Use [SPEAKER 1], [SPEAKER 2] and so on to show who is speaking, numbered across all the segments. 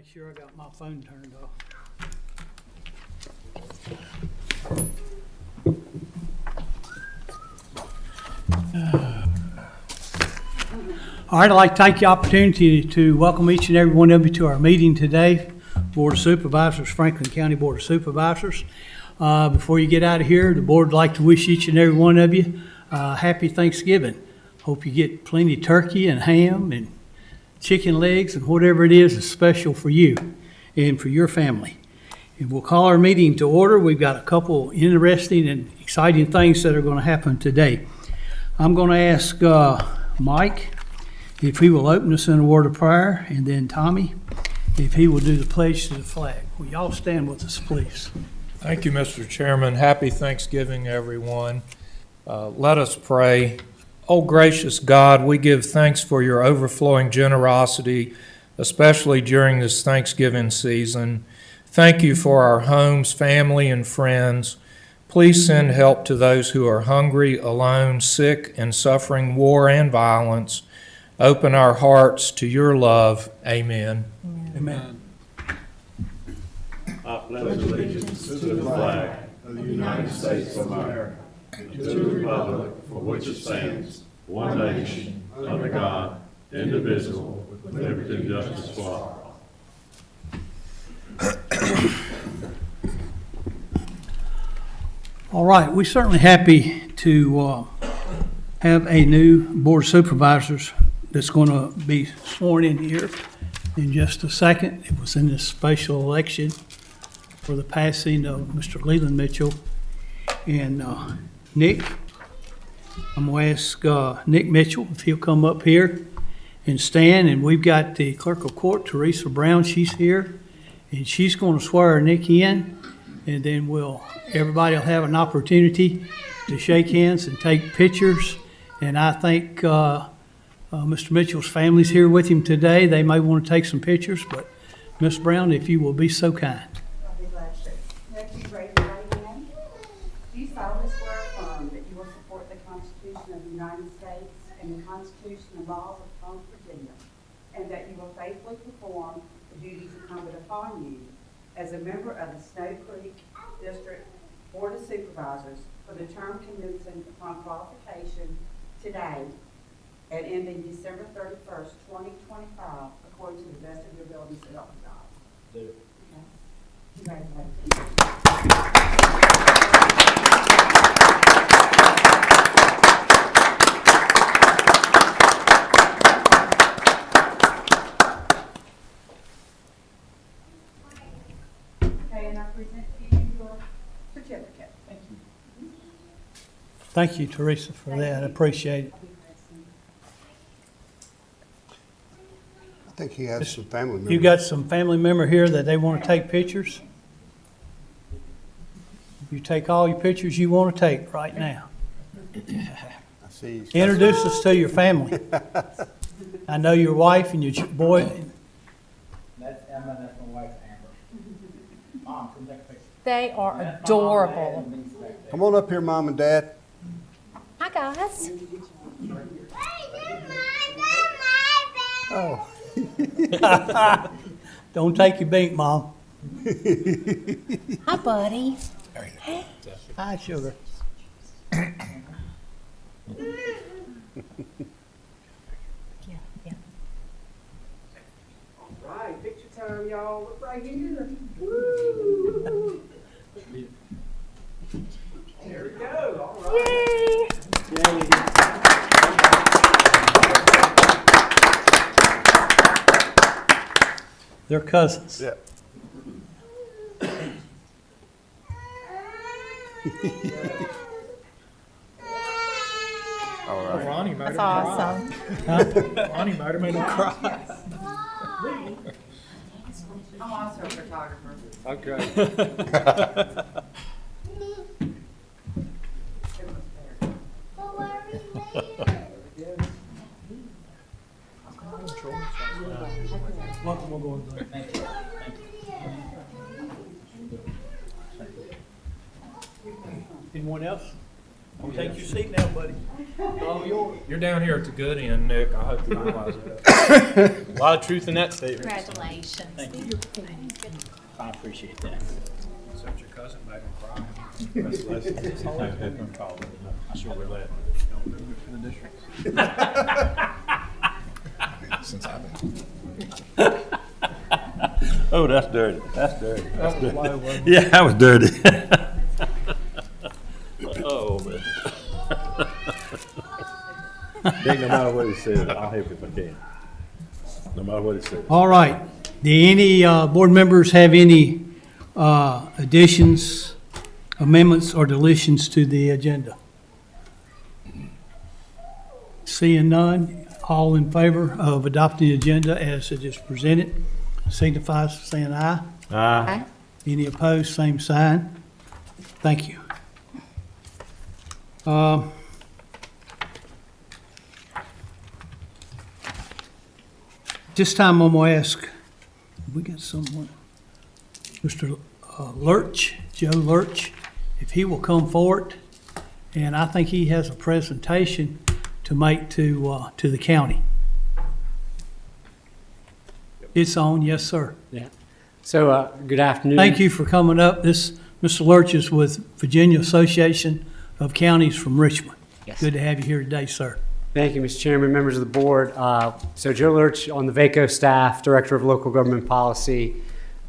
[SPEAKER 1] make sure I got my phone turned off. All right, I'd like to take the opportunity to welcome each and every one of you to our meeting today, Board of Supervisors, Franklin County Board of Supervisors. Before you get out of here, the board would like to wish each and every one of you happy Thanksgiving. Hope you get plenty of turkey and ham and chicken legs and whatever it is special for you and for your family. And we'll call our meeting to order. We've got a couple interesting and exciting things that are going to happen today. I'm going to ask Mike if he will open us in a word of prayer, and then Tommy, if he will do the pledge to the flag. Will y'all stand with us, please?
[SPEAKER 2] Thank you, Mr. Chairman. Happy Thanksgiving, everyone. Let us pray. Oh, gracious God, we give thanks for your overflowing generosity, especially during this Thanksgiving season. Thank you for our homes, family, and friends. Please send help to those who are hungry, alone, sick, and suffering war and violence. Open our hearts to your love. Amen.
[SPEAKER 1] Amen.
[SPEAKER 3] I pledge allegiance to the flag of the United States of America and to the republic for which it stands, one nation, under God, indivisible, with liberty and justice for all.
[SPEAKER 1] All right, we're certainly happy to have a new Board of Supervisors that's going to be sworn in here in just a second. It was in this special election for the passing of Mr. Leland Mitchell. And Nick, I'm going to ask Nick Mitchell if he'll come up here and stand. And we've got the Clerk of Court, Teresa Brown, she's here. And she's going to swear Nick in. And then everybody will have an opportunity to shake hands and take pictures. And I think Mr. Mitchell's family's here with him today. They may want to take some pictures, but Ms. Brown, if you will be so kind.
[SPEAKER 4] I'll be glad to. Next, you raise your right hand. Do you solemnly swear or affirm that you will support the Constitution of the United States and the Constitution and laws of the State of Virginia, and that you will faithfully perform the duties incumbent upon you as a member of the Snow Creek District Board of Supervisors for the term commencing upon qualification today and ending December 31st, 2025, according to the best of your ability, so help you God? Do. Okay. Congratulations. Okay, and I present to you your certificate. Thank you.
[SPEAKER 1] Thank you, Teresa, for that. I appreciate it.
[SPEAKER 5] I think he has some family members.
[SPEAKER 1] You got some family member here that they want to take pictures? You take all your pictures you want to take right now.
[SPEAKER 5] I see he's got
[SPEAKER 1] Introduce us to your family. I know your wife and your boy.
[SPEAKER 6] That's Emma, that's my wife Amber. Mom, come take a picture.
[SPEAKER 7] They are
[SPEAKER 6] That's
[SPEAKER 7] adorable.
[SPEAKER 6] Mom, Dad, and these back there.
[SPEAKER 5] Come on up here, Mom and Dad.
[SPEAKER 7] Hi, guys.
[SPEAKER 5] Oh.
[SPEAKER 1] Don't take your beat, Mom.
[SPEAKER 7] Hi, buddy.
[SPEAKER 1] Hi, sugar.
[SPEAKER 7] Yeah, yeah.
[SPEAKER 4] All right, picture time, y'all. Look right here. Woo! There we go. All right.
[SPEAKER 7] Yay!
[SPEAKER 1] They're cousins.
[SPEAKER 5] Yeah. All right.
[SPEAKER 2] Ronnie might
[SPEAKER 7] That's
[SPEAKER 2] have
[SPEAKER 7] awesome.
[SPEAKER 2] cried. Ronnie might have made him cry.
[SPEAKER 4] I'm also a photographer.
[SPEAKER 2] Okay.
[SPEAKER 1] Welcome aboard.
[SPEAKER 6] Thank you.
[SPEAKER 1] Anyone else? Take your seat now, buddy.
[SPEAKER 2] You're down here at the good end, Nick. I hope you realize that.
[SPEAKER 8] A lot of truth in that statement.
[SPEAKER 7] Congratulations.
[SPEAKER 8] Thank you. I appreciate that.
[SPEAKER 2] Except your cousin made me cry.
[SPEAKER 3] That's I sure we're glad.
[SPEAKER 8] Since I've been.
[SPEAKER 3] Oh, that's dirty. That's dirty.
[SPEAKER 2] That was low, wasn't it?
[SPEAKER 3] Yeah, that was dirty. Oh, man. Dick, no matter what he says, I'll help if I can. No matter what he says.
[SPEAKER 1] All right. Do any board members have any additions, amendments, or deletions to the agenda? Seeing none, all in favor of adopting the agenda as it is presented, signify by saying aye.
[SPEAKER 3] Aye.
[SPEAKER 1] Any opposed, same sign. Thank you. This time I'm gonna ask, we got someone, Mr. Lurch, Joe Lurch, if he will come forward, and I think he has a presentation to make to the county. It's on, yes, sir.
[SPEAKER 9] Yeah. So, good afternoon.
[SPEAKER 1] Thank you for coming up. Mr. Lurch is with Virginia Association of Counties from Richmond.
[SPEAKER 9] Yes.
[SPEAKER 1] Good to have you here today, sir.
[SPEAKER 9] Thank you, Mr. Chairman, members of the board. So Joe Lurch on the VACO staff, Director of Local Government Policy,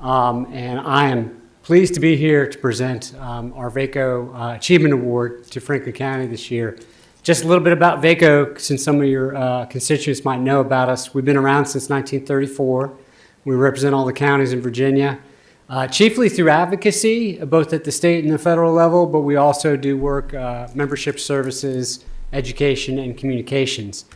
[SPEAKER 9] and I am pleased to be here to present our VACO Achievement Award to Franklin County this year. Just a little bit about VACO, since some of your constituents might know about us. We've been around since 1934. We represent all the counties in Virginia, chiefly through advocacy, both at the state and the federal level, but we also do work, membership services, education, and communications.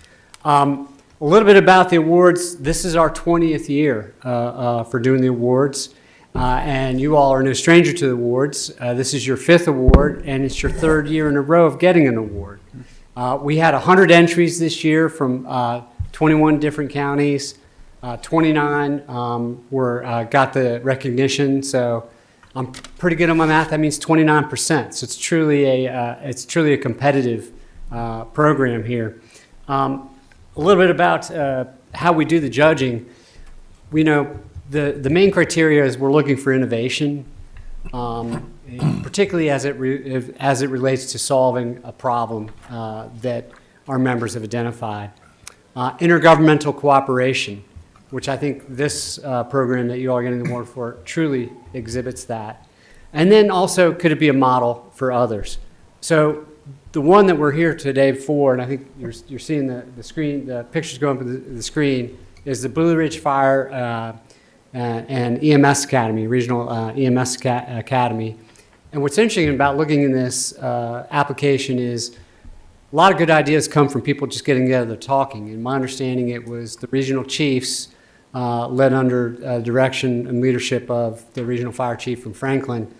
[SPEAKER 9] A little bit about the awards. This is our 20th year for doing the awards, and you all are no stranger to the awards. This is your 5th award, and it's your 3rd year in a row of getting an award. We had 100 entries this year from 21 different counties. 29 got the recognition, so I'm pretty good on my math. That means 29%. So it's truly a competitive program here. A little bit about how we do the judging. We know the main criteria is we're looking for innovation, particularly as it relates to solving a problem that our members have identified. Intergovernmental cooperation, which I think this program that you all are getting the award for truly exhibits that. And then also, could it be a model for others? So the one that we're here today for, and I think you're seeing the screen, the pictures going up on the screen, is the Blue Ridge Fire and EMS Academy, Regional EMS Academy. And what's interesting about looking in this application is a lot of good ideas come from people just getting together talking. In my understanding, it was the regional chiefs led under direction and leadership of the regional fire chief from Franklin,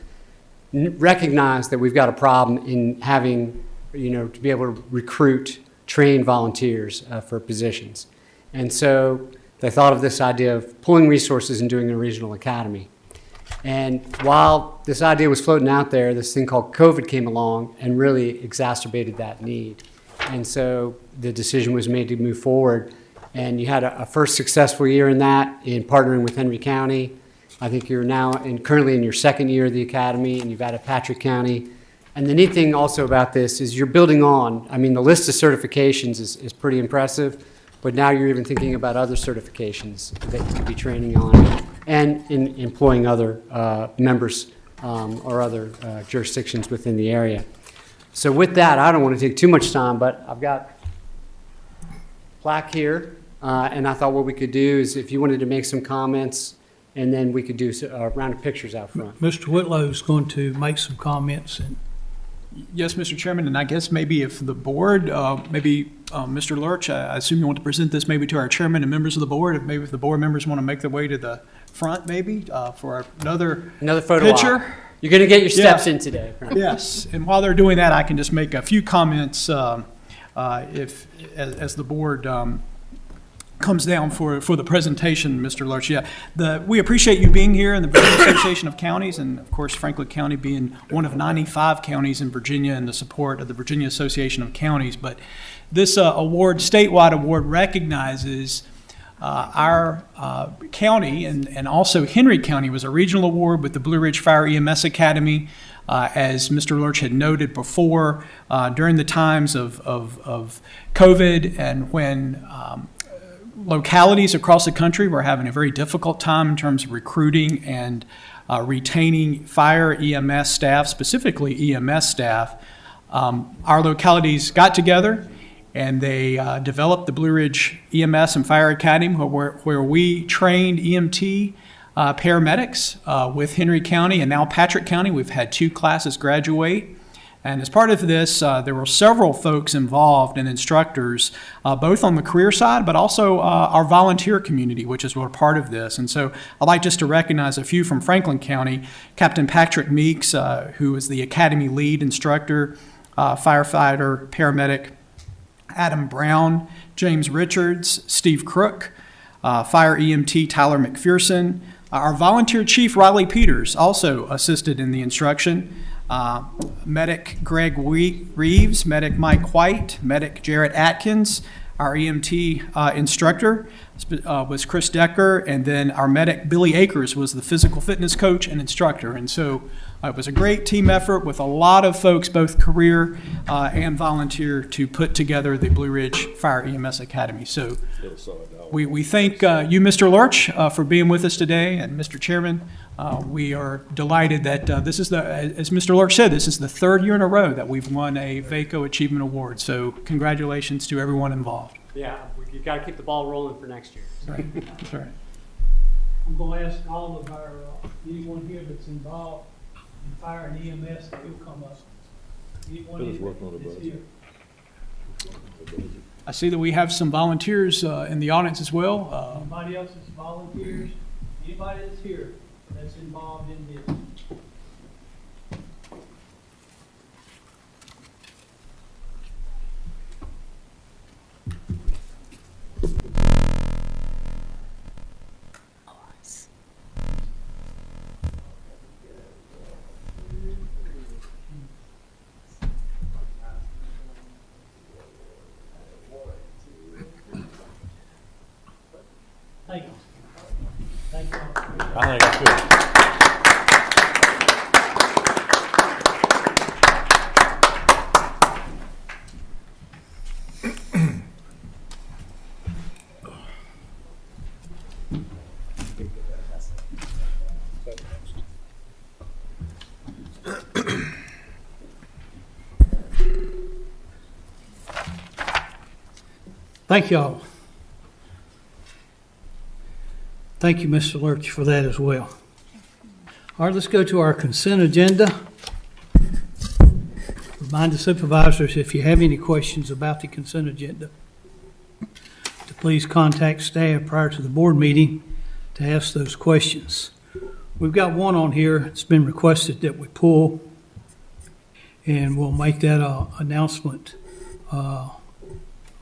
[SPEAKER 9] recognized that we've got a problem in having, to be able to recruit trained volunteers for positions. And so they thought of this idea of pulling resources and doing a regional academy. And while this idea was floating out there, this thing called COVID came along and really exacerbated that need. And so the decision was made to move forward. And you had a first successful year in that, in partnering with Henry County. I think you're now currently in your 2nd year of the academy, and you've added Patrick County. And the neat thing also about this is you're building on. I mean, the list of certifications is pretty impressive, but now you're even thinking about other certifications that you could be training on and in employing other members or other jurisdictions within the area. So with that, I don't want to take too much time, but I've got a plaque here. And I thought what we could do is if you wanted to make some comments, and then we could do a round of pictures out front.
[SPEAKER 1] Mr. Whitlow is going to make some comments. And
[SPEAKER 8] Yes, Mr. Chairman, and I guess maybe if the board, Mr. Lurch, I assume you want to present this maybe to our chairman and members of the board. If the board members want to make their way to the front maybe for another
[SPEAKER 9] photo
[SPEAKER 8] picture.
[SPEAKER 9] op. You're going to get your steps in today.
[SPEAKER 8] Yes, and while they're doing that, I can just make a few comments as the board comes down for the presentation, Mr. Lurch. Yeah, we appreciate you being here in the Virginia Association of Counties, and of course Franklin County being one of 95 counties in Virginia and the support of the Virginia Association of Counties. But this statewide award recognizes our county, and also Henry County was a regional award with the Blue Ridge Fire EMS Academy. As Mr. Lurch had noted before, during the times of COVID and when localities across the country were having a very difficult time in terms of recruiting and retaining fire EMS staff, specifically EMS staff, our localities got together and they developed the Blue Ridge EMS and Fire Academy, where we trained EMT paramedics with Henry County and now Patrick County. We've had 2 classes graduate. And as part of this, there were several folks involved and instructors, both on the career side, but also our volunteer community, which is what a part of this. And so I'd like just to recognize a few from Franklin County. Captain Patrick Meeks, who is the Academy lead instructor, firefighter, paramedic, Adam Brown, James Richards, Steve Crook, Fire EMT Tyler McPherson. Our volunteer chief, Riley Peters, also assisted in the instruction. Medic Greg Reeves, Medic Mike White, Medic Jarrett Atkins. Our EMT instructor was Chris Decker, and then our medic Billy Akers was the physical fitness coach and instructor. And so it was a great team effort with a lot of folks, both career and volunteer, to put together the Blue Ridge Fire EMS Academy. So we thank you, Mr. Lurch, for being with us today, and Mr. Chairman. We are delighted that this is as Mr. Lurch said, this is the 3rd year in a row that we've won a VACO Achievement Award. So congratulations to everyone involved.
[SPEAKER 9] Yeah, you've got to keep the ball rolling for next year.
[SPEAKER 8] Right. That's right.
[SPEAKER 1] I'm going to ask all of our, anyone here that's involved in fire and EMS, that will come up. Anyone that's here.
[SPEAKER 8] I see that we have some volunteers in the audience as well.
[SPEAKER 1] Anybody else that's volunteers, anybody that's here that's involved in this? Thank you. Thank you.
[SPEAKER 3] I think it's good.
[SPEAKER 1] Thank y'all. Thank you, Mr. Lurch, for that as well. All right, let's go to our consent agenda. Remind the supervisors, if you have any questions about the consent agenda, to please contact staff prior to the board meeting to ask those questions. We've got one on here. It's been requested that we pull, and we'll make that announcement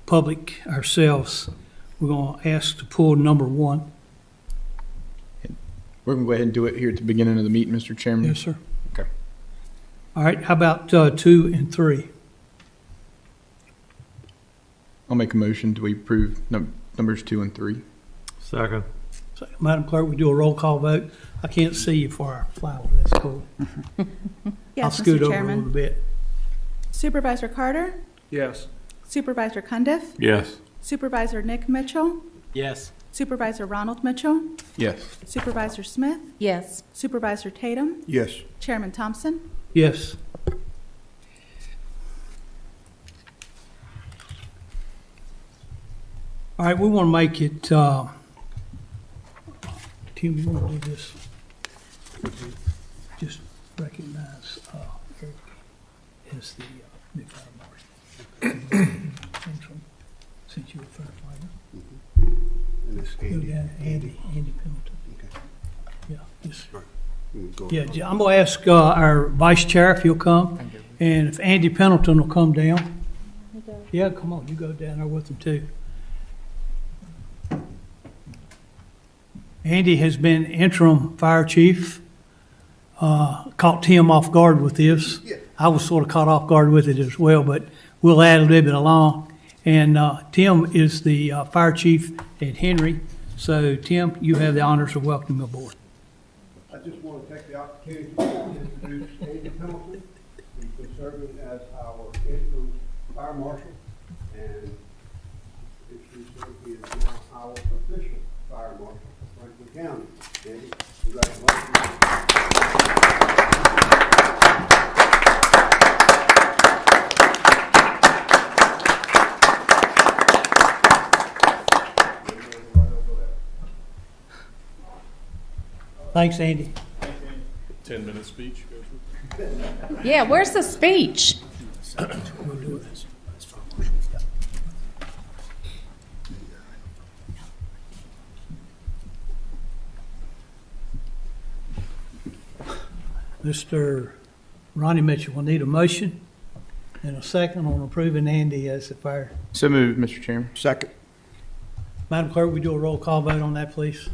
[SPEAKER 1] public ourselves. We're going to ask to pull number 1.
[SPEAKER 10] We're going to go ahead and do it here at the beginning of the meeting, Mr. Chairman.
[SPEAKER 1] Yes, sir.
[SPEAKER 10] Okay.
[SPEAKER 1] All right, how about 2 and 3?
[SPEAKER 10] I'll make a motion to approve numbers 2 and 3.
[SPEAKER 3] Second.
[SPEAKER 1] So, Madam Clerk, we do a roll call vote. I can't see you for our flower. That's cool. I'll
[SPEAKER 11] Yes,
[SPEAKER 1] scoot
[SPEAKER 11] Mr.
[SPEAKER 1] over a
[SPEAKER 11] Chairman.
[SPEAKER 1] little bit.
[SPEAKER 11] Supervisor Carter,
[SPEAKER 2] Yes.
[SPEAKER 11] Supervisor Cundiff,
[SPEAKER 3] Yes.
[SPEAKER 11] Supervisor Nick Mitchell,
[SPEAKER 9] Yes.
[SPEAKER 11] Supervisor Ronald Mitchell,
[SPEAKER 10] Yes.
[SPEAKER 11] Supervisor Smith,
[SPEAKER 7] Yes.
[SPEAKER 11] Supervisor Tatum,
[SPEAKER 5] Yes.
[SPEAKER 11] Chairman Thompson.
[SPEAKER 1] Yes. All right, we want to make it, Tim, you want to do this? Just recognize Eric as the new fire marshal. Since you were firefighter.
[SPEAKER 5] And it's
[SPEAKER 1] Go
[SPEAKER 5] Andy.
[SPEAKER 1] down to Andy Pendleton.
[SPEAKER 5] Okay.
[SPEAKER 1] Yeah, just,
[SPEAKER 5] Go
[SPEAKER 1] yeah, I'm going to ask our vice chair if he'll come. And if Andy Pendleton will come down. Yeah, come on, you go down there with him too. Andy has been interim fire chief. Caught Tim off guard with this. I was sort of caught off guard with it as well, but we'll add a little bit along. And Tim is the fire chief at Henry. So, Tim, you have the honors of welcoming aboard.
[SPEAKER 5] I just want to take the opportunity to introduce Andy Thompson. He's been serving as our interim fire marshal, and he is now our official fire marshal of Franklin County. Andy, congratulations.
[SPEAKER 1] Thanks, Andy.
[SPEAKER 3] 10-minute speech.
[SPEAKER 7] Yeah, where's the speech?
[SPEAKER 1] Mr. Ronnie Mitchell will need a motion and a second on approving Andy as the fire.
[SPEAKER 10] So moved, Mr. Chairman.
[SPEAKER 5] Second.
[SPEAKER 1] Madam Clerk, we do a roll call vote on that, please?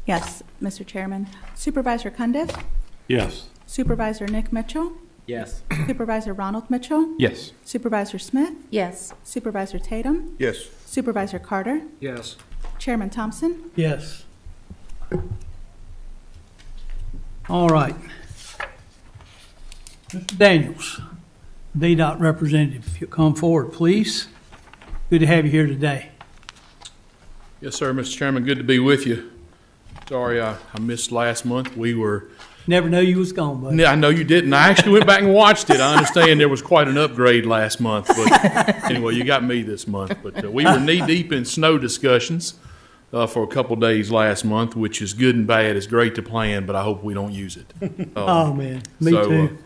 [SPEAKER 11] Yes, Mr. Chairman. Supervisor Cundiff,
[SPEAKER 3] Yes.
[SPEAKER 11] Supervisor Nick Mitchell,
[SPEAKER 6] Yes.
[SPEAKER 11] Supervisor Ronald Mitchell,
[SPEAKER 10] Yes.
[SPEAKER 11] Supervisor Smith,
[SPEAKER 7] Yes.
[SPEAKER 11] Supervisor Tatum,
[SPEAKER 5] Yes.
[SPEAKER 11] Supervisor Carter,
[SPEAKER 6] Yes.
[SPEAKER 11] Chairman Thompson.
[SPEAKER 1] Yes. All right. Mr. Daniels, VDOT representative, if you'll come forward, please. Good to have you here today.
[SPEAKER 3] Yes, sir, Mr. Chairman, good to be with you. Sorry I missed last month. We were,
[SPEAKER 1] Never know you was gone, buddy.
[SPEAKER 3] I know you didn't. I actually went back and watched it. I understand there was quite an upgrade last month, but anyway, you got me this month. But we were knee-deep in snow discussions for a couple days last month, which is good and bad. It's great to plan, but I hope we don't use it.
[SPEAKER 1] Oh, man, me
[SPEAKER 3] So,
[SPEAKER 1] too.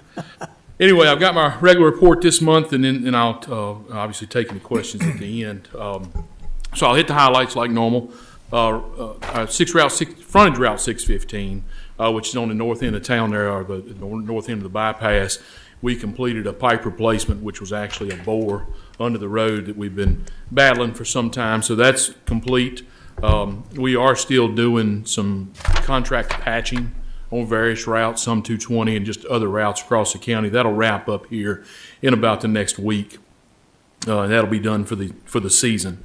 [SPEAKER 3] Anyway, I've got my regular report this month, and then I'll obviously take any questions at the end. So I'll hit the highlights like normal. Frontage Route 615, which is on the north end of town there, or the north end of the bypass. We completed a pipe replacement, which was actually a bore under the road that we've been battling for some time. So that's complete. We are still doing some contract patching on various routes, some 220 and just other routes across the county. That'll wrap up here in about the next week. And that'll be done for the season.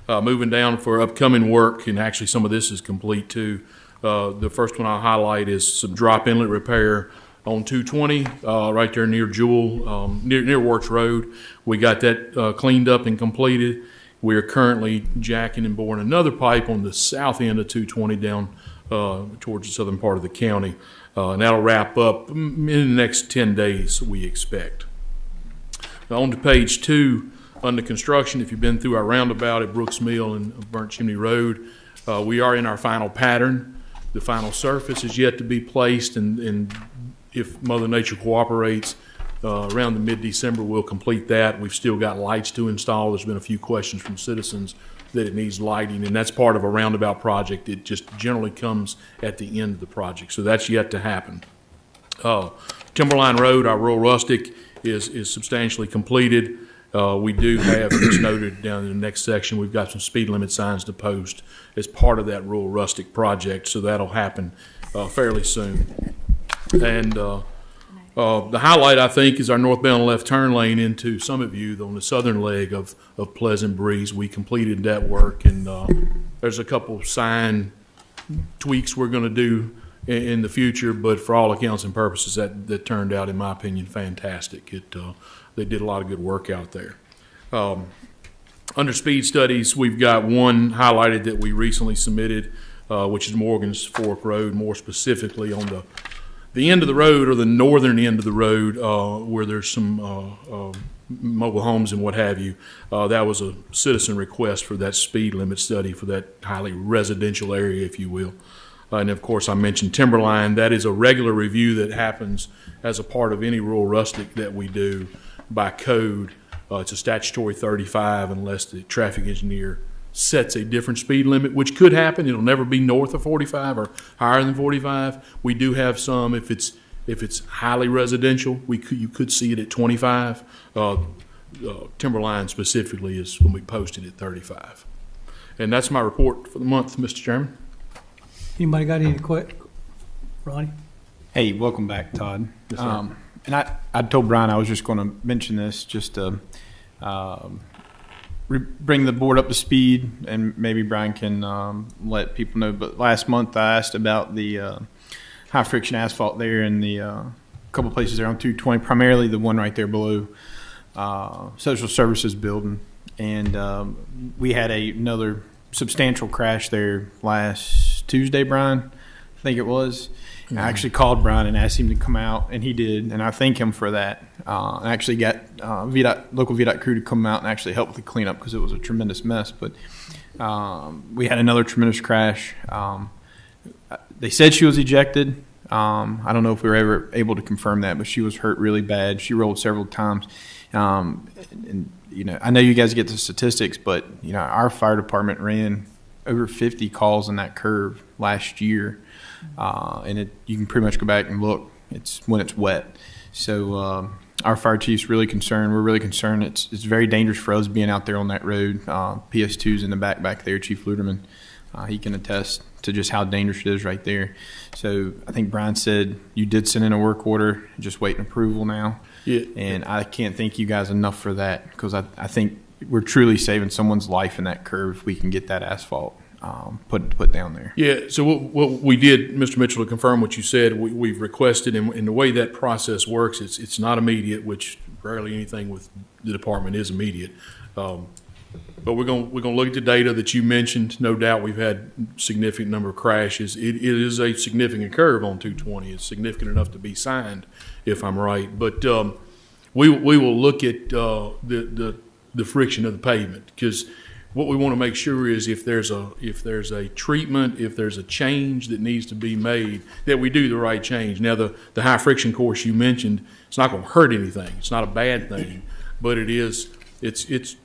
[SPEAKER 3] Moving down for upcoming work, and actually some of this is complete too. The first one I'll highlight is some drop inlet repair on 220, right there near Jewel, near Works Road. We got that cleaned up and completed. We are currently jacking and boring another pipe on the south end of 220 down towards the southern part of the county. And that'll wrap up in the next 10 days, we expect. Now, on to page 2. Under construction, if you've been through our roundabout at Brooks Mill and Burnt Chimney Road, we are in our final pattern. The final surface is yet to be placed, and if Mother Nature cooperates, around the mid-December, we'll complete that. We've still got lights to install. There's been a few questions from citizens that it needs lighting, and that's part of a roundabout project. It just generally comes at the end of the project, so that's yet to happen. Timberline Road, our rural rustic, is substantially completed. We do have, as noted down in the next section, we've got some speed limit signs to post as part of that rural rustic project, so that'll happen fairly soon. And the highlight, I think, is our northbound left turn lane into Summitview on the southern leg of Pleasant Breeze. We completed that work, and there's a couple sign tweaks we're going to do in the future, but for all accounts and purposes, that turned out, in my opinion, fantastic. They did a lot of good work out there. Under speed studies, we've got one highlighted that we recently submitted, which is Morgan's Fork Road, more specifically on the end of the road, or the northern end of the road, where there's some mobile homes and what have you. That was a citizen request for that speed limit study for that highly residential area, if you will. And of course, I mentioned Timberline. That is a regular review that happens as a part of any rural rustic that we do by code. It's a statutory 35 unless the traffic engineer sets a different speed limit, which could happen. It'll never be north of 45 or higher than 45. We do have some, if it's highly residential, you could see it at 25. Timberline specifically is when we posted at 35. And that's my report for the month, Mr. Chairman.
[SPEAKER 1] Anybody got any Ronnie?
[SPEAKER 10] Hey, welcome back, Todd. And I told Brian I was just going to mention this just to bring the board up to speed, and maybe Brian can let people know. But last month I asked about the high friction asphalt there in the couple places there on 220, primarily the one right there below Social Services building. And we had another substantial crash there last Tuesday, Brian, I think it was. I actually called Brian and asked him to come out, and he did, and I thank him for that. I actually got local VDOT crew to come out and actually help with the cleanup because it was a tremendous mess. But we had another tremendous crash. They said she was ejected. I don't know if we were ever able to confirm that, but she was hurt really bad. She rolled several times. And you know, I know you guys get the statistics, but you know, our fire department ran over 50 calls in that curve last year. And you can pretty much go back and look. It's when it's wet. So our fire chief's really concerned. We're really concerned. It's very dangerous for us being out there on that road. PS2's in the back there, Chief Luderman. He can attest to just how dangerous it is right there. So I think Brian said you did send in a work order, just waiting approval now.
[SPEAKER 3] Yeah.
[SPEAKER 10] And I can't thank you guys enough for that, because I think we're truly saving someone's life in that curve if we can get that asphalt put down there.
[SPEAKER 3] Yeah, so what we did, Mr. Mitchell, to confirm what you said, we've requested, and the way that process works, it's not immediate, which rarely anything with the department is immediate. But we're going to look at the data that you mentioned. No doubt we've had significant number of crashes. It is a significant curve on 220. It's significant enough to be signed, if I'm right. But we will look at the friction of the pavement, because what we want to make sure is if there's a treatment, if there's a change that needs to be made, that we do the right change. Now, the high friction course you mentioned, it's not going to hurt anything. It's not a bad thing, but it's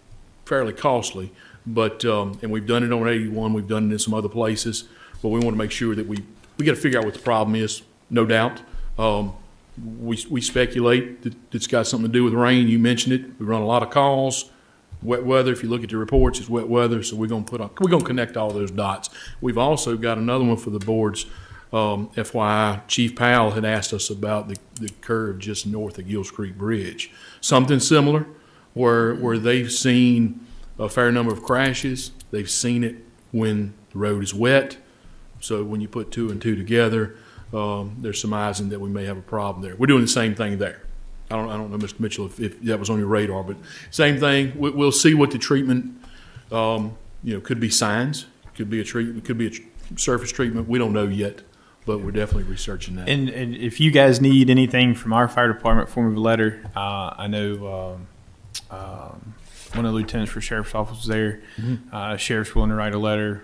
[SPEAKER 3] fairly costly. But and we've done it on 81. We've done it in some other places. But we want to make sure that we got to figure out what the problem is. No doubt. We speculate that it's got something to do with rain. You mentioned it. We run a lot of calls. Wet weather, if you look at the reports, it's wet weather, so we're going to connect all those dots. We've also got another one for the boards. FYI, Chief Powell had asked us about the curve just north of Gills Creek Bridge. Something similar, where they've seen a fair number of crashes. They've seen it when the road is wet. So when you put two and two together, they're surmising that we may have a problem there. We're doing the same thing there. I don't know, Mr. Mitchell, if that was on your radar, but same thing. We'll see what the treatment, could be signs, could be a treatment, could be a surface treatment. We don't know yet, but we're definitely researching that.
[SPEAKER 10] And if you guys need anything from our fire department, form of a letter, I know one of the lieutenants for sheriff's office was there. Mm-hmm. Sheriff's willing to write a letter.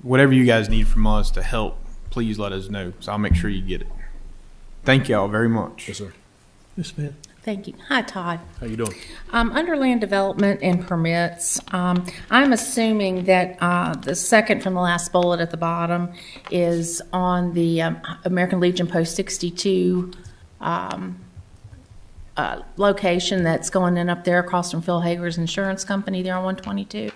[SPEAKER 10] Whatever you guys need from us to help, please let us know, so I'll make sure you get it. Thank y'all very much.
[SPEAKER 3] Yes, sir.
[SPEAKER 1] Ms. Smith?
[SPEAKER 7] Thank you. Hi, Todd.
[SPEAKER 3] How you doing?
[SPEAKER 7] Under land development and permits, I'm assuming that the second from the last bullet at the bottom is on the American Legion Post 62 location that's going in up there across from Phil Hager's insurance company there on 122,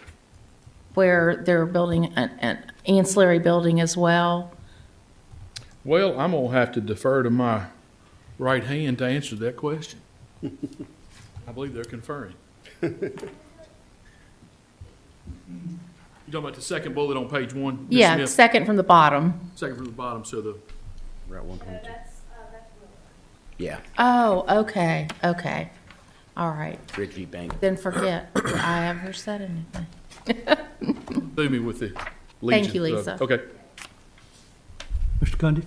[SPEAKER 7] where they're building an ancillary building as well.
[SPEAKER 3] Well, I'm going to have to defer to my right hand to answer that question. I believe they're conferring. You talking about the second bullet on page 1? Ms.
[SPEAKER 7] Yeah,
[SPEAKER 3] Smith?
[SPEAKER 7] second from the bottom.
[SPEAKER 3] Second from the bottom, so the...
[SPEAKER 6] We're at 122. Yeah,
[SPEAKER 7] Oh, okay. All right.
[SPEAKER 6] Ridgeview Bank.
[SPEAKER 7] Then forget I ever said anything.
[SPEAKER 3] Do me with the Legion.
[SPEAKER 7] Thank you, Lisa.
[SPEAKER 3] Okay.
[SPEAKER 1] Mr. Cundy?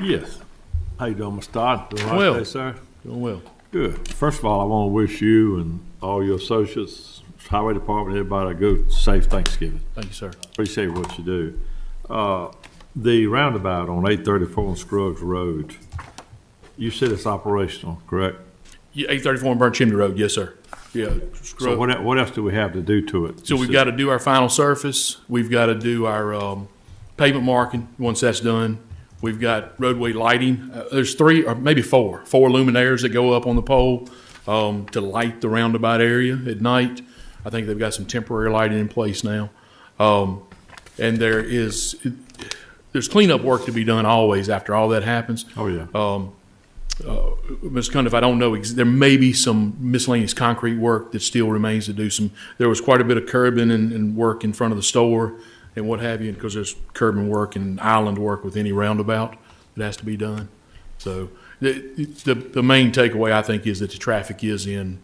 [SPEAKER 12] Yes. How you doing, Mr. Todd? Doing all right
[SPEAKER 3] Well.
[SPEAKER 12] today, sir?
[SPEAKER 3] Doing well.
[SPEAKER 12] Good. First of all, I want to wish you and all your associates, Highway Department, everybody a good, safe Thanksgiving.
[SPEAKER 3] Thank you, sir.
[SPEAKER 12] Appreciate what you do. The roundabout on 834 on Scruggs Road, you said it's operational, correct?
[SPEAKER 3] Yeah, 834 on Burnt Chimney Road, yes, sir. Yeah.
[SPEAKER 12] So what else do we have to do to it?
[SPEAKER 3] So we've got to do our final surface. We've got to do our pavement marking once that's done. We've got roadway lighting. There's 3 or maybe 4 luminaires that go up on the pole to light the roundabout area at night. I think they've got some temporary lighting in place now. And there's cleanup work to be done always after all that happens.
[SPEAKER 12] Oh, yeah.
[SPEAKER 3] Ms. Cundiff, I don't know, there may be some miscellaneous concrete work that still remains to do some. There was quite a bit of curbing and work in front of the store and what have you, because there's curbing work and island work with any roundabout that has to be done. So the main takeaway, I think, is that the traffic is in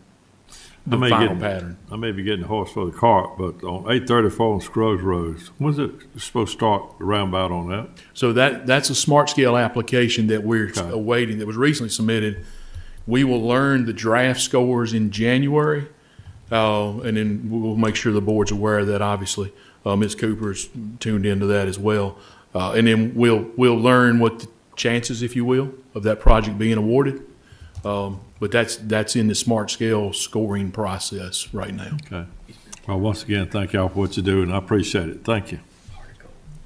[SPEAKER 3] the final pattern.
[SPEAKER 12] I may be getting the horse for the cart, but on 834 on Scruggs Road, when's it supposed to start the roundabout on that?
[SPEAKER 3] So that's a smart scale application that we're awaiting, that was recently submitted. We will learn the draft scores in January, and then we'll make sure the board's aware of that, obviously. Ms. Cooper's tuned into that as well. And then we'll learn what the chances, if you will, of that project being awarded. But that's in the smart scale scoring process right now.
[SPEAKER 12] Okay. Well, once again, thank y'all for what you do, and I appreciate it. Thank you.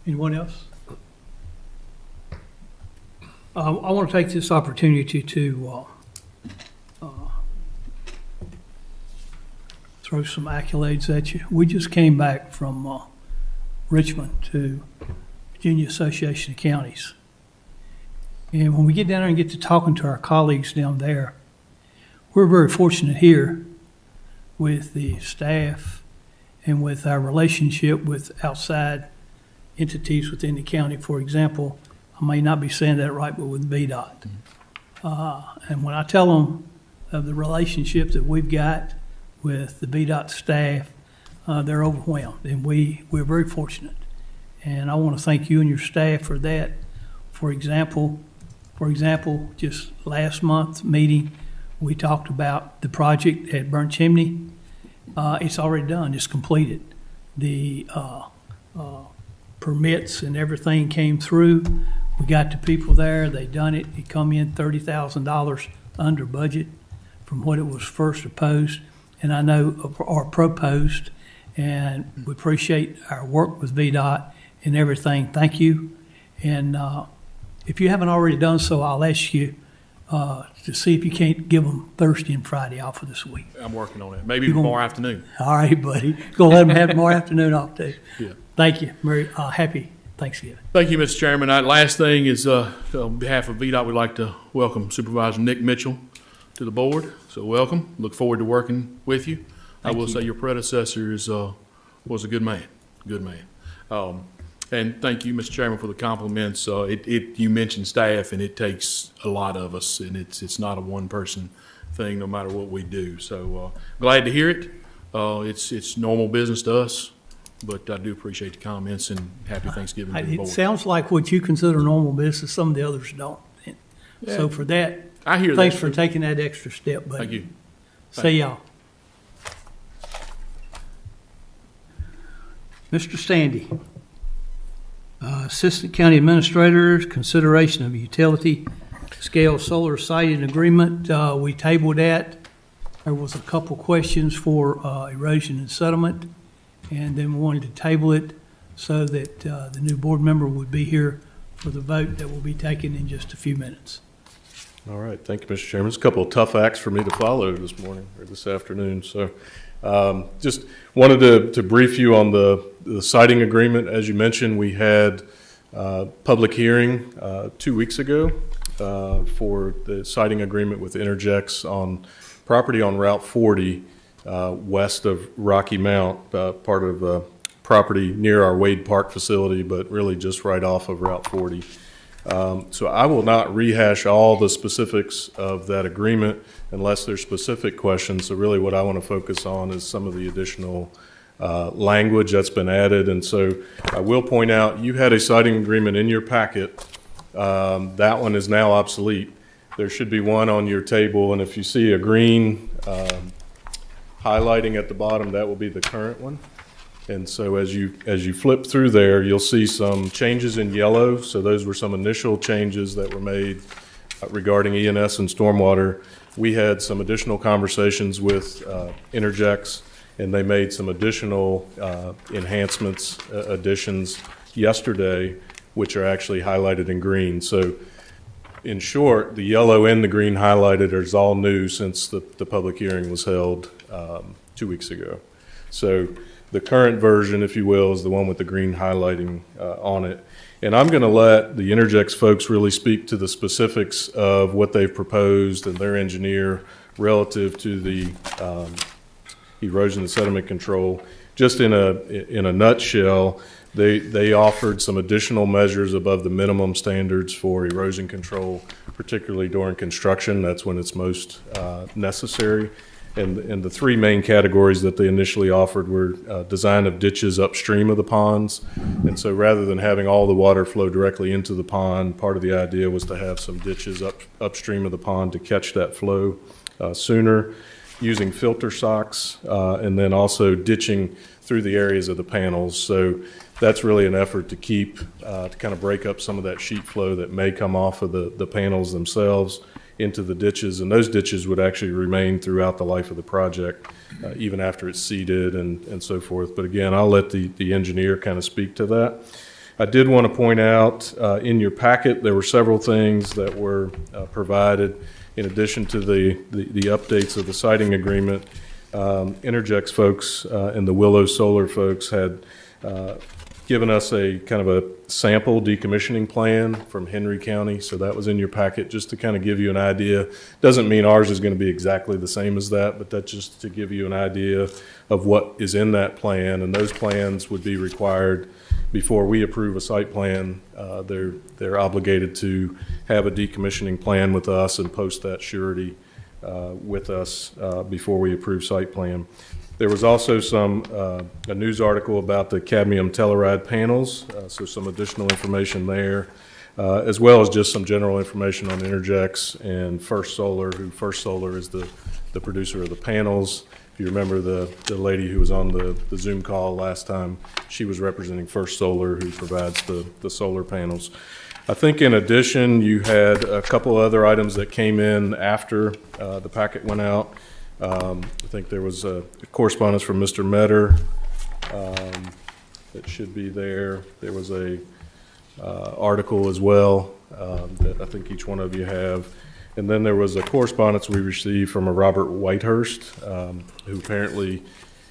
[SPEAKER 1] Anyone else? I want to take this opportunity to throw some accolades at you. We just came back from Richmond to Virginia Association of Counties. And when we get down there and get to talking to our colleagues down there, we're very fortunate here with the staff and with our relationship with outside entities within the county. For example, I may not be saying that right, but with VDOT. And when I tell them of the relationship that we've got with the VDOT staff, they're overwhelmed, and we're very fortunate. And I want to thank you and your staff for that. For example, just last month's meeting, we talked about the project at Burnt Chimney. It's already done. It's completed. The permits and everything came through. We got the people there. They done it. It come in $30,000 under budget from what it was first proposed, and I know or proposed. And we appreciate our work with VDOT and everything. Thank you. And if you haven't already done so, I'll ask you to see if you can't give them Thursday and Friday off of this week.
[SPEAKER 3] I'm working on it. Maybe tomorrow afternoon.
[SPEAKER 1] All right, buddy. Go let them have tomorrow afternoon off too.
[SPEAKER 3] Yeah.
[SPEAKER 1] Thank you. Happy Thanksgiving.
[SPEAKER 3] Thank you, Mr. Chairman. Last thing is, on behalf of VDOT, we'd like to welcome Supervisor Nick Mitchell to the board. So welcome. Look forward to working with you. I will say your predecessor was a good man. Good man. And thank you, Mr. Chairman, for the compliments. You mentioned staff, and it takes a lot of us, and it's not a one-person thing, no matter what we do. So glad to hear it. It's normal business to us, but I do appreciate the comments, and happy Thanksgiving to the board.
[SPEAKER 1] It sounds like what you consider normal business, some of the others don't. So for that,
[SPEAKER 3] I hear
[SPEAKER 1] thanks
[SPEAKER 3] that.
[SPEAKER 1] for taking that extra step, buddy.
[SPEAKER 3] Thank you.
[SPEAKER 1] See y'all. Mr. Standy. Assistant County Administrator, consideration of utility scale solar siting agreement. We tabled that. There was a couple questions for erosion and settlement, and then we wanted to table it so that the new board member would be here for the vote that will be taken in just a few minutes.
[SPEAKER 13] All right, thank you, Mr. Chairman. It's a couple of tough acts for me to follow this morning or this afternoon. So just wanted to brief you on the siting agreement. As you mentioned, we had public hearing 2 weeks ago for the siting agreement with Interjex on property on Route 40 west of Rocky Mount, part of property near our Wade Park facility, but really just right off of Route 40. So I will not rehash all the specifics of that agreement unless there's specific questions. So really what I want to focus on is some of the additional language that's been added. And so I will point out, you had a siting agreement in your packet. That one is now obsolete. There should be one on your table, and if you see a green highlighting at the bottom, that will be the current one. And so as you flip through there, you'll see some changes in yellow. So those were some initial changes that were made regarding ENS and stormwater. We had some additional conversations with Interjex, and they made some additional enhancements, additions yesterday, which are actually highlighted in green. So in short, the yellow and the green highlighted is all new since the public hearing was held 2 weeks ago. So The current version, if you will, is the one with the green highlighting on it. And I'm going to let the Interjex folks really speak to the specifics of what they've proposed and their engineer relative to the erosion and sediment control. Just in a nutshell, they offered some additional measures above the minimum standards for erosion control, particularly during construction. That's when it's most necessary. And the three main categories that they initially offered were design of ditches upstream of the ponds. And so rather than having all the water flow directly into the pond, part of the idea was to have some ditches upstream of the pond to catch that flow sooner, using filter socks, and then also ditching through the areas of the panels. So that's really an effort to to kind of break up some of that sheet flow that may come off of the panels themselves into the ditches, and those ditches would actually remain throughout the life of the project, even after it's seeded and so forth. But again, I'll let the engineer kind of speak to that. I did want to point out in your packet, there were several things that were provided in addition to the updates of the siting agreement. Interjex folks and the Willow Solar folks had given us a kind of a sample decommissioning plan from Henry County. So that was in your packet just to kind of give you an idea. Doesn't mean ours is going to be exactly the same as that, but that's just to give you an idea of what is in that plan. And those plans would be required before we approve a site plan. They're obligated to have a decommissioning plan with us and post that surety with us before we approve site plan. There was also a news article about the cadmium telluride panels, so some additional information there, as well as just some general information on Interjex and First Solar, who First Solar is the producer of the panels. If you remember the lady who was on the Zoom call last time, she was representing First Solar, who provides the solar panels. I think in addition, you had a couple other items that came in after the packet went out. I think there was a correspondence from Mr. Metter that should be there. There was a article as well that I think each one of you have. And then there was a correspondence we received from a Robert Whitehurst, who apparently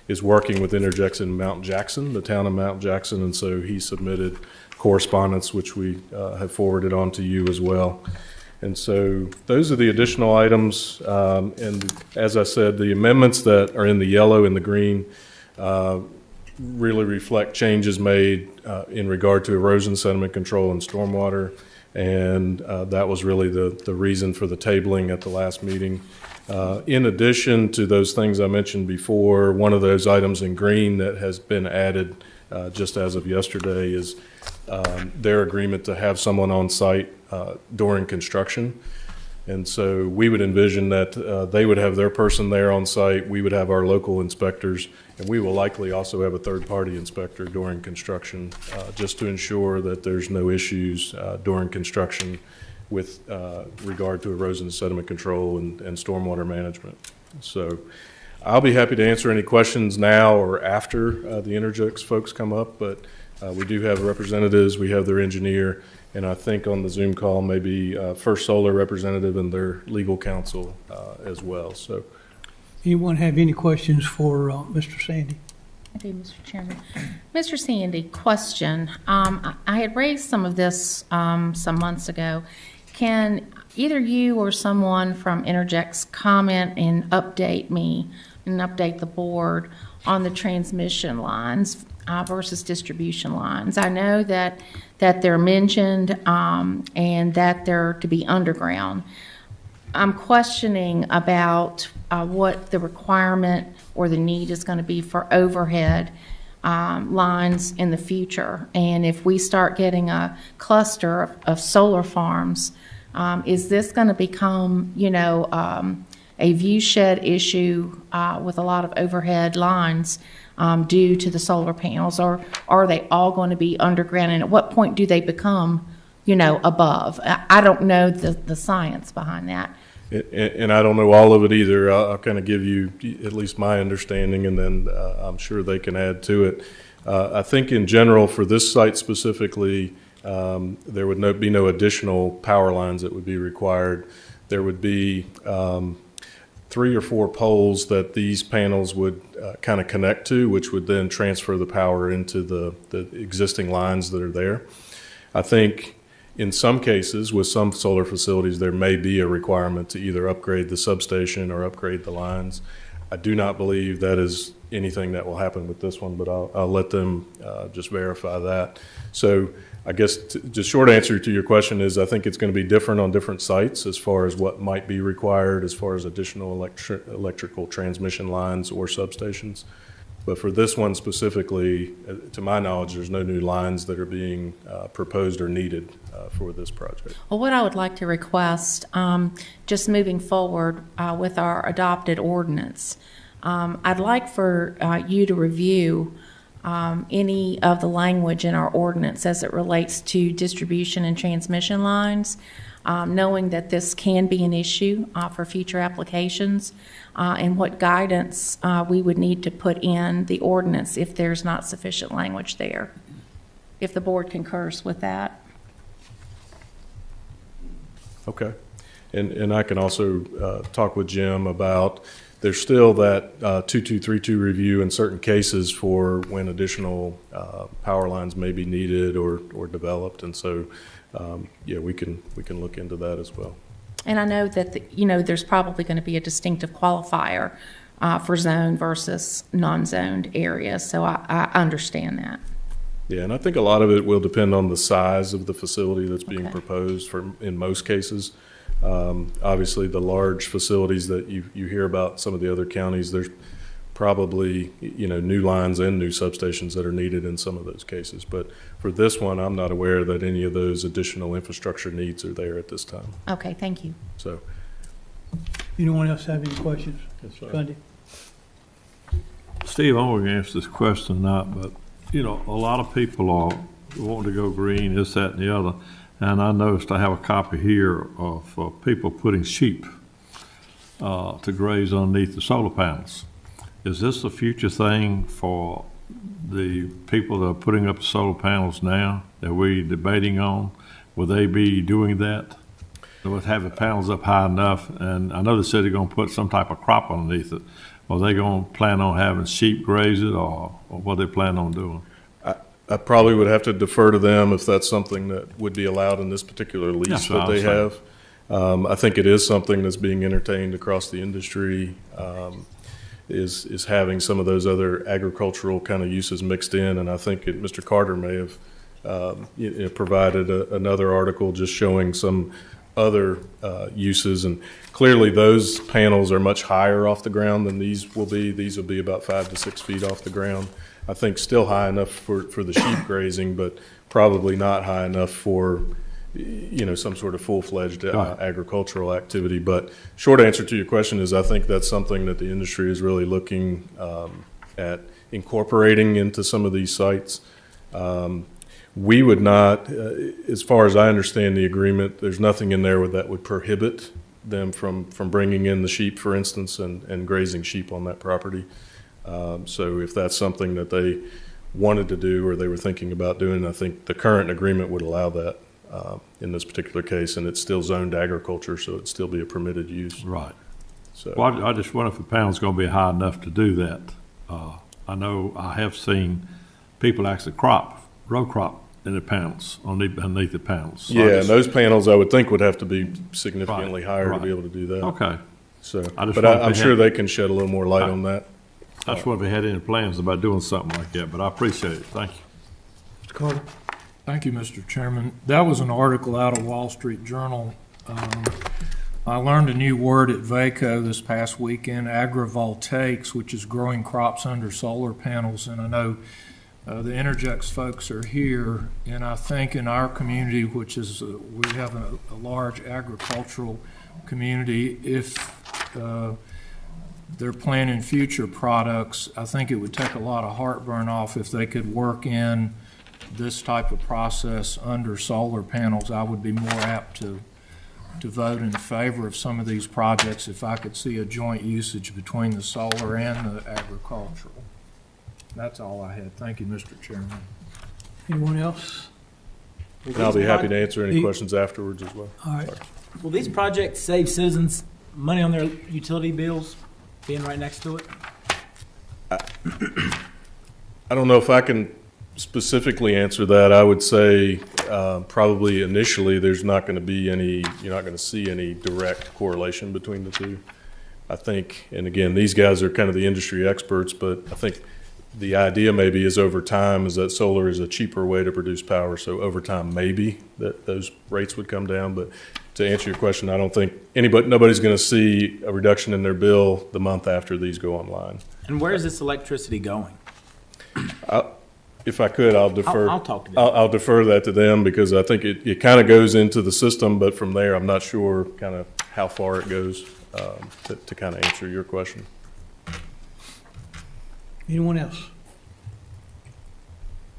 [SPEAKER 13] is working with Interjex in Mount Jackson, the town of Mount Jackson, and so he submitted correspondence, which we have forwarded on to you as well. And so those are the additional items. And as I said, the amendments that are in the yellow and the green really reflect changes made in regard to erosion, sediment control, and stormwater. And that was really the reason for the tabling at the last meeting. In addition to those things I mentioned before, one of those items in green that has been added just as of yesterday is their agreement to have someone on site during construction. And so we would envision that they would have their person there on site, we would have our local inspectors, and we will likely also have a third-party inspector during construction, just to ensure that there's no issues during construction with regard to erosion and sediment control and stormwater management. So I'll be happy to answer any questions now or after the Interjex folks come up, but we do have representatives, we have their engineer, and I think on the Zoom call, maybe First Solar representative and their legal counsel as well. So,
[SPEAKER 1] Anyone have any questions for Mr. Sandy?
[SPEAKER 7] I do, Mr. Chairman. Mr. Sandy, question. I had raised some of this some months ago. Can either you or someone from Interjex comment and update me and update the board on the transmission lines versus distribution lines? I know that they're mentioned and that they're to be underground. I'm questioning about what the requirement or the need is going to be for overhead lines in the future. And if we start getting a cluster of solar farms, is this going to become, a view shed issue with a lot of overhead lines due to the solar panels, or are they all going to be underground? And at what point do they become, above? I don't know the science behind that.
[SPEAKER 13] And I don't know all of it either. I'll kind of give you at least my understanding, and then I'm sure they can add to it. I think in general for this site specifically, there would be no additional power lines that would be required. There would be 3 or 4 poles that these panels would kind of connect to, which would then transfer the power into the existing lines that are there. I think in some cases, with some solar facilities, there may be a requirement to either upgrade the substation or upgrade the lines. I do not believe that is anything that will happen with this one, but I'll let them just verify that. So I guess just short answer to your question is I think it's going to be different on different sites as far as what might be required as far as additional electrical transmission lines or substations. But for this one specifically, to my knowledge, there's no new lines that are being proposed or needed for this project.
[SPEAKER 7] Well, what I would like to request, just moving forward with our adopted ordinance, I'd like for you to review any of the language in our ordinance as it relates to distribution and transmission lines, knowing that this can be an issue for future applications, and what guidance we would need to put in the ordinance if there's not sufficient language there, if the board concurs with that.
[SPEAKER 13] Okay. And I can also talk with Jim about, there's still that 2232 review in certain cases for when additional power lines may be needed or developed. And so, yeah, we can look into that as well.
[SPEAKER 7] And I know that, there's probably going to be a distinctive qualifier for zone versus non-zoned areas, so I understand that.
[SPEAKER 13] Yeah, and I think a lot of it will depend on the size of the facility that's being
[SPEAKER 7] Okay.
[SPEAKER 13] proposed in most cases. Obviously, the large facilities that you hear about in some of the other counties, there's probably, new lines and new substations that are needed in some of those cases. But for this one, I'm not aware that any of those additional infrastructure needs are there at this time.
[SPEAKER 7] Okay, thank you.
[SPEAKER 13] So,
[SPEAKER 1] Anyone else have any questions? Gundy?
[SPEAKER 12] Steve, I'm going to answer this question or not, but, a lot of people are wanting to go green, this, that, and the other. And I noticed I have a copy here of people putting sheep to graze underneath the solar panels. Is this a future thing for the people that are putting up solar panels now that we're debating on? Will they be doing that? With having panels up high enough, and I know they said they're going to put some type of crop underneath it. Are they going to plan on having sheep graze it, or what they plan on doing?
[SPEAKER 13] I probably would have to defer to them if that's something that would be allowed in this particular lease
[SPEAKER 12] That's
[SPEAKER 13] that
[SPEAKER 12] what
[SPEAKER 13] they
[SPEAKER 12] I was
[SPEAKER 13] have. I think it is something that's being entertained across the industry, is having some of those other agricultural kind of uses mixed in. And I think Mr. Carter may have provided another article just showing some other uses. And clearly those panels are much higher off the ground than these will be. These will be about 5 to 6 feet off the ground. I think still high enough for the sheep grazing, but probably not high enough for, some sort of full-fledged agricultural activity. But short answer to your question is I think that's something that the industry is really looking at incorporating into some of these sites. We would not, as far as I understand the agreement, there's nothing in there that would prohibit them from bringing in the sheep, for instance, and grazing sheep on that property. So if that's something that they wanted to do or they were thinking about doing, I think the current agreement would allow that in this particular case, and it's still zoned agriculture, so it'd still be a permitted use.
[SPEAKER 12] Right.
[SPEAKER 13] So,
[SPEAKER 12] Well, I just wonder if the panel's going to be high enough to do that. I know I have seen people actually row crop in the panels, underneath the panels. So
[SPEAKER 13] yeah, and those panels I would think would have to be significantly
[SPEAKER 12] Right,
[SPEAKER 13] higher
[SPEAKER 12] right.
[SPEAKER 13] to be able to do that.
[SPEAKER 12] Okay.
[SPEAKER 13] So,
[SPEAKER 12] I just
[SPEAKER 13] but
[SPEAKER 12] wonder if
[SPEAKER 13] I'm
[SPEAKER 12] they
[SPEAKER 13] sure
[SPEAKER 12] had-
[SPEAKER 13] they can shed a little more light on that.
[SPEAKER 12] I just wonder if they had any plans about doing something like that, but I appreciate it. Thank you.
[SPEAKER 1] Mr. Carter?
[SPEAKER 2] Thank you, Mr. Chairman. That was an article out of Wall Street Journal. I learned a new word at VACO this past weekend, agrivoltaics, which is growing crops under solar panels. And I know the Interjex folks are here, and I think in our community, which is, we have a large agricultural community, if they're planning future products, I think it would take a lot of heartburn off if they could work in this type of process under solar panels. I would be more apt to vote in favor of some of these projects if I could see a joint usage between the solar and the agricultural. That's all I had. Thank you, Mr. Chairman.
[SPEAKER 1] Anyone else?
[SPEAKER 13] And I'll be happy to answer any questions afterwards as well.
[SPEAKER 1] All right.
[SPEAKER 6] Will these projects save citizens money on their utility bills being right next to it?
[SPEAKER 13] I don't know if I can specifically answer that. I would say probably initially there's not going to be any, you're not going to see any direct correlation between the two. I think, and again, these guys are kind of the industry experts, but I think the idea maybe is over time is that solar is a cheaper way to produce power. So over time, maybe that those rates would come down. But to answer your question, I don't think nobody's going to see a reduction in their bill the month after these go online.
[SPEAKER 6] And where is this electricity going?
[SPEAKER 13] If I could, I'll defer.
[SPEAKER 6] I'll talk to them.
[SPEAKER 13] I'll defer that to them because I think it kind of goes into the system, but from there, I'm not sure kind of how far it goes to kind of answer your question.
[SPEAKER 1] Anyone else?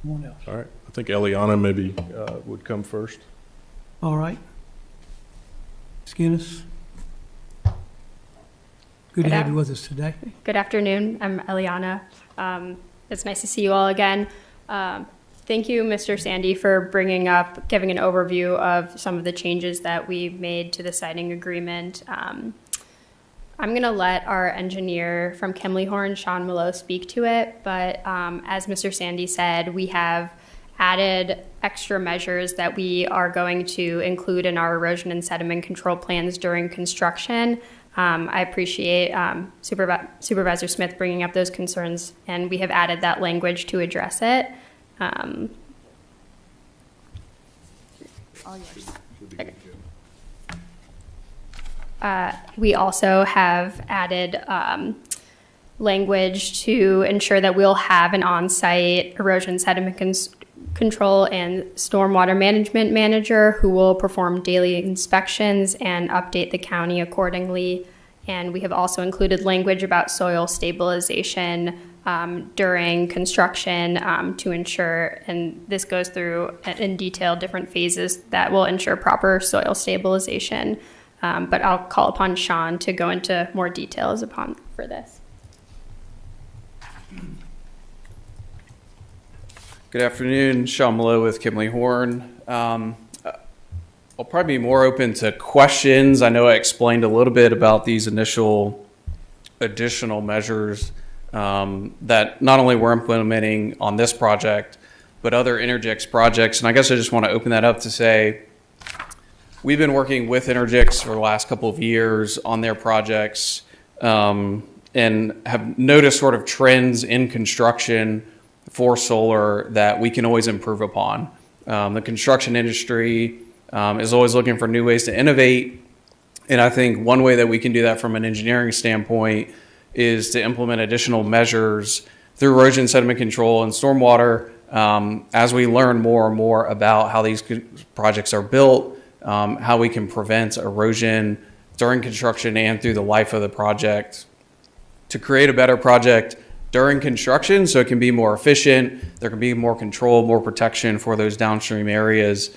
[SPEAKER 1] Anyone else?
[SPEAKER 13] All right. I think Eliana maybe would come first.
[SPEAKER 1] All right. Ms. Guinness. Good to have you with us today.
[SPEAKER 14] Good afternoon. I'm Eliana. It's nice to see you all again. Thank you, Mr. Sandy, for giving an overview of some of the changes that we've made to the siting agreement. I'm going to let our engineer from Kimley-Horn, Sean Mallow, speak to it, but as Mr. Sandy said, we have added extra measures that we are going to include in our erosion and sediment control plans during construction. I appreciate Supervisor Smith bringing up those concerns, and we have added that language to address it. All yours. Okay. We also have added language to ensure that we'll have an on-site erosion sediment control and stormwater management manager who will perform daily inspections and update the county accordingly. And we have also included language about soil stabilization during construction to ensure, and this goes through in detail different phases that will ensure proper soil stabilization. But I'll call upon Sean to go into more details for this.
[SPEAKER 15] Good afternoon, Sean Mallow with Kimley-Horn. I'll probably be more open to questions. I know I explained a little bit about these initial additional measures that not only we're implementing on this project, but other Energix projects. And I guess I just want to open that up to say, we've been working with Energix for the last couple of years on their projects and have noticed sort of trends in construction for solar that we can always improve upon. The construction industry is always looking for new ways to innovate. And I think one way that we can do that from an engineering standpoint is to implement additional measures through erosion sediment control and stormwater as we learn more and more about how these projects are built, how we can prevent erosion during construction and through the life of the project to create a better project during construction so it can be more efficient, there can be more control, more protection for those downstream areas.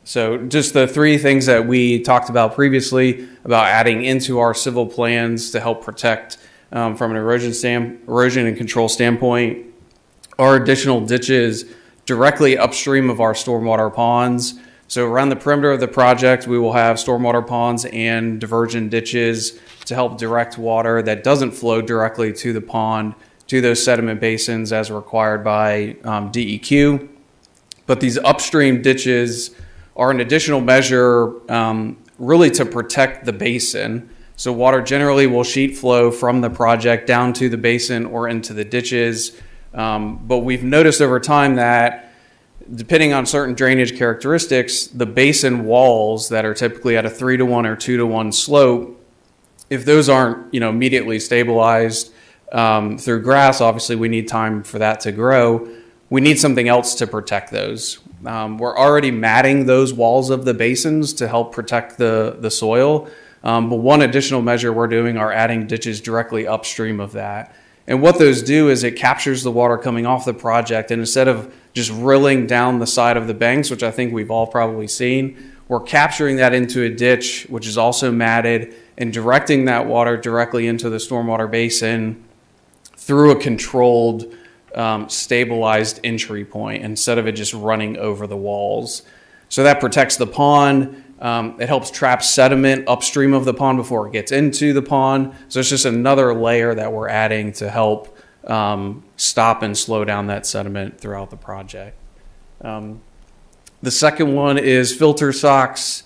[SPEAKER 15] So just the three things that we talked about previously about adding into our civil plans to help protect from an erosion and control standpoint are additional ditches directly upstream of our stormwater ponds. So around the perimeter of the project, we will have stormwater ponds and diversion ditches to help direct water that doesn't flow directly to the pond to those sediment basins as required by DEQ. But these upstream ditches are an additional measure really to protect the basin. So water generally will sheet flow from the project down to the basin or into the ditches. But we've noticed over time that depending on certain drainage characteristics, the basin walls that are typically at a 3-to-1 or 2-to-1 slope, if those aren't immediately stabilized through grass, obviously we need time for that to grow. We need something else to protect those. We're already matting those walls of the basins to help protect the soil. But one additional measure we're doing are adding ditches directly upstream of that. And what those do is it captures the water coming off the project, and instead of just rilling down the side of the banks, which I think we've all probably seen, we're capturing that into a ditch, which is also matted, and directing that water directly into the stormwater basin through a controlled, stabilized entry point instead of it just running over the walls. So that protects the pond. It helps trap sediment upstream of the pond before it gets into the pond. So it's just another layer that we're adding to help stop and slow down that sediment throughout the project. The second one is filter socks.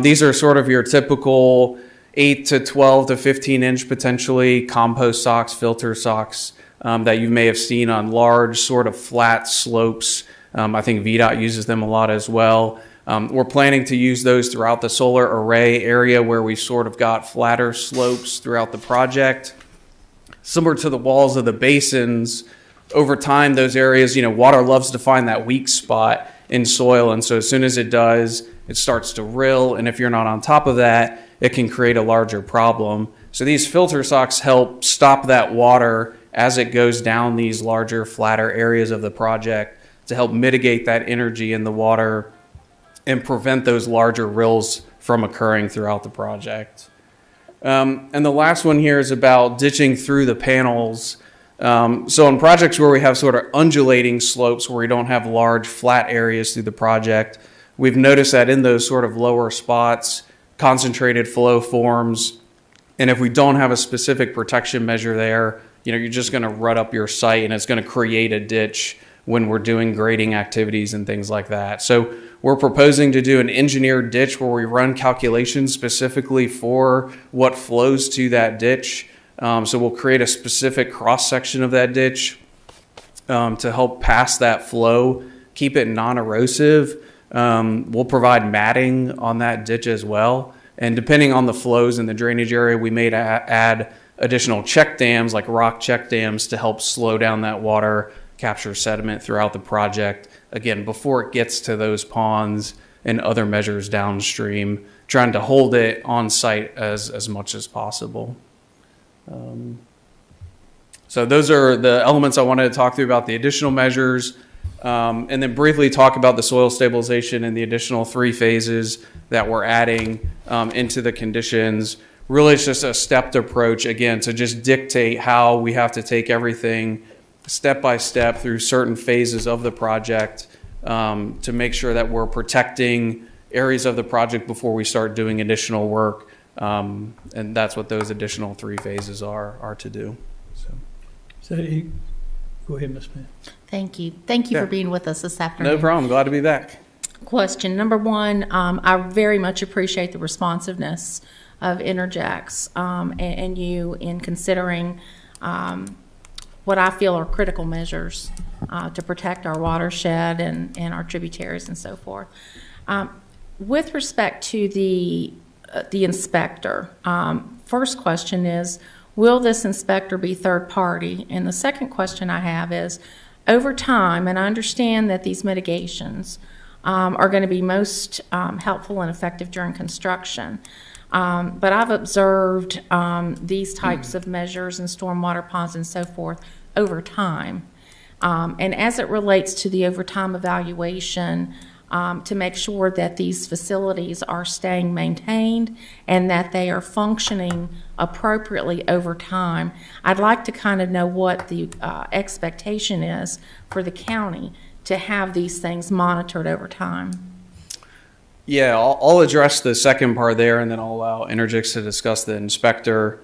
[SPEAKER 15] These are sort of your typical 8 to 12 to 15 inch potentially compost socks, filter socks that you may have seen on large sort of flat slopes. I think VDOT uses them a lot as well. We're planning to use those throughout the solar array area where we sort of got flatter slopes throughout the project. Similar to the walls of the basins, over time, those areas, water loves to find that weak spot in soil. And so as soon as it does, it starts to rill. And if you're not on top of that, it can create a larger problem. So these filter socks help stop that water as it goes down these larger, flatter areas of the project to help mitigate that energy in the water and prevent those larger rills from occurring throughout the project. And the last one here is about ditching through the panels. So in projects where we have sort of undulating slopes where we don't have large flat areas through the project, we've noticed that in those sort of lower spots, concentrated flow forms. And if we don't have a specific protection measure there, you're just going to rut up your site and it's going to create a ditch when we're doing grading activities and things like that. So we're proposing to do an engineered ditch where we run calculations specifically for what flows to that ditch. So we'll create a specific cross-section of that ditch to help pass that flow, keep it non-erosive. We'll provide matting on that ditch as well. And depending on the flows in the drainage area, we may add additional check dams, like rock check dams, to help slow down that water, capture sediment throughout the project, again, before it gets to those ponds and other measures downstream, trying to hold it on site as much as possible. So those are the elements I wanted to talk through about the additional measures, and then briefly talk about the soil stabilization and the additional 3 phases that we're adding into the conditions. Really, it's just a stepped approach, again, to just dictate how we have to take everything step by step through certain phases of the project to make sure that we're protecting areas of the project before we start doing additional work. And that's what those additional 3 phases are to do.
[SPEAKER 1] So go ahead, Ms. Smith.
[SPEAKER 7] Thank you. Thank you for being with us this afternoon.
[SPEAKER 15] No problem. Glad to be back.
[SPEAKER 7] Question number 1, I very much appreciate the responsiveness of Interjects and you in considering what I feel are critical measures to protect our watershed and our tributaries and so forth. With respect to the inspector, first question is, will this inspector be third party? And the second question I have is, over time, and I understand that these mitigations are going to be most helpful and effective during construction, but I've observed these types of measures in stormwater ponds and so forth over time. And as it relates to the overtime evaluation, to make sure that these facilities are staying maintained and that they are functioning appropriately over time, I'd like to kind of know what the expectation is for the county to have these things monitored over time.
[SPEAKER 15] Yeah, I'll address the second part there, and then I'll allow Energix to discuss the inspector.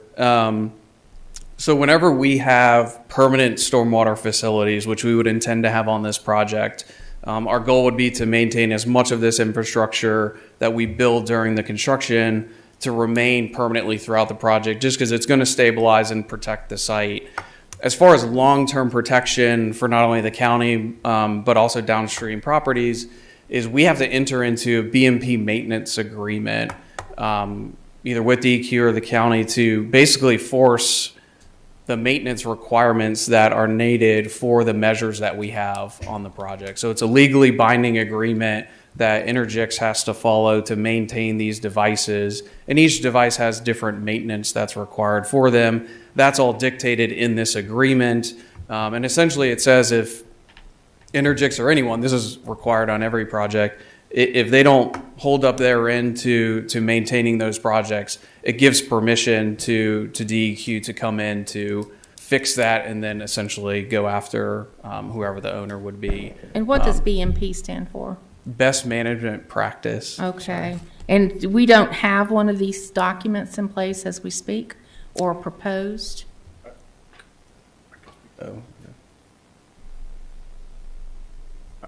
[SPEAKER 15] So whenever we have permanent stormwater facilities, which we would intend to have on this project, our goal would be to maintain as much of this infrastructure that we build during the construction to remain permanently throughout the project, just because it's going to stabilize and protect the site. As far as long-term protection for not only the county, but also downstream properties, is we have to enter into a BMP maintenance agreement, either with DEQ or the county, to basically force the maintenance requirements that are needed for the measures that we have on the project. So it's a legally binding agreement that Energix has to follow to maintain these devices, and each device has different maintenance that's required for them. That's all dictated in this agreement, and essentially it says if Energix or anyone, this is required on every project, if they don't hold up their end to maintaining those projects, it gives permission to DEQ to come in to fix that and then essentially go after whoever the owner would be.
[SPEAKER 7] And what does BMP stand for?
[SPEAKER 15] Best management practice.
[SPEAKER 7] Okay. And we don't have one of these documents in place as we speak or proposed?
[SPEAKER 13] Oh,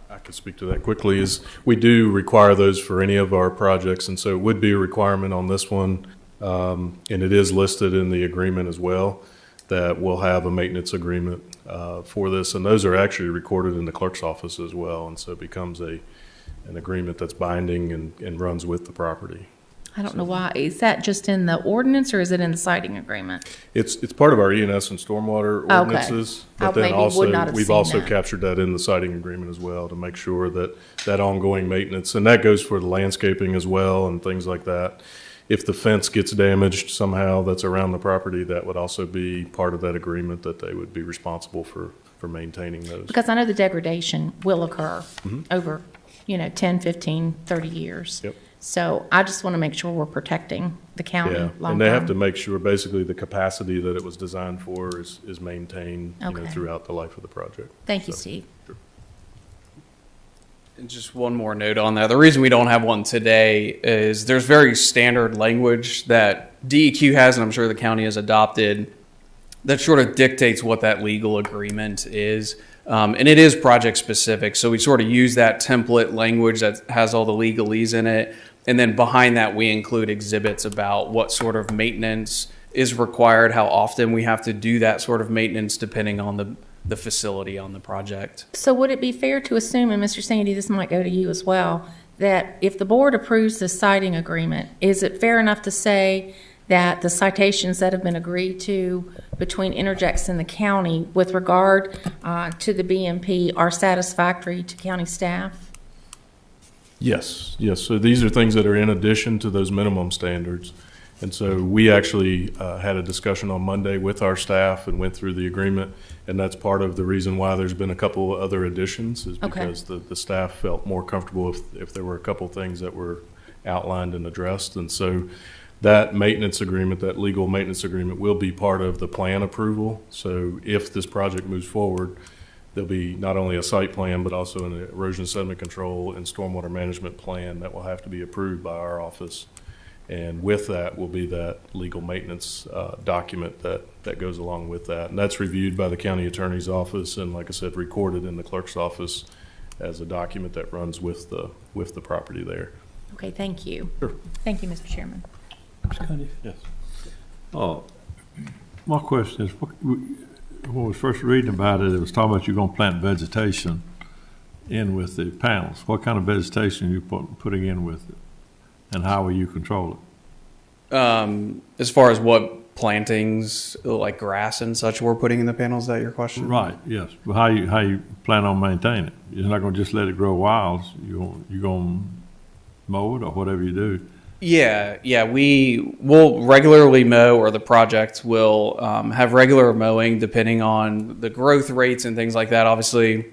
[SPEAKER 13] I can speak to that quickly. Is we do require those for any of our projects, and so it would be a requirement on this one, and it is listed in the agreement as well, that we'll have a maintenance agreement for this, and those are actually recorded in the clerk's office as well, and so it becomes an agreement that's binding and runs with the property.
[SPEAKER 7] I don't know why. Is that just in the ordinance or is it in the citing agreement?
[SPEAKER 13] It's part of our E&S and stormwater
[SPEAKER 7] Okay.
[SPEAKER 13] ordinances,
[SPEAKER 7] I
[SPEAKER 13] but then
[SPEAKER 7] maybe would not
[SPEAKER 13] also,
[SPEAKER 7] have
[SPEAKER 13] we've
[SPEAKER 7] seen
[SPEAKER 13] also
[SPEAKER 7] that.
[SPEAKER 13] captured that in the siding agreement as well to make sure that that ongoing maintenance, and that goes for the landscaping as well and things like that. If the fence gets damaged somehow that's around the property, that would also be part of that agreement, that they would be responsible for maintaining those.
[SPEAKER 7] Because I know the degradation will occur
[SPEAKER 13] Mhm.
[SPEAKER 7] over, 10, 15, 30 years.
[SPEAKER 13] Yep.
[SPEAKER 7] So I just want to make sure we're protecting the county
[SPEAKER 13] Yeah,
[SPEAKER 7] long
[SPEAKER 13] and they have to
[SPEAKER 7] term.
[SPEAKER 13] make sure basically the capacity that it was designed for is maintained,
[SPEAKER 7] Okay.
[SPEAKER 13] throughout the life of the project.
[SPEAKER 7] Thank you,
[SPEAKER 13] So,
[SPEAKER 7] Steve.
[SPEAKER 13] sure.
[SPEAKER 15] And just one more note on that. The reason we don't have one today is there's very standard language that DEQ has, and I'm sure the county has adopted, that sort of dictates what that legal agreement is. And it is project specific. So we sort of use that template language that has all the legalese in it. And then behind that, we include exhibits about what sort of maintenance is required, how often we have to do that sort of maintenance, depending on the facility on the project.
[SPEAKER 7] So would it be fair to assume, and Mr. Sandy, this might go to you as well, that if the board approves the citing agreement, is it fair enough to say that the citations that have been agreed to between Interjex and the county with regard to the BMP are satisfactory to county staff?
[SPEAKER 13] Yes. So these are things that are in addition to those minimum standards. And so we actually had a discussion on Monday with our staff and went through the agreement. And that's part of the reason why there's been a couple of other additions, is
[SPEAKER 7] Okay.
[SPEAKER 13] because the staff felt more comfortable if there were a couple things that were outlined and addressed. And so that maintenance agreement, that legal maintenance agreement, will be part of the plan approval. So if this project moves forward, there'll be not only a site plan, but also an erosion sediment control and stormwater management plan that will have to be approved by our office. And with that will be that legal maintenance document that goes along with that. And that's reviewed by the county attorney's office and, like I said, recorded in the clerk's office as a document that runs with the property there.
[SPEAKER 7] Okay, thank you.
[SPEAKER 13] Sure.
[SPEAKER 7] Thank you, Mr. Chairman.
[SPEAKER 1] Mr. Cuddy?
[SPEAKER 13] Yes.
[SPEAKER 12] My question is, when we was first reading about it, it was talking about you're gonna plant vegetation in with the panels. What kind of vegetation are you putting in with it? And how will you control it?
[SPEAKER 15] As far as what plantings, like grass and such, we're putting in the panels, is that your question?
[SPEAKER 12] Right, yes. But how you plan on maintaining it? You're not gonna just let it grow wild. You gonna mow it or whatever you do?
[SPEAKER 15] Yeah, we will regularly mow, or the project will have regular mowing depending on the growth rates and things like that. Obviously,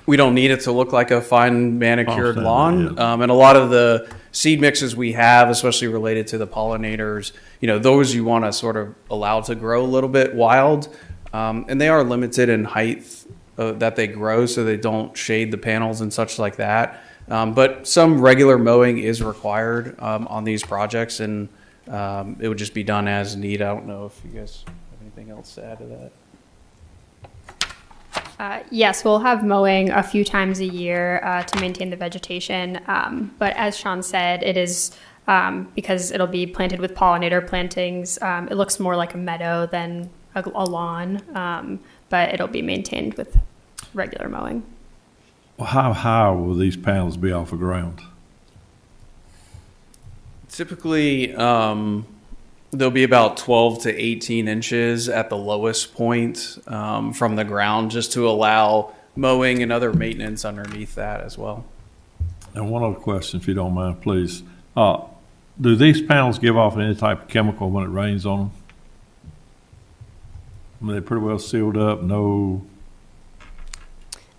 [SPEAKER 15] we don't need it to look like a fine manicured lawn. And a lot of the seed mixes we have, especially related to the pollinators, those you want to sort of allow to grow a little bit wild. And they are limited in height that they grow, so they don't shade the panels and such like that. But some regular mowing is required on these projects, and it would just be done as needed. I don't know if you guys have anything else to add to that.
[SPEAKER 14] Yes, we'll have mowing a few times a year to maintain the vegetation. But as Sean said, it is because it'll be planted with pollinator plantings. It looks more like a meadow than a lawn, but it'll be maintained with regular mowing.
[SPEAKER 12] Well, how high will these panels be off the ground?
[SPEAKER 15] Typically, they'll be about 12 to 18 inches at the lowest point from the ground, just to allow mowing and other maintenance underneath that as well.
[SPEAKER 12] And one other question, if you don't mind, please. Do these panels give off any type of chemical when it rains on them? I mean, they're pretty well sealed up, no...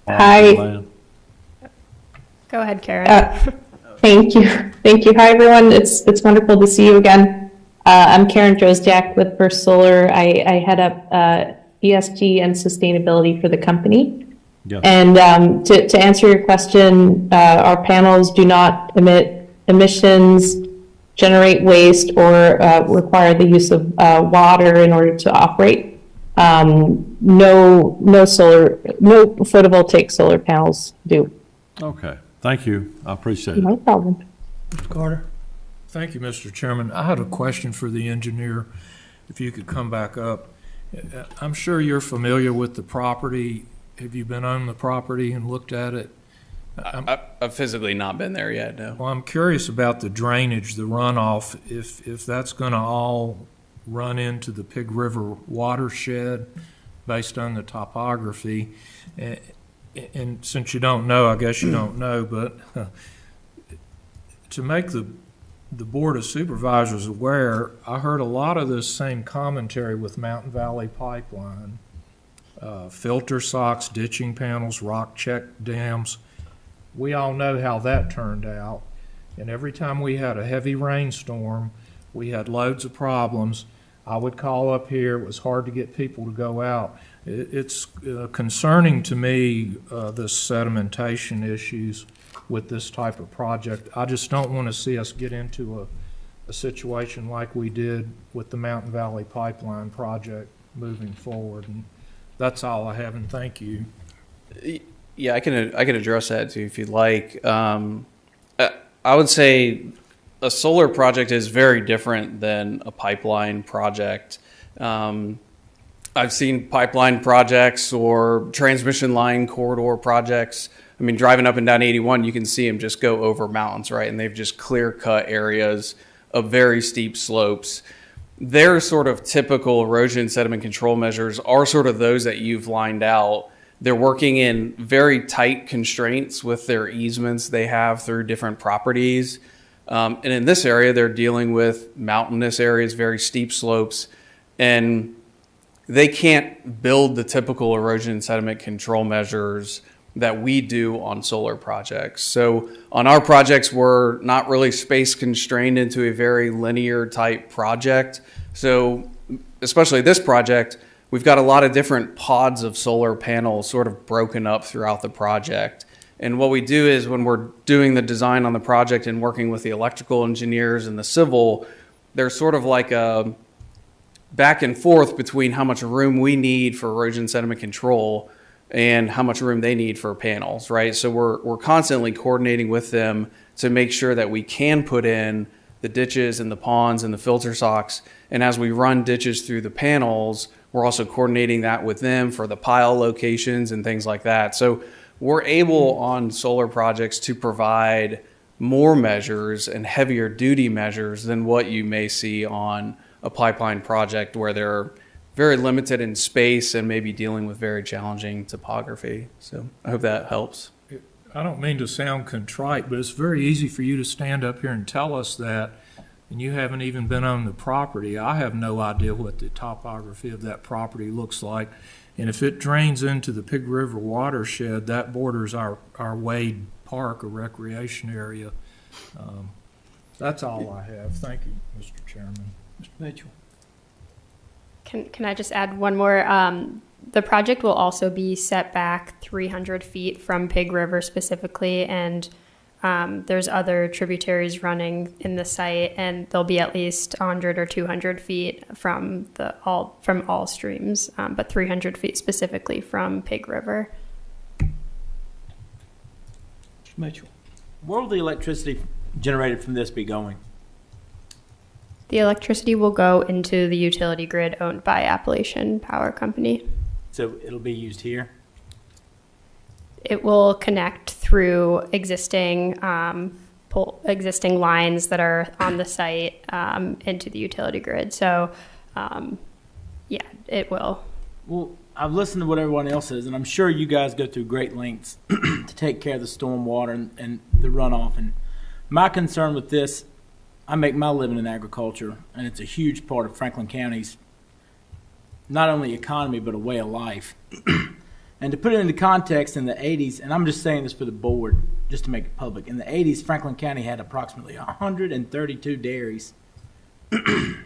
[SPEAKER 16] Hi.
[SPEAKER 14] Go ahead, Karen.
[SPEAKER 16] Thank you. Hi, everyone. It's wonderful to see you again. I'm Karen Drozdiak with First Solar. I head up ESG and sustainability for the company.
[SPEAKER 12] Yeah.
[SPEAKER 16] And to answer your question, our panels do not emit emissions generate waste or require the use of water in order to operate. No photovoltaic solar panels do.
[SPEAKER 12] Okay, thank you. I appreciate it.
[SPEAKER 16] No problem.
[SPEAKER 1] Mr. Carter?
[SPEAKER 2] Thank you, Mr. Chairman. I had a question for the engineer, if you could come back up. I'm sure you're familiar with the property. Have you been on the property and looked at it?
[SPEAKER 15] I've physically not been there yet, no.
[SPEAKER 2] Well, I'm curious about the drainage, the runoff, if that's going to all run into the Pig River watershed based on the topography. And since you don't know, I guess you don't know, but to make the Board of Supervisors aware, I heard a lot of this same commentary with Mountain Valley Pipeline. Filter socks, ditching panels, rock check dams. We all know how that turned out. And every time we had a heavy rainstorm, we had loads of problems. I would call up here. It was hard to get people to go out. It's concerning to me, this sedimentation issues with this type of project. I just don't want to see us get into a situation like we did with the Mountain Valley Pipeline project moving forward. And that's all I have, and thank you.
[SPEAKER 15] Yeah, I can address that too if you'd like. I would say a solar project is very different than a pipeline project. I've seen pipeline projects or transmission line corridor projects. I mean, driving up and down 81, you can see them just go over mountains, right? And they've just clear cut areas of very steep slopes. Their sort of typical erosion sediment control measures are sort of those that you've lined out. They're working in very tight constraints with their easements they have through different properties. And in this area, they're dealing with mountainous areas, very steep slopes, and they can't build the typical erosion sediment control measures that we do on solar projects. So on our projects, we're not really space constrained into a very linear type project. So especially this project, we've got a lot of different pods of solar panels sort of broken up throughout the project. And what we do is when we're doing the design on the project and working with the electrical engineers and the civil, there's sort of like a back and forth between how much room we need for erosion sediment control and how much room they need for panels, right? So we're constantly coordinating with them to make sure that we can put in the ditches and the ponds and the filter socks. And as we run ditches through the panels, we're also coordinating that with them for the pile locations and things like that. So we're able on solar projects to provide more measures and heavier duty measures than what you may see on a pipeline project where they're very limited in space and maybe dealing with very challenging topography. So I hope that helps.
[SPEAKER 2] I don't mean to sound contrite, but it's very easy for you to stand up here and tell us that, and you haven't even been on the property. I have no idea what the topography of that property looks like. And if it drains into the Pig River watershed, that borders our Wade Park, a recreation area. That's all I have. Thank you, Mr. Chairman.
[SPEAKER 1] Mr. Mitchell?
[SPEAKER 14] Can I just add one more? The project will also be set back 300 feet from Pig River specifically, and there's other tributaries running in the site, and they'll be at least 100 or 200 feet from all streams, but 300 feet specifically from Pig River.
[SPEAKER 1] Mr. Mitchell?
[SPEAKER 6] Where will the electricity generated from this be going?
[SPEAKER 14] The electricity will go into the utility grid owned by Appalachian Power Company.
[SPEAKER 6] So it'll be used here?
[SPEAKER 14] It will connect through existing lines that are on the site into the utility grid. So, yeah, it will.
[SPEAKER 6] Well, I've listened to what everyone else says, and I'm sure you guys go through great lengths to take care of the storm water and the runoff. And my concern with this, I make my living in agriculture, and it's a huge part of Franklin County's not only economy, but a way of life. And to put it into context, in the 80s, and I'm just saying this for the board, just to make it public, in the 80s, Franklin County had approximately 132 dairies. In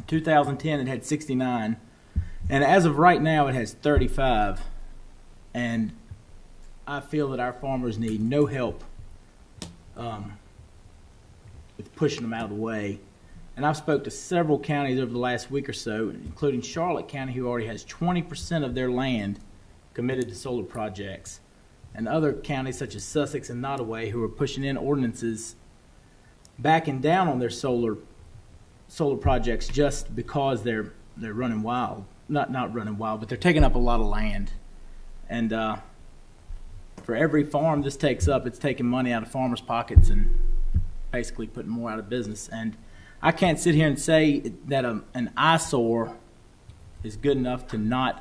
[SPEAKER 6] 2010, it had 69. And as of right now, it has 35. And I feel that our farmers need no help with pushing them out of the way. And I've spoke to several counties over the last week or so, including Charlotte County, who already has 20% of their land committed to solar projects, and other counties such as Sussex and Nottaway, who are pushing in ordinances backing down on their solar projects just because they're running wild. Not running wild, but they're taking up a lot of land. And for every farm this takes up, it's taking money out of farmers' pockets and basically putting more out of business. And I can't sit here and say that an eyesore is good enough to not,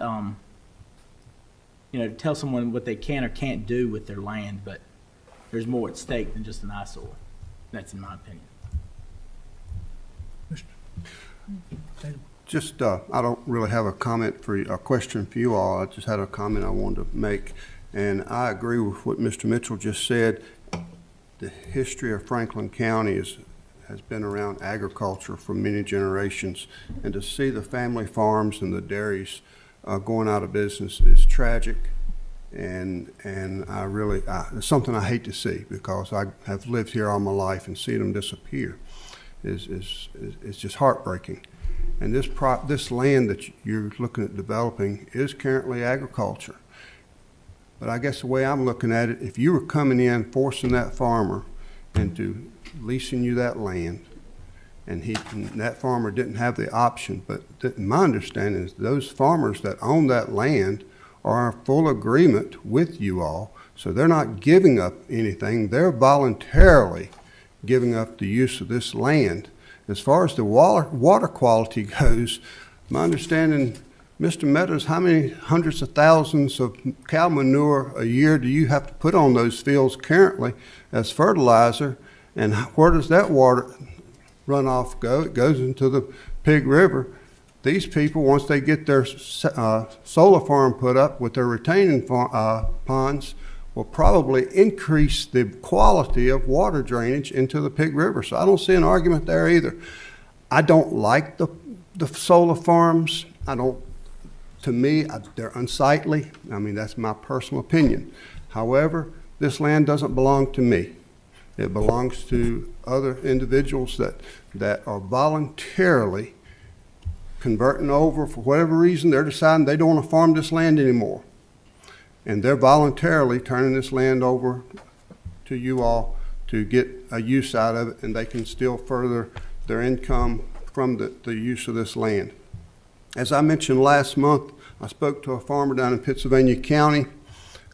[SPEAKER 6] to tell someone what they can or can't do with their land, but there's more at stake than just an eyesore. That's in my opinion.
[SPEAKER 5] Just, I don't really have a question for you all. I just had a comment I wanted to make. And I agree with what Mr. Mitchell just said. The history of Franklin County has been around agriculture for many generations. And to see the family farms and the dairies going out of business is tragic. And it's something I hate to see, because I have lived here all my life, and seeing them disappear is just heartbreaking. And this land that you're looking at developing is currently agriculture. But I guess the way I'm looking at it, if you were coming in, forcing that farmer into leasing you that land, and that farmer didn't have the option, but my understanding is those farmers that own that land are in full agreement with you all, so they're not giving up anything. They're voluntarily giving up the use of this land. As far as the water quality goes, my understanding, Mr. Meadows, how many hundreds of thousands of cow manure a year do you have to put on those fields currently as fertilizer? And where does that water runoff go? It goes into the Pig River. These people, once they get their solar farm put up with their retaining ponds, will probably increase the quality of water drainage into the Pig River. So I don't see an argument there either. I don't like the solar farms. To me, they're unsightly. I mean, that's my personal opinion. However, this land doesn't belong to me. It belongs to other individuals that are voluntarily converting over. For whatever reason, they're deciding they don't want to farm this land anymore. And they're voluntarily turning this land over to you all to get a use out of it, and they can still further their income from the use of this land. As I mentioned last month, I spoke to a farmer down in Pittsylvania County.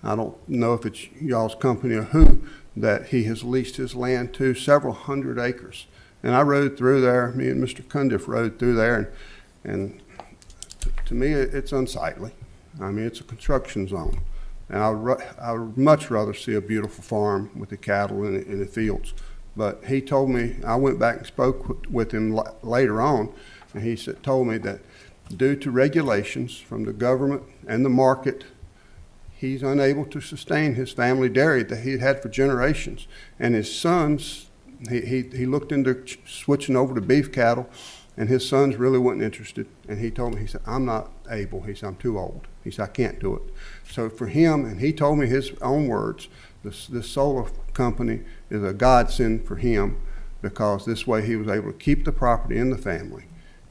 [SPEAKER 5] I don't know if it's y'all's company or who, that he has leased his land to, several hundred acres. And I rode through there, me and Mr. Cundiff rode through there, and to me, it's unsightly. I mean, it's a construction zone. And I would much rather see a beautiful farm with the cattle in the fields. But he told me, I went back and spoke with him later on, and he told me that due to regulations from the government and the market, he's unable to sustain his family dairy that he'd had for generations. And his sons, he looked into switching over to beef cattle, and his sons really weren't interested. And he told me, he said, I'm not able. He said, I'm too old. He said, I can't do it. So for him, and he told me his own words, this solar company is a godsend for him, because this way he was able to keep the property in the family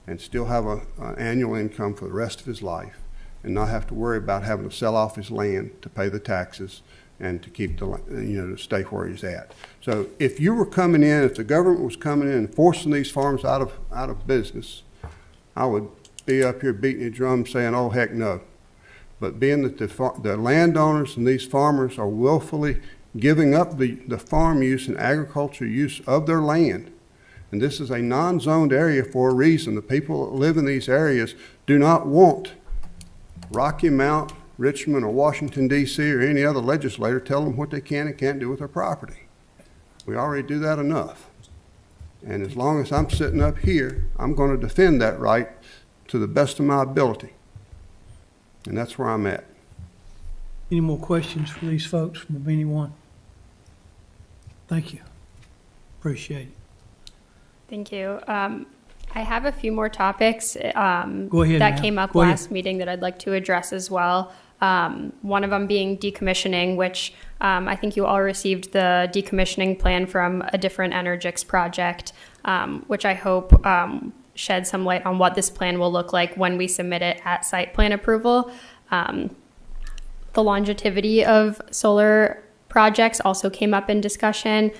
[SPEAKER 5] and still have an annual income for the rest of his life, and not have to worry about having to sell off his land to pay the taxes and to keep to stay where he's at. So if you were coming in, if the government was coming in and forcing these farms out of business, I would be up here beating a drum saying, oh, heck no. But being that the landowners and these farmers are willfully giving up the farm use and agriculture use of their land, and this is a non-zoned area for a reason. The people that live in these areas do not want Rocky Mount, Richmond, or Washington, D.C., or any other legislator tell them what they can and can't do with their property. We already do that enough. And as long as I'm sitting up here, I'm going to defend that right to the best of my ability. And that's where I'm at.
[SPEAKER 1] Any more questions for these folks from anyone? Thank you. Appreciate it.
[SPEAKER 14] Thank you. I have a few more topics
[SPEAKER 1] Go ahead,
[SPEAKER 14] that
[SPEAKER 1] ma'am.
[SPEAKER 14] came up
[SPEAKER 1] Go ahead.
[SPEAKER 14] last meeting that I'd like to address as well. One of them being decommissioning, which I think you all received the decommissioning plan from a different Energix project, which I hope shed some light on what this plan will look like when we submit it at site plan approval. The longevity of solar projects also came up in discussion.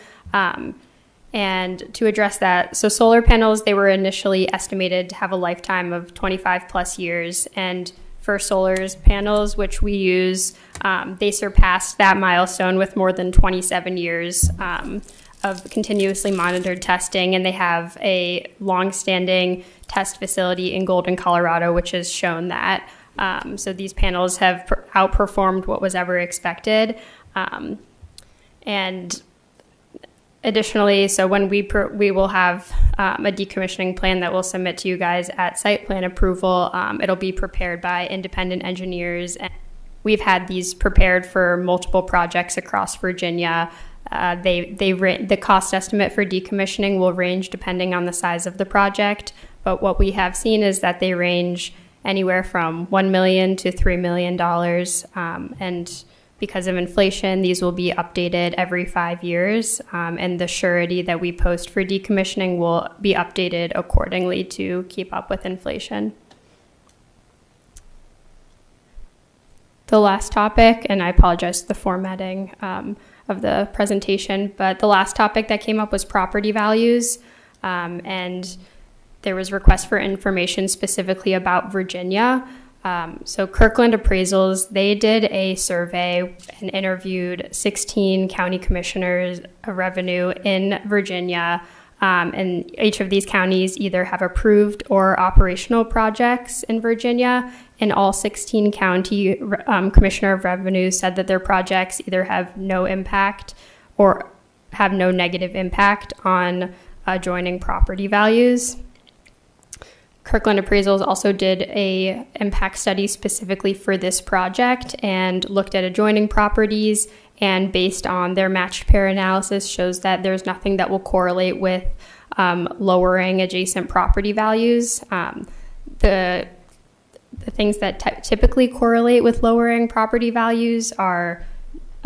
[SPEAKER 14] And to address that, so solar panels, they were initially estimated to have a lifetime of 25 plus years. And for solar's panels, which we use, they surpassed that milestone with more than 27 years of continuously monitored testing. And they have a long-standing test facility in Golden, Colorado, which has shown that. So these panels have outperformed what was ever expected. And additionally, so when we will have a decommissioning plan that we'll submit to you guys at site plan approval, it'll be prepared by independent engineers. And we've had these prepared for multiple projects across Virginia. The cost estimate for decommissioning will range depending on the size of the project, but what we have seen is that they range anywhere from $1 million to $3 million, and because of inflation, these will be updated every 5 years, and the surety that we post for decommissioning will be updated accordingly to keep up with inflation. The last topic, and I apologize for the formatting of the presentation, but the last topic that came up was property values, and there was requests for information specifically about Virginia. So Kirkland Appraisals, they did a survey and interviewed 16 county commissioners of revenue in Virginia. And each of these counties either have approved or operational projects in Virginia. And all 16 county commissioner of revenue said that their projects either have no impact or have no negative impact on adjoining property values. Kirkland Appraisals also did a impact study specifically for this project and looked at adjoining properties, and based on their matched pair analysis shows that there's nothing that will correlate with lowering adjacent property values. The things that typically correlate with lowering property values are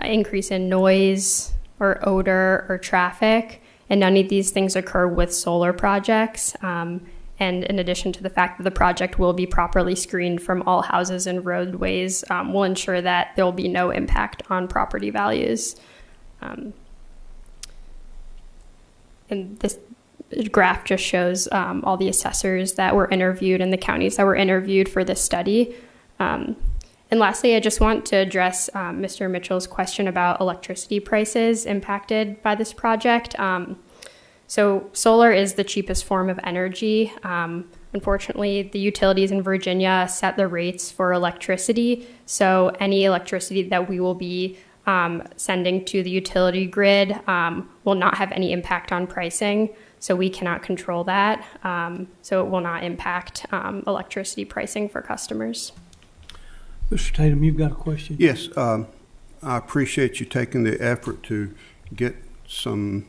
[SPEAKER 14] increase in noise or odor or traffic, and none of these things occur with solar projects. And in addition to the fact that the project will be properly screened from all houses and roadways, will ensure that there will be no impact on property values. And this graph just shows all the assessors that were interviewed and the counties that were interviewed for this study. And lastly, I just want to address Mr. Mitchell's question about electricity prices impacted by this project. So solar is the cheapest form of energy. Unfortunately, the utilities in Virginia set the rates for electricity. So any electricity that we will be sending to the utility grid will not have any impact on pricing. So we cannot control that. So it will not impact electricity pricing for customers.
[SPEAKER 1] Mr. Tatum, you've got a question?
[SPEAKER 5] Yes, I appreciate you taking the effort to get some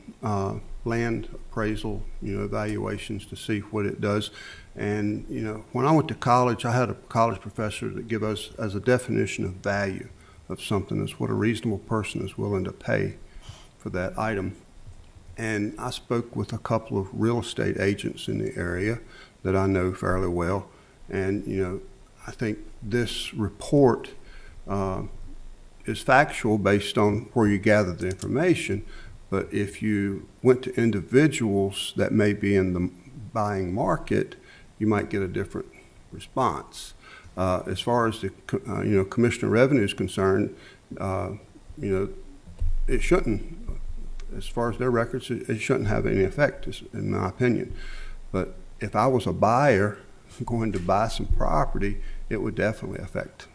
[SPEAKER 5] land appraisal, evaluations to see what it does. And, when I went to college, I had a college professor that gave us as a definition of value of something is what a reasonable person is willing to pay for that item. And I spoke with a couple of real estate agents in the area that I know fairly well. And, I think this report is factual based on where you gather the information. But if you went to individuals that may be in the buying market, you might get a different response. As far as the Commissioner of Revenue is concerned, it shouldn't. As far as their records, it shouldn't have any effect, in my opinion. But if I was a buyer going to buy some property, it would definitely affect.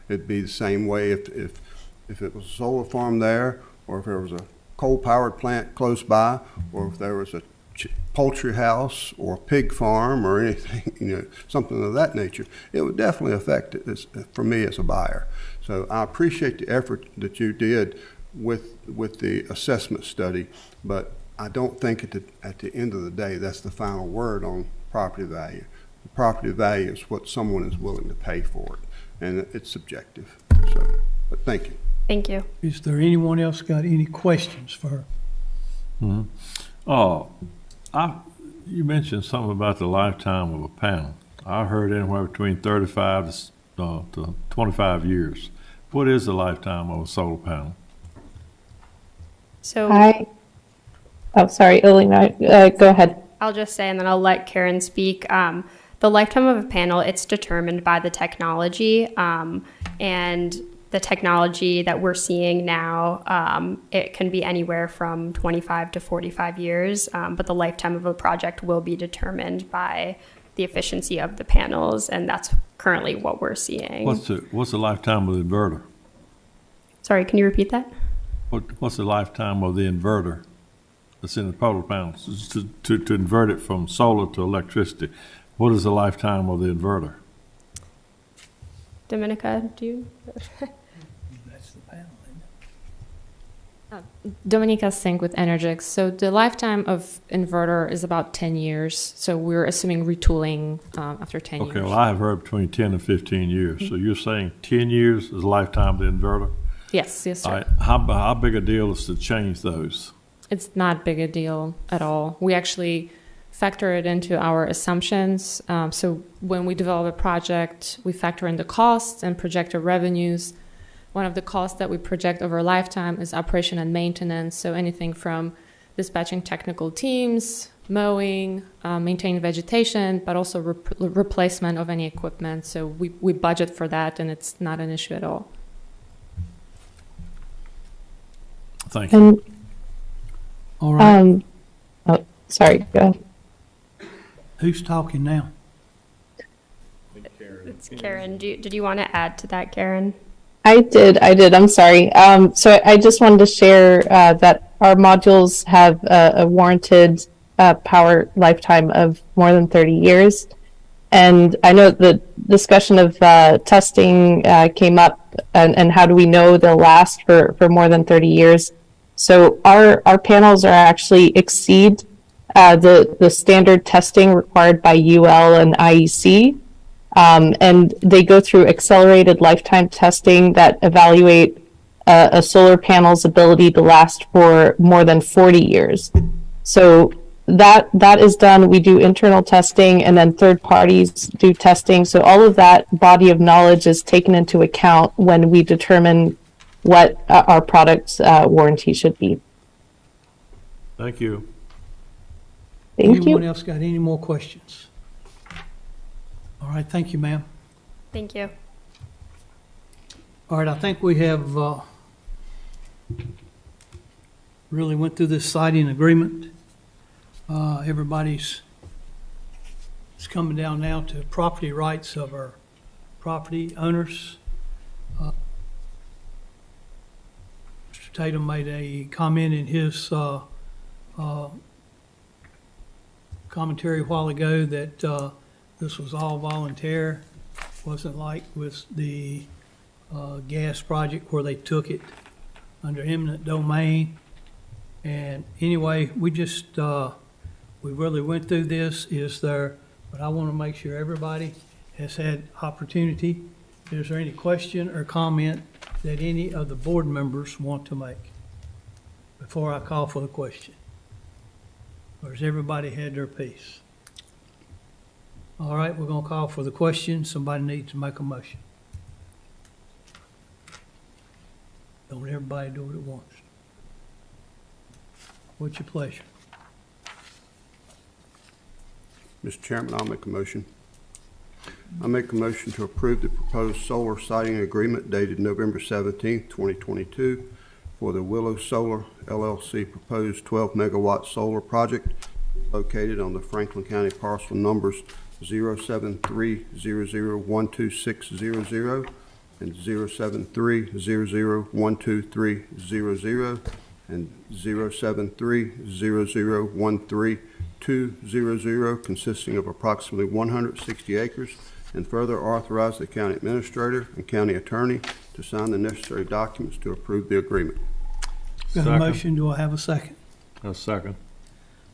[SPEAKER 5] It'd be the same way if it was a solar farm there, or if there was a coal-powered plant close by, or if there was a poultry house or a pig farm or anything, something of that nature, it would definitely affect it for me as a buyer. So I appreciate the effort that you did with the assessment study, but I don't think at the end of the day, that's the final word on property value. The property value is what someone is willing to pay for it, and it's subjective. So, but thank you.
[SPEAKER 14] Thank you.
[SPEAKER 1] Is there anyone else got any questions for her?
[SPEAKER 12] Mhm. Oh, you mentioned something about the lifetime of a panel. I heard anywhere between 35 to 25 years. What is the lifetime of a solar panel?
[SPEAKER 14] So
[SPEAKER 16] Oh, sorry, Elena, go ahead.
[SPEAKER 14] I'll just say, and then I'll let Karen speak. The lifetime of a panel, it's determined by the technology, and the technology that we're seeing now, it can be anywhere from 25 to 45 years, but the lifetime of a project will be determined by the efficiency of the panels, and that's currently what we're seeing.
[SPEAKER 12] What's the lifetime of the inverter?
[SPEAKER 14] Sorry, can you repeat that?
[SPEAKER 12] What's the lifetime of the inverter that's in the solar panels to convert it from solar to electricity? What is the lifetime of the inverter?
[SPEAKER 14] Dominica, do you?
[SPEAKER 1] That's the panel, isn't
[SPEAKER 17] Dominica Singh with Energix. So the lifetime of inverter is about 10 years. So we're assuming retooling after 10 years.
[SPEAKER 12] Okay, well, I have heard between 10 and 15 years. So you're saying 10 years is the lifetime of the inverter?
[SPEAKER 17] Yes, sir.
[SPEAKER 12] All right. How big a deal is to change those?
[SPEAKER 17] It's not big a deal at all. We actually factor it into our assumptions. So when we develop a project, we factor in the costs and projected revenues. One of the costs that we project over a lifetime is operation and maintenance. So anything from dispatching technical teams, mowing, maintaining vegetation, but also replacement of any equipment. So we budget for that, and it's not an issue at all.
[SPEAKER 12] Thank you.
[SPEAKER 1] All right.
[SPEAKER 16] Oh, sorry, go ahead.
[SPEAKER 1] Who's talking now?
[SPEAKER 14] It's Karen. Did you want to add to that, Karen?
[SPEAKER 16] I did. I'm sorry. So I just wanted to share that our modules have a warranted power lifetime of more than 30 years. And I know the discussion of testing came up, and how do we know they'll last for more than 30 years? So our panels are actually exceed the standard testing required by UL and IEC. And they go through accelerated lifetime testing that evaluate a solar panel's ability to last for more than 40 years. So that is done. We do internal testing, and then third parties do testing. So all of that body of knowledge is taken into account when we determine what our product's warranty should be.
[SPEAKER 12] Thank you.
[SPEAKER 16] Thank you.
[SPEAKER 1] Anyone else got any more questions? All right, thank you, ma'am.
[SPEAKER 14] Thank you.
[SPEAKER 1] All right, I think we have really went through this siding agreement. Everybody's it's coming down now to property rights of our property owners. Mr. Tatum made a comment in his commentary a while ago that this was all volunteer. Wasn't like with the gas project where they took it under eminent domain. And anyway, we just, we really went through this. But I want to make sure everybody has had opportunity. Is there any question or comment that any of the board members want to make before I call for the question? Or has everybody had their piece? All right, we're going to call for the question. Somebody needs to make a motion. Don't everybody do it at once. What's your pleasure?
[SPEAKER 5] Mr. Chairman, I'll make a motion. I make a motion to approve the proposed solar siting agreement dated November 17th, 2022 for the Willow Solar LLC proposed 12 megawatt solar project located on the Franklin County parcel numbers 073001260 and 073001230 and 073001320, consisting of approximately 160 acres, and further authorize the county administrator and county attorney to sign the necessary documents to approve the agreement.
[SPEAKER 1] Got a motion, do I have a second?
[SPEAKER 12] A second.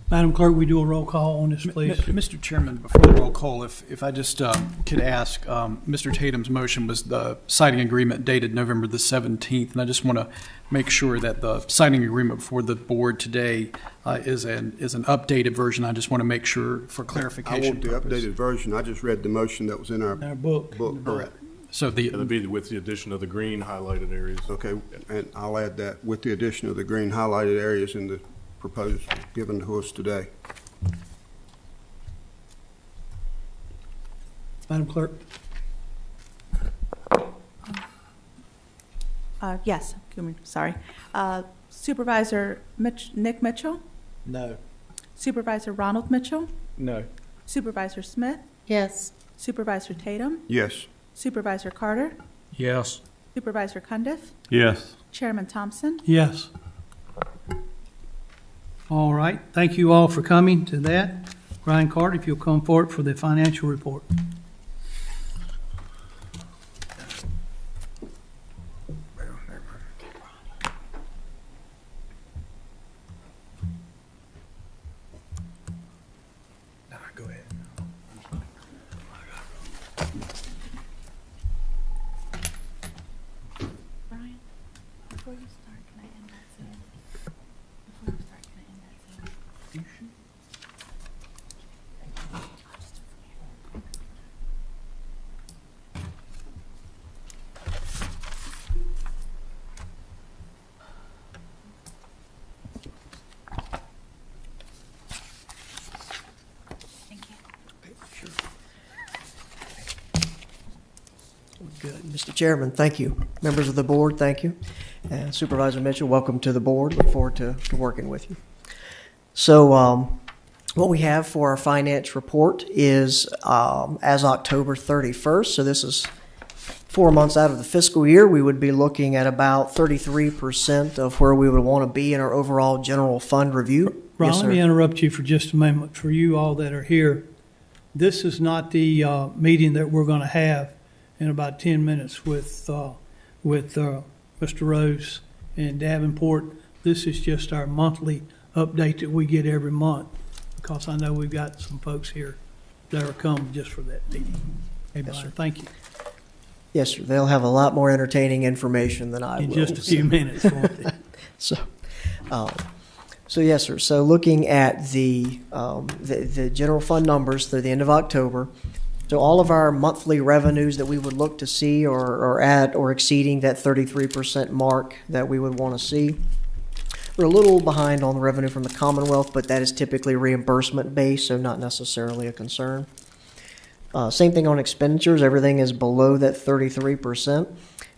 [SPEAKER 1] Madam Clerk, we do a roll call on this, please.
[SPEAKER 8] Mr. Chairman, before the roll call, if I just could ask, Mr. Tatum's motion was the citing agreement dated November the 17th, and I just want to make sure that the citing agreement before the board today is an updated version. I just want to make sure for
[SPEAKER 5] I
[SPEAKER 8] clarification
[SPEAKER 5] want the
[SPEAKER 8] purpose.
[SPEAKER 5] updated version. I just read the motion that was in our
[SPEAKER 1] Our book.
[SPEAKER 5] book.
[SPEAKER 8] So
[SPEAKER 13] It'll be with the addition of the green highlighted areas.
[SPEAKER 5] Okay, and I'll add that with the addition of the green highlighted areas in the proposal given to us today.
[SPEAKER 1] Madam Clerk?
[SPEAKER 11] Yes, sorry. Supervisor Nick Mitchell,
[SPEAKER 6] No.
[SPEAKER 11] Supervisor Ronald Mitchell,
[SPEAKER 6] No.
[SPEAKER 11] Supervisor Smith,
[SPEAKER 7] Yes.
[SPEAKER 11] Supervisor Tatum,
[SPEAKER 5] Yes.
[SPEAKER 11] Supervisor Carter,
[SPEAKER 2] Yes.
[SPEAKER 11] Supervisor Cundiff,
[SPEAKER 12] Yes.
[SPEAKER 11] Chairman Thompson.
[SPEAKER 1] Yes. All right, thank you all for coming to that. Brian Carter, if you'll come forward for the financial report.
[SPEAKER 2] Go ahead.
[SPEAKER 11] Brian, before you start, can I end that scene? Before you start, can I end that scene?
[SPEAKER 18] Good. Mr. Chairman, thank you. Members of the board, thank you. And Supervisor Mitchell, welcome to the board. Look forward to working with you. So what we have for our finance report is as October 31st, so this is 4 months out of the fiscal year, we would be looking at about 33% of where we would want to be in our overall general fund review.
[SPEAKER 1] Ron,
[SPEAKER 18] Yes,
[SPEAKER 1] let me
[SPEAKER 18] sir.
[SPEAKER 1] interrupt you for just a moment. For you all that are here, this is not the meeting that we're going to have in about 10 minutes with Mr. Rose and Davenport. This is just our monthly update that we get every month, because I know we've got some folks here that are coming just for that meeting. Hey,
[SPEAKER 18] Yes,
[SPEAKER 1] Brian,
[SPEAKER 18] sir.
[SPEAKER 1] thank you.
[SPEAKER 18] Yes, sir. They'll have a lot more entertaining information than I
[SPEAKER 1] In
[SPEAKER 18] will.
[SPEAKER 1] just a few minutes, won't they?
[SPEAKER 18] So yes, sir. So looking at the general fund numbers through the end of October, so all of our monthly revenues that we would look to see are at or exceeding that 33% mark that we would want to see. We're a little behind on the revenue from the Commonwealth, but that is typically reimbursement based, so not necessarily a concern. Same thing on expenditures. Everything is below that 33%,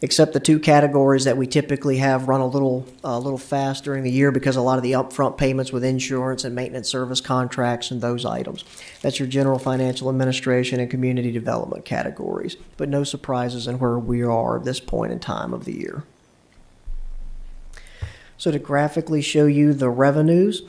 [SPEAKER 18] except the two categories that we typically have run a little fast during the year because a lot of the upfront payments with insurance and maintenance service contracts and those items. That's your general financial administration and community development categories, but no surprises in where we are at this point in time of the year. So to graphically show you the revenues,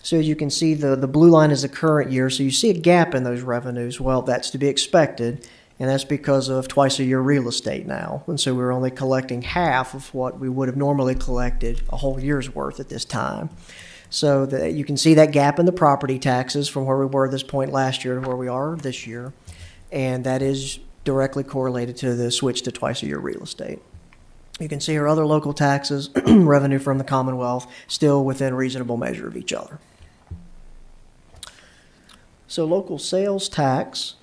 [SPEAKER 18] so as you can see, the blue line is the current year, so you see a gap in those revenues. Well, that's to be expected, and that's because of twice-a-year real estate now. And so we're only collecting half of what we would have normally collected a whole year's worth at this time. So that you can see that gap in the property taxes from where we were at this point last year to where we are this year, and that is directly correlated to the switch to twice-a-year real estate. You can see our other local taxes, revenue from the Commonwealth, still within reasonable measure of each other. So local sales tax,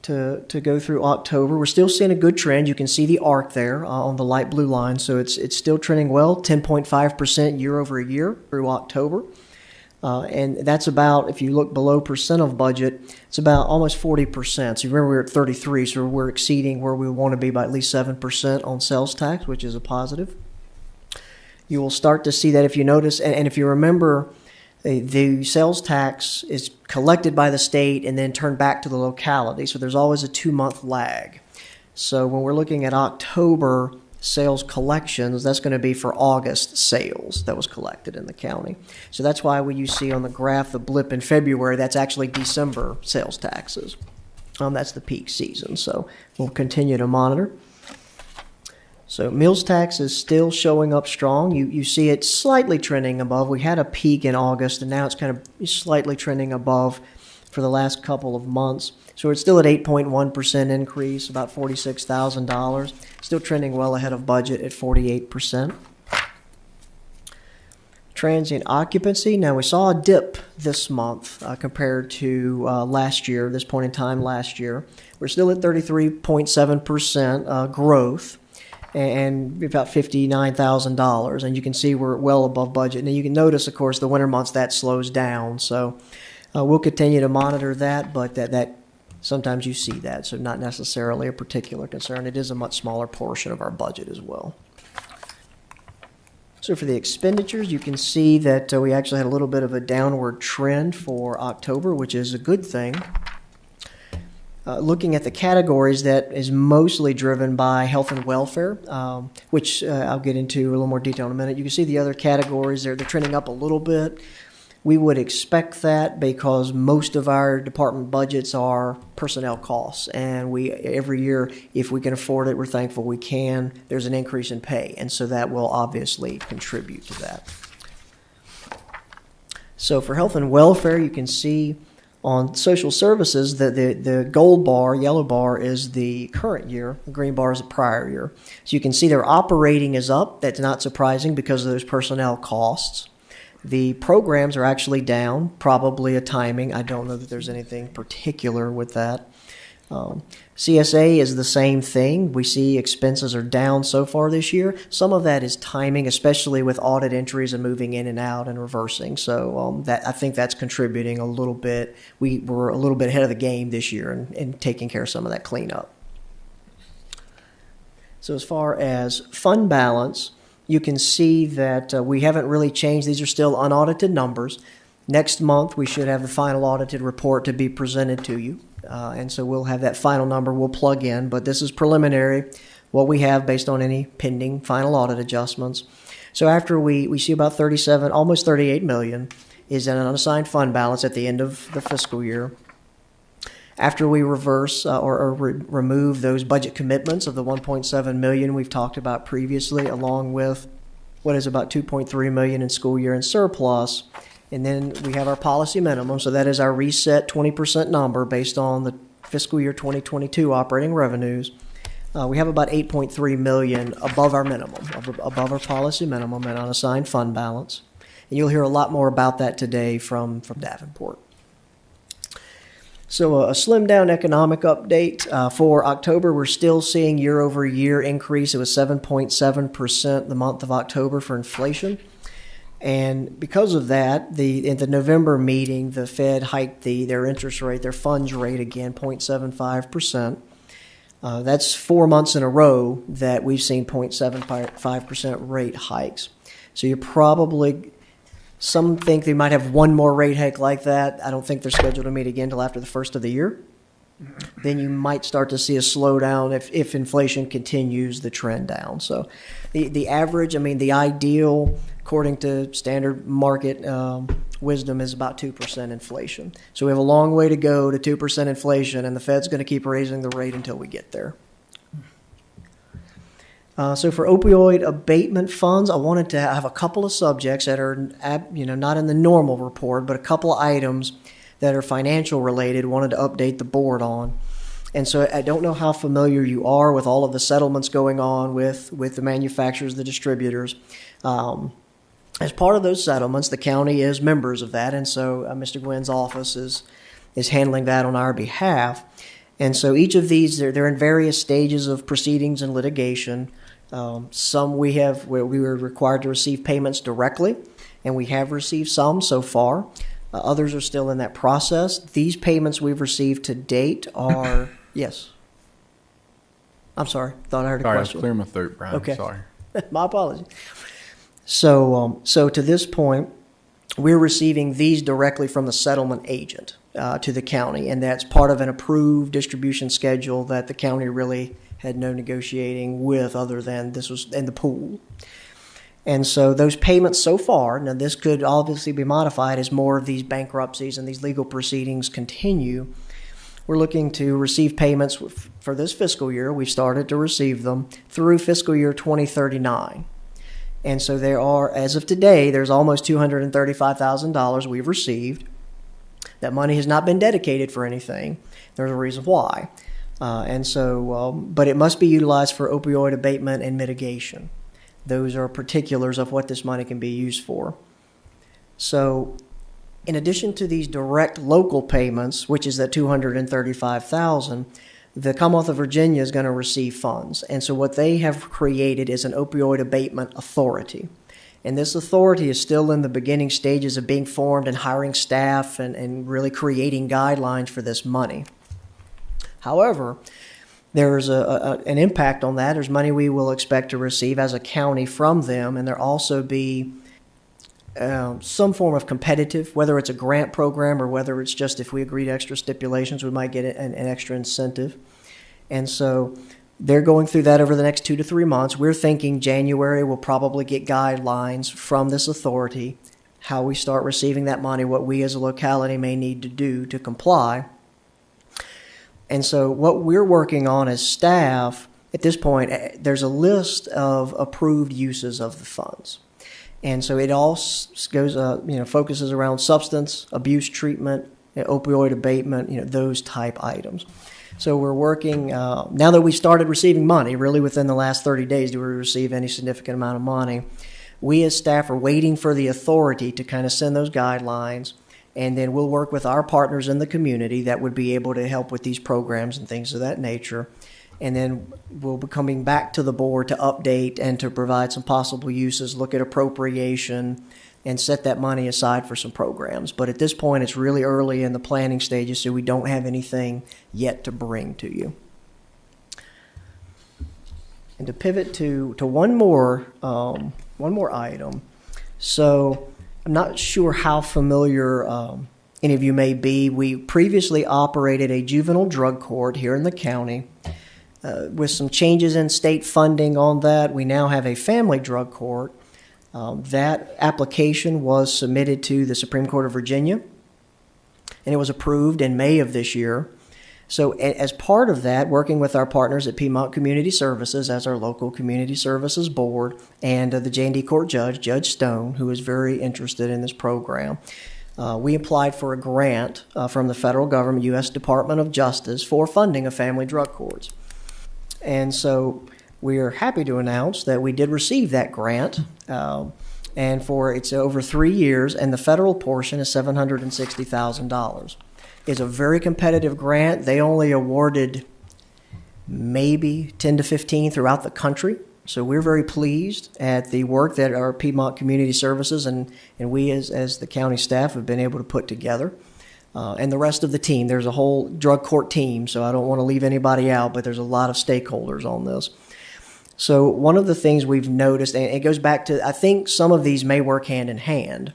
[SPEAKER 18] to go through October, we're still seeing a good trend. You can see the arc there on the light blue line. So it's still trending well, 10.5% year over year through October. And that's about, if you look below percent of budget, it's about almost 40%. So you remember we were at 33, so we're exceeding where we want to be by at least 7% on sales tax, which is a positive. You will start to see that if you notice, and if you remember, the sales tax is collected by the state and then turned back to the locality. So there's always a 2-month lag. So when we're looking at October sales collections, that's going to be for August sales that was collected in the county. So that's why when you see on the graph the blip in February, that's actually December sales taxes. That's the peak season. So we'll continue to monitor. So meals tax is still showing up strong. You see it slightly trending above. We had a peak in August, and now it's kind of slightly trending above for the last couple of months. So it's still at 8.1% increase, about $46,000. Still trending well ahead of budget at 48%. Transient occupancy. Now we saw a dip this month compared to last year, this point in time last year. We're still at 33.7% growth and about $59,000. And you can see we're well above budget. And you can notice, of course, the winter months that slows down. So we'll continue to monitor that, but that sometimes you see that. So not necessarily a particular concern. It is a much smaller portion of our budget as well. So for the expenditures, you can see that we actually had a little bit of a downward trend for October, which is a good thing. Looking at the categories, that is mostly driven by health and welfare, which I'll get into a little more detail in a minute. You can see the other categories, they're trending up a little bit. We would expect that because most of our department budgets are personnel costs, and we every year, if we can afford it, we're thankful we can. There's an increase in pay, and so that will obviously contribute to that. So for health and welfare, you can see on social services that the gold bar, yellow bar is the current year, the green bar is the prior year. So you can see their operating is up. That's not surprising because of those personnel costs. The programs are actually down, probably a timing. I don't know that there's anything particular with that. CSA is the same thing. We see expenses are down so far this year. Some of that is timing, especially with audit entries and moving in and out and reversing. So that I think that's contributing a little bit. We were a little bit ahead of the game this year in taking care of some of that cleanup. So as far as fund balance, you can see that we haven't really changed. These are still unaudited numbers. Next month, we should have the final audited report to be presented to you. And so we'll have that final number we'll plug in. But this is preliminary, what we have based on any pending final audit adjustments. So after we see about 37, almost 38 million is an unassigned fund balance at the end of the fiscal year. After we reverse or remove those budget commitments of the 1.7 million we've talked about previously, along with what is about 2.3 million in school year in surplus, and then we have our policy minimum, so that is our reset 20% number based on the fiscal year 2022 operating revenues. We have about 8.3 million above our minimum, above our policy minimum and unassigned fund balance. And you'll hear a lot more about that today from Davenport. So a slimmed down economic update for October. We're still seeing year over year increase. It was 7.7% the month of October for inflation. And because of that, in the November meeting, the Fed hiked their interest rate, their funds rate again, 0.75%. That's 4 months in a row that we've seen 0.75% rate hikes. So you're probably... Some think they might have one more rate hike like that. I don't think they're scheduled to meet again until after the first of the year. Then you might start to see a slowdown if inflation continues the trend down. So the average, the ideal, according to standard market wisdom, is about 2% inflation. So we have a long way to go to 2% inflation, and the Fed's going to keep raising the rate until we get there. So for opioid abatement funds, I wanted to have a couple of subjects that are, not in the normal report, but a couple of items that are financial related, wanted to update the board on. And so I don't know how familiar you are with all of the settlements going on with the manufacturers, the distributors. As part of those settlements, the county is members of that, and so Mr. Gwynn's office is handling that on our behalf. And so each of these, they're in various stages of proceedings and litigation. Some we were required to receive payments directly, and we have received some so far. Others are still in that process. These payments we've received to date are, yes. I'm sorry, thought I heard a question.
[SPEAKER 10] Sorry, I was clearing my throat, Brian.
[SPEAKER 18] Okay.
[SPEAKER 10] Sorry.
[SPEAKER 18] My apologies. So to this point, we're receiving these directly from the settlement agent to the county, and that's part of an approved distribution schedule that the county really had no negotiating with other than this was in the pool. And so those payments so far, now this could obviously be modified as more of these bankruptcies and these legal proceedings continue. we're looking to receive payments for this fiscal year. We've started to receive them through fiscal year 2039. And so there are, as of today, there's almost $235,000 we've received. That money has not been dedicated for anything. There's a reason why. But it must be utilized for opioid abatement and mitigation. Those are particulars of what this money can be used for. So in addition to these direct local payments, which is that $235,000, the Commonwealth of Virginia is going to receive funds. And so what they have created is an opioid abatement authority. And this authority is still in the beginning stages of being formed and hiring staff and really creating guidelines for this money. However, there's an impact on that. There's money we will expect to receive as a county from them, and there'll also be some form of competitive, whether it's a grant program or whether it's just if we agree to extra stipulations, we might get an extra incentive. And so they're going through that over the next 2 to 3 months. We're thinking January we'll probably get guidelines from this authority, how we start receiving that money, what we as a locality may need to do to comply. And so what we're working on as staff, at this point, there's a list of approved uses of the funds. And so it all goes, focuses around substance abuse treatment, opioid abatement, those type items. So we're working, now that we started receiving money, really within the last 30 days do we receive any significant amount of money, we as staff are waiting for the authority to kind of send those guidelines, and then we'll work with our partners in the community that would be able to help with these programs and things of that nature. And then we'll be coming back to the board to update and to provide some possible uses, look at appropriation, and set that money aside for some programs. But at this point, it's really early in the planning stages, so we don't have anything yet to bring to you. And to pivot to one more item. So I'm not sure how familiar any of you may be. We previously operated a juvenile drug court here in the county. With some changes in state funding on that, we now have a family drug court. That application was submitted to the Supreme Court of Virginia, and it was approved in May of this year. So as part of that, working with our partners at Piedmont Community Services as our local community services board, and the J&D Court Judge, Judge Stone, who is very interested in this program, we applied for a grant from the federal government, U.S. Department of Justice, for funding of family drug courts. And so we are happy to announce that we did receive that grant, and it's over 3 years, and the federal portion is $760,000. It's a very competitive grant. They only awarded maybe 10 to 15 throughout the country. So we're very pleased at the work that our Piedmont Community Services and we as the county staff have been able to put together. And the rest of the team. There's a whole drug court team, so I don't want to leave anybody out, but there's a lot of stakeholders on this. So one of the things we've noticed, and it goes back to, I think some of these may work hand in hand,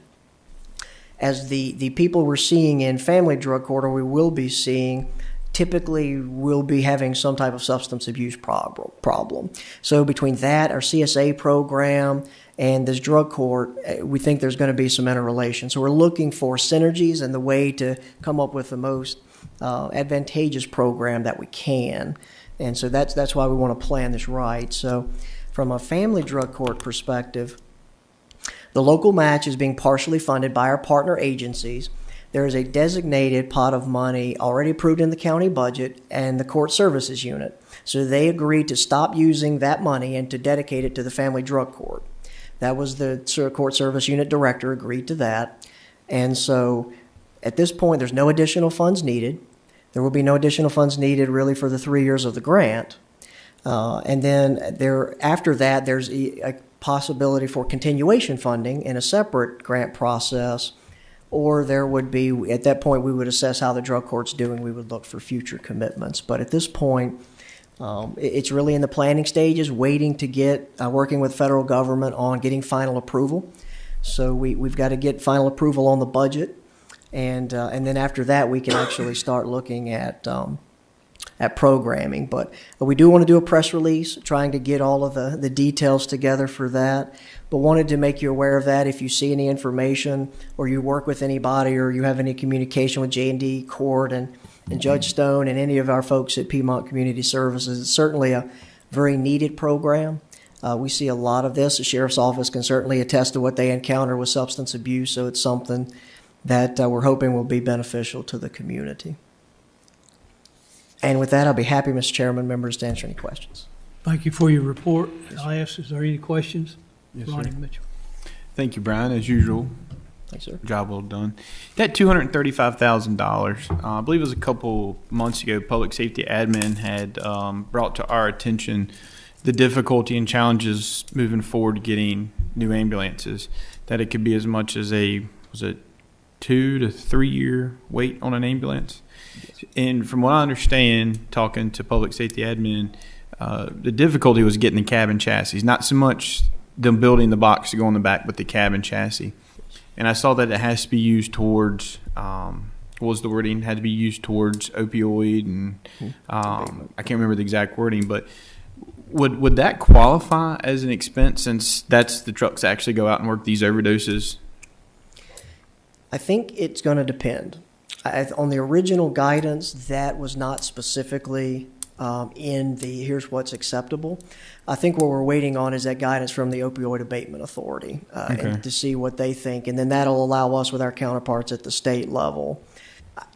[SPEAKER 18] as the people we're seeing in family drug court, or we will be seeing, typically will be having some type of substance abuse problem. So between that, our CSA program, and this drug court, we think there's going to be some interrelation. So we're looking for synergies and the way to come up with the most advantageous program that we can. And so that's why we want to plan this right. So from a family drug court perspective, the local match is being partially funded by our partner agencies. There is a designated pot of money already approved in the county budget and the court services unit. So they agreed to stop using that money and to dedicate it to the family drug court. That was the court service unit director agreed to that. And so at this point, there's no additional funds needed. There will be no additional funds needed really for the 3 years of the grant. And then after that, there's a possibility for continuation funding in a separate grant process, or there would be, at that point, we would assess how the drug court's doing. We would look for future commitments. But at this point, it's really in the planning stages, waiting to get, working with federal government on getting final approval. So we've got to get final approval on the budget. And then after that, we can actually start looking at programming. But we do want to do a press release, trying to get all of the details together for that. But wanted to make you aware of that. If you see any information, or you work with anybody, or you have any communication with J&D Court and and Judge Stone and any of our folks at Piedmont Community Services. It's certainly a very needed program. We see a lot of this. The Sheriff's Office can certainly attest to what they encounter with substance abuse, so it's something that we're hoping will be beneficial to the community. And with that, I'll be happy, Mr. Chairman, members, to answer any questions.
[SPEAKER 1] Thank you for your report. I'll ask, is there any questions?
[SPEAKER 10] Yes,
[SPEAKER 1] Ronnie
[SPEAKER 10] sir.
[SPEAKER 1] Mitchell.
[SPEAKER 10] Thank you, Brian, as usual.
[SPEAKER 18] Thanks, sir.
[SPEAKER 10] Job well done. That $235,000, I believe it was a couple months ago, Public Safety Admin had brought to our attention the difficulty and challenges moving forward getting new ambulances, that it could be as much as was it 2 to 3 year wait on an ambulance? And from what I understand, talking to Public Safety Admin, the difficulty was getting the cabin chassis, not so much them building the box to go on the back, but the cabin chassis. And I saw that it has to be used towards, what was the wording? Had to be used towards opioid and I can't remember the exact wording, but would that qualify as an expense since that's the trucks that actually go out and work these overdoses?
[SPEAKER 18] I think it's going to depend. On the original guidance, that was not specifically in the here's what's acceptable. I think what we're waiting on is that guidance from the Opioid Abatement Authority and to see what they think. And then that'll allow us with our counterparts at the state level.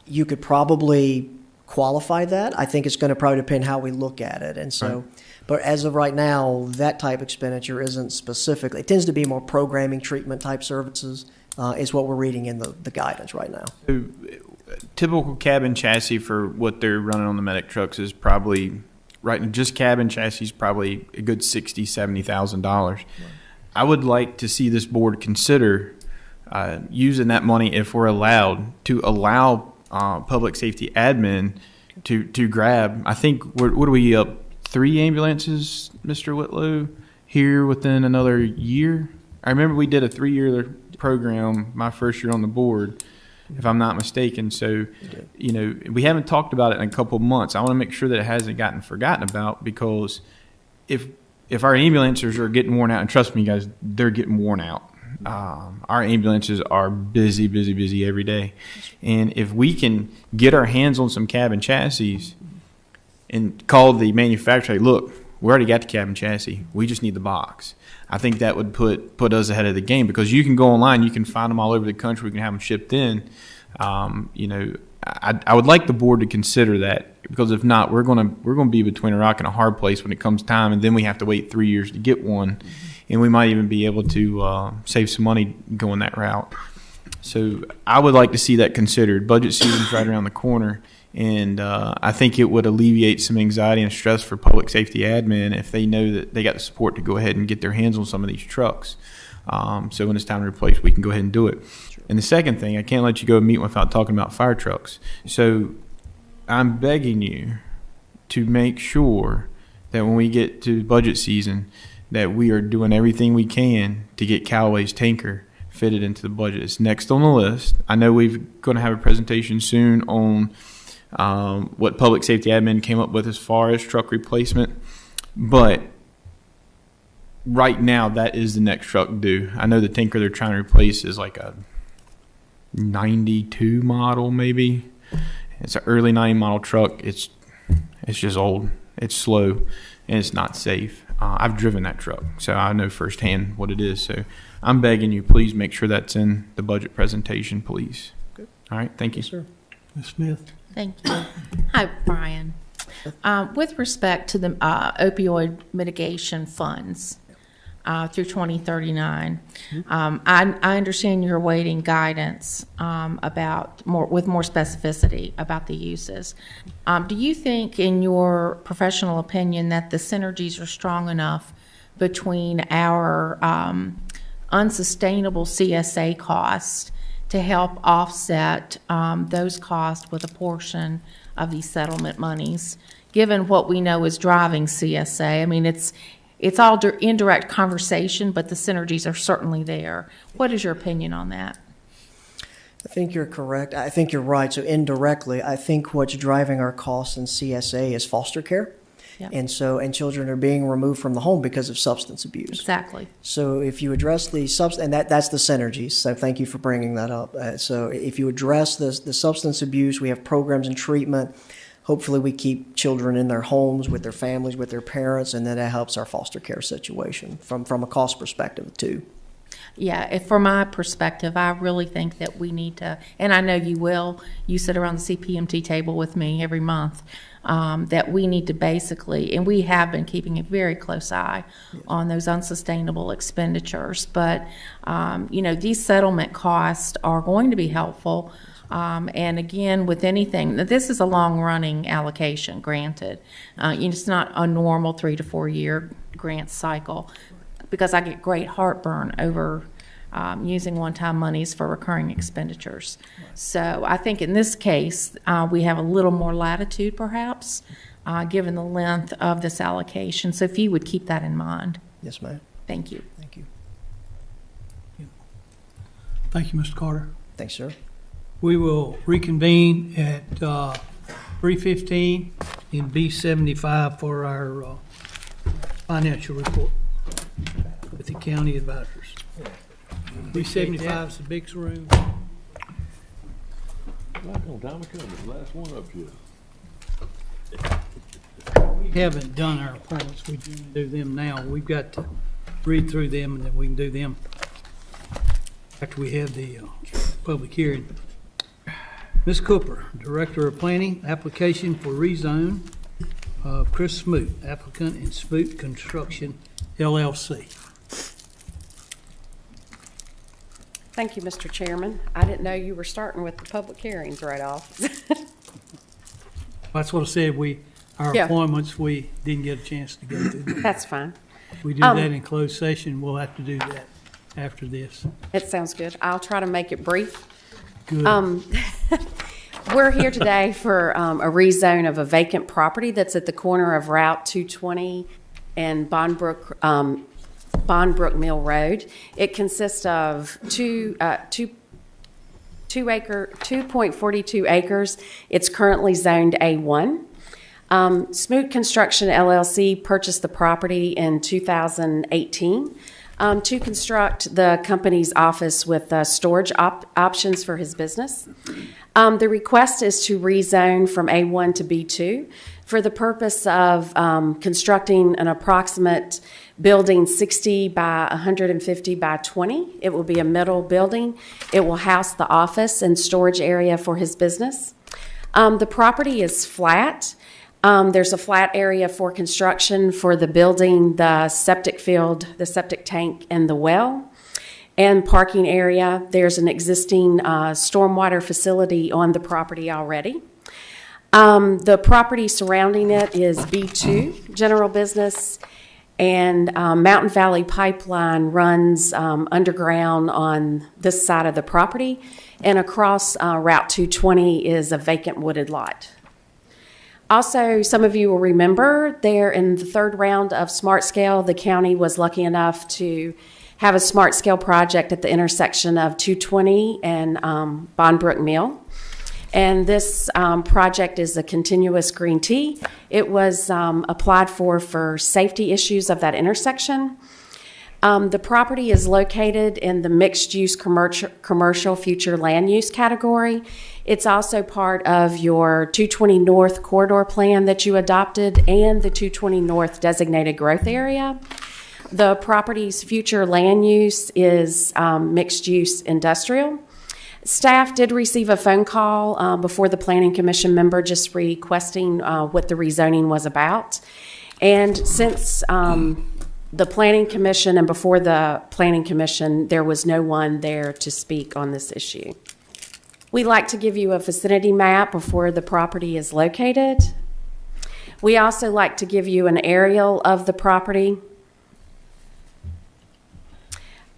[SPEAKER 18] You could probably qualify that. I think it's going to probably depend how we look at it. And so, but as of right now, that type of expenditure isn't specifically. It tends to be more programming treatment type services is what we're reading in the guidance right now.
[SPEAKER 10] So, typical cabin chassis for what they're running on the medic trucks is probably just cabin chassis is probably a good $60,000, $70,000. Right. I would like to see this board consider using that money if we're allowed to allow public safety admin to grab. I think what are we up 3 ambulances, Mr. Whitlow, here within another year? I remember we did a 3-year program my first year on the board, if I'm not mistaken. So, we haven't talked about it in a couple of months. I want to make sure that it hasn't gotten forgotten about, because if our ambulances are getting worn out, and trust me, guys, they're getting worn out. Our ambulances are busy every day. And if we can get our hands on some cabin chassis and call the manufacturer, look, we already got the cabin chassis, we just need the box. I think that would put us ahead of the game, because you can go online, you can find them all over the country, we can have them shipped in. I would like the board to consider that, because if not, we're gonna be between a rock and a hard place when it comes time, and then we have to wait 3 years to get one, and we might even be able to save some money going that route. So I would like to see that considered. Budget season's right around the corner. And I think it would alleviate some anxiety and stress for public safety admin if they know that they got the support to go ahead and get their hands on some of these trucks. So when it's time to replace, we can go ahead and do it. Sure. And the second thing, I can't let you go meet without talking about fire trucks. So I'm begging you to make sure that when we get to budget season, that we are doing everything we can to get Callaway's tanker fitted into the budget. It's next on the list. I know we're going to have a presentation soon on what public safety admin came up with as far as truck replacement, but right now that is the next truck due. I know the tanker they're trying to replace is like a 92 model, maybe. It's an early 90 model truck. It's just old, it's slow, and it's not safe. I've driven that truck, so I know firsthand what it is. So I'm begging you, please make sure that's in the budget presentation, please.
[SPEAKER 18] Good.
[SPEAKER 10] All right, thank you.
[SPEAKER 18] Yes, sir.
[SPEAKER 1] Ms. Smith?
[SPEAKER 7] Thank you. Hi, Brian. With respect to the opioid mitigation funds through 2039, I understand you're awaiting guidance with more specificity about the uses. Do you think, in your professional opinion, that the synergies are strong enough between our unsustainable CSA costs to help offset those costs with a portion of these settlement monies, given what we know is driving CSA? I mean, it's all indirect conversation, but the synergies are certainly there. What is your opinion on that?
[SPEAKER 18] I think you're correct. I think you're right. So indirectly, I think what's driving our costs in CSA is foster care.
[SPEAKER 7] Yeah.
[SPEAKER 18] And children are being removed from the home because of substance abuse.
[SPEAKER 7] Exactly.
[SPEAKER 18] So if you address the and that's the synergies. So thank you for bringing that up. So if you address the substance abuse, we have programs and treatment. Hopefully we keep children in their homes with their families, with their parents, and then that helps our foster care situation from a cost perspective too.
[SPEAKER 7] Yeah, from my perspective, I really think that we need to, and I know you will, you sit around the CPMT table with me every month, that we need to basically, and we have been keeping a very close eye on those unsustainable expenditures. But, these settlement costs are going to be helpful. And again, with anything, this is a long-running allocation, granted. It's not a normal 3 to 4 year grant cycle, because I get great heartburn over using one-time monies for recurring expenditures. So I think in this case, we have a little more latitude, perhaps, given the length of this allocation. So if you would keep that in mind.
[SPEAKER 18] Yes, ma'am.
[SPEAKER 7] Thank you.
[SPEAKER 18] Thank you.
[SPEAKER 1] Thank you, Mr. Carter.
[SPEAKER 18] Thanks, sir.
[SPEAKER 1] We will reconvene at 3:15 in B75 for our financial report with the county advisors. B75 is the big room.
[SPEAKER 12] Like on time to come, the last one up here.
[SPEAKER 1] We haven't done our appointments. We do them now. We've got to read through them, and then we can do them after we have the public hearing. Ms. Cooper, Director of Planning, application for rezone. Chris Smoot, applicant in Smoot Construction, LLC.
[SPEAKER 19] Thank you, Mr. Chairman. I didn't know you were starting with the public hearings right off.
[SPEAKER 1] That's what I said. Our
[SPEAKER 19] Yeah.
[SPEAKER 1] appointments, we didn't get a chance to go through them.
[SPEAKER 19] That's fine.
[SPEAKER 1] If we do that in closed session, we'll have to do that after this.
[SPEAKER 19] It sounds good. I'll try to make it brief.
[SPEAKER 1] Good.
[SPEAKER 19] We're here today for a rezone of a vacant property that's at the corner of Route 220 and Bondbrook Mill Road. It consists of 2.42 acres. It's currently zoned A1. Smoot Construction LLC purchased the property in 2018 to construct the company's office with storage options for his business. The request is to rezone from A1 to B2 for the purpose of constructing an approximate building 60 by 150 by 20. It will be a middle building. It will house the office and storage area for his business. The property is flat. There's a flat area for construction for the building, the septic field, the septic tank, and the well. And parking area. There's an existing stormwater facility on the property already. The property surrounding it is B2, general business, and Mountain Valley Pipeline runs underground on this side of the property, and across Route 220 is a vacant wooded lot. Also, some of you will remember there in the third round of Smart Scale, the county was lucky enough to have a Smart Scale project at the intersection of 220 and Bondbrook Mill. And this project is a continuous green T. It was applied for safety issues of that intersection. The property is located in the mixed-use commercial future land use category. It's also part of your 220 North corridor plan that you adopted and the 220 North designated growth area. The property's future land use is mixed-use industrial. Staff did receive a phone call before the Planning Commission member just requesting what the rezoning was about. And since the Planning Commission and before the Planning Commission, there was no one there to speak on this issue. We like to give you a vicinity map of where the property is located. We also like to give you an aerial of the property.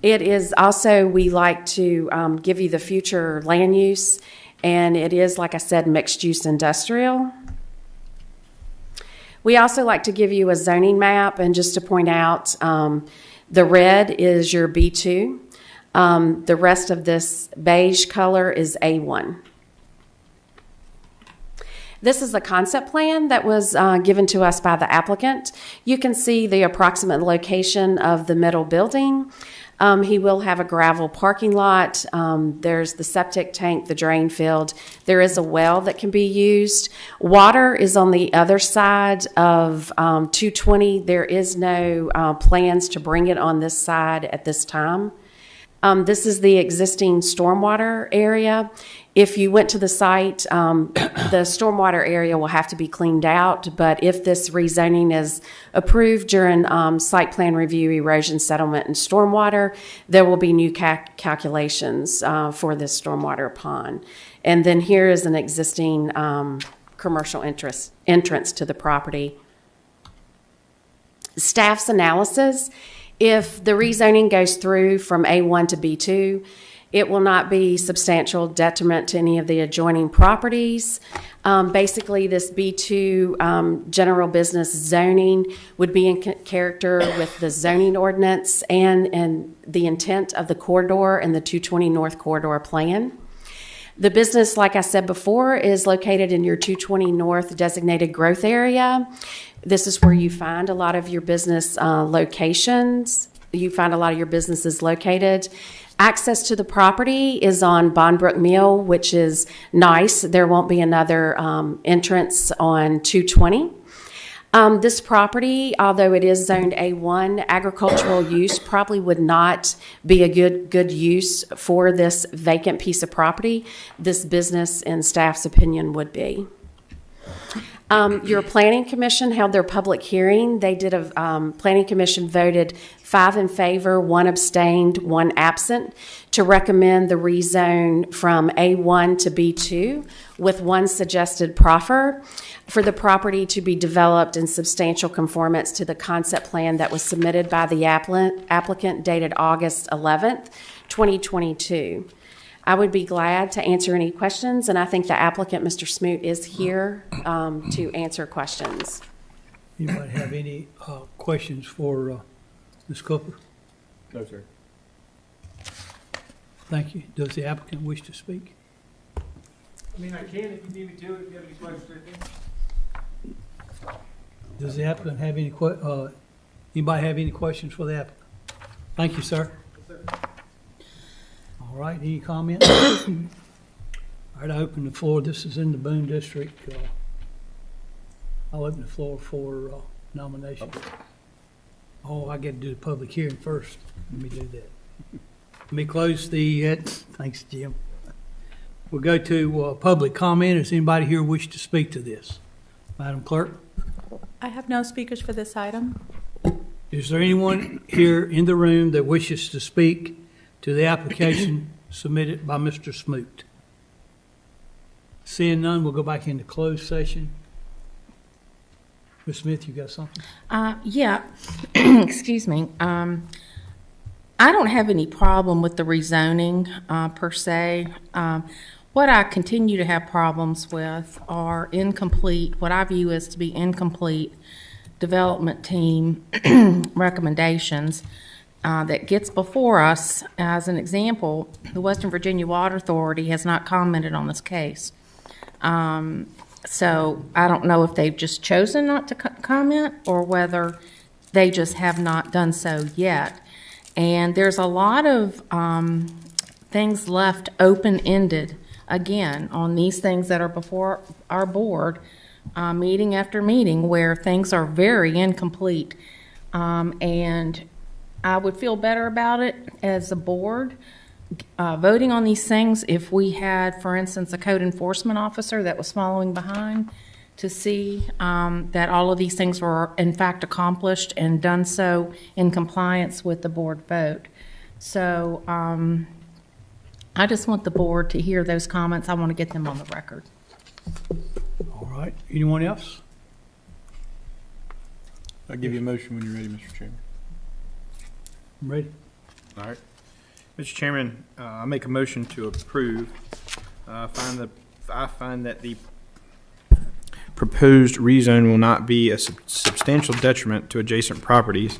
[SPEAKER 19] It is also, we like to give you the future land use, and it is, like I said, mixed-use industrial. We also like to give you a zoning map, and just to point out, the red is your B2. The rest of this beige color is A1. This is the concept plan that was given to us by the applicant. You can see the approximate location of the middle building. He will have a gravel parking lot. There's the septic tank, the drain field. There is a well that can be used. Water is on the other side of 220. There is no plans to bring it on this side at this time. This is the existing stormwater area. If you went to the site, the stormwater area will have to be cleaned out, but if this rezoning is approved during site plan review, erosion settlement, and stormwater, there will be new calculations for this stormwater pond. And then here is an existing commercial entrance to the property. Staff's analysis: if the rezoning goes through from A1 to B2, it will not be substantial detriment to any of the adjoining properties. Basically, this B2 general business zoning would be in character with the zoning ordinance and the intent of the corridor and the 220 North Corridor Plan. The business, like I said before, is located in your 220 North designated growth area. This is where you find a lot of your business locations. You find a lot of your businesses located. Access to the property is on Bondbrook Mill, which is nice. There won't be another entrance on 220. This property, although it is zoned A1, agricultural use probably would not be a good use for this vacant piece of property. This business, in staff's opinion, would be. Your planning commission held their public hearing. They did planning commission voted 5 in favor, 1 abstained, 1 absent, to recommend the rezone from A1 to B2 with 1 suggested proffer for the property to be developed in substantial conformance to the concept plan that was submitted by the applicant dated August 11th, 2022. I would be glad to answer any questions, and I think the applicant, Mr. Smoot, is here to answer questions.
[SPEAKER 1] Anybody have any questions for Ms. Cooper?
[SPEAKER 10] No, sir.
[SPEAKER 1] Thank you. Does the applicant wish to speak?
[SPEAKER 6] I mean, I can if you need me to, if you have any questions.
[SPEAKER 1] Does the applicant have any anybody have any questions for the applicant? Thank you, sir. All right, any comments? All right, I open the floor. This is in the Boone District. I'll open the floor for nominations. Oh, I get to do the public hearing first. Let me do that. Let me close the, thanks, Jim. We'll go to public comment. Does anybody here wish to speak to this? Madam Clerk?
[SPEAKER 11] I have no speakers for this item.
[SPEAKER 1] Is there anyone here in the room that wishes to speak to the application submitted by Mr. Smoot? Seeing none, we'll go back into closed session. Ms. Smith, you got something?
[SPEAKER 7] Yeah, excuse me. I don't have any problem with the rezoning per se. What I continue to have problems with are incomplete, what I view as to be incomplete development team recommendations that gets before us. As an example, the Western Virginia Water Authority has not commented on this case. So I don't know if they've just chosen not to comment or whether they just have not done so yet. And there's a lot of things left open-ended, again, on these things that are before our board, meeting after meeting, where things are very incomplete. And I would feel better about it as a board voting on these things if we had, for instance, a code enforcement officer that was following behind to see that all of these things were in fact accomplished and done so in compliance with the board vote. So I just want the board to hear those comments. I want to get them on the record.
[SPEAKER 1] All right. Anyone else?
[SPEAKER 10] I'll give you a motion when you're ready, Mr. Chairman.
[SPEAKER 1] I'm ready.
[SPEAKER 10] All right. Mr. Chairman, I make a motion to approve. I find that the proposed rezone will not be a substantial detriment to adjacent properties,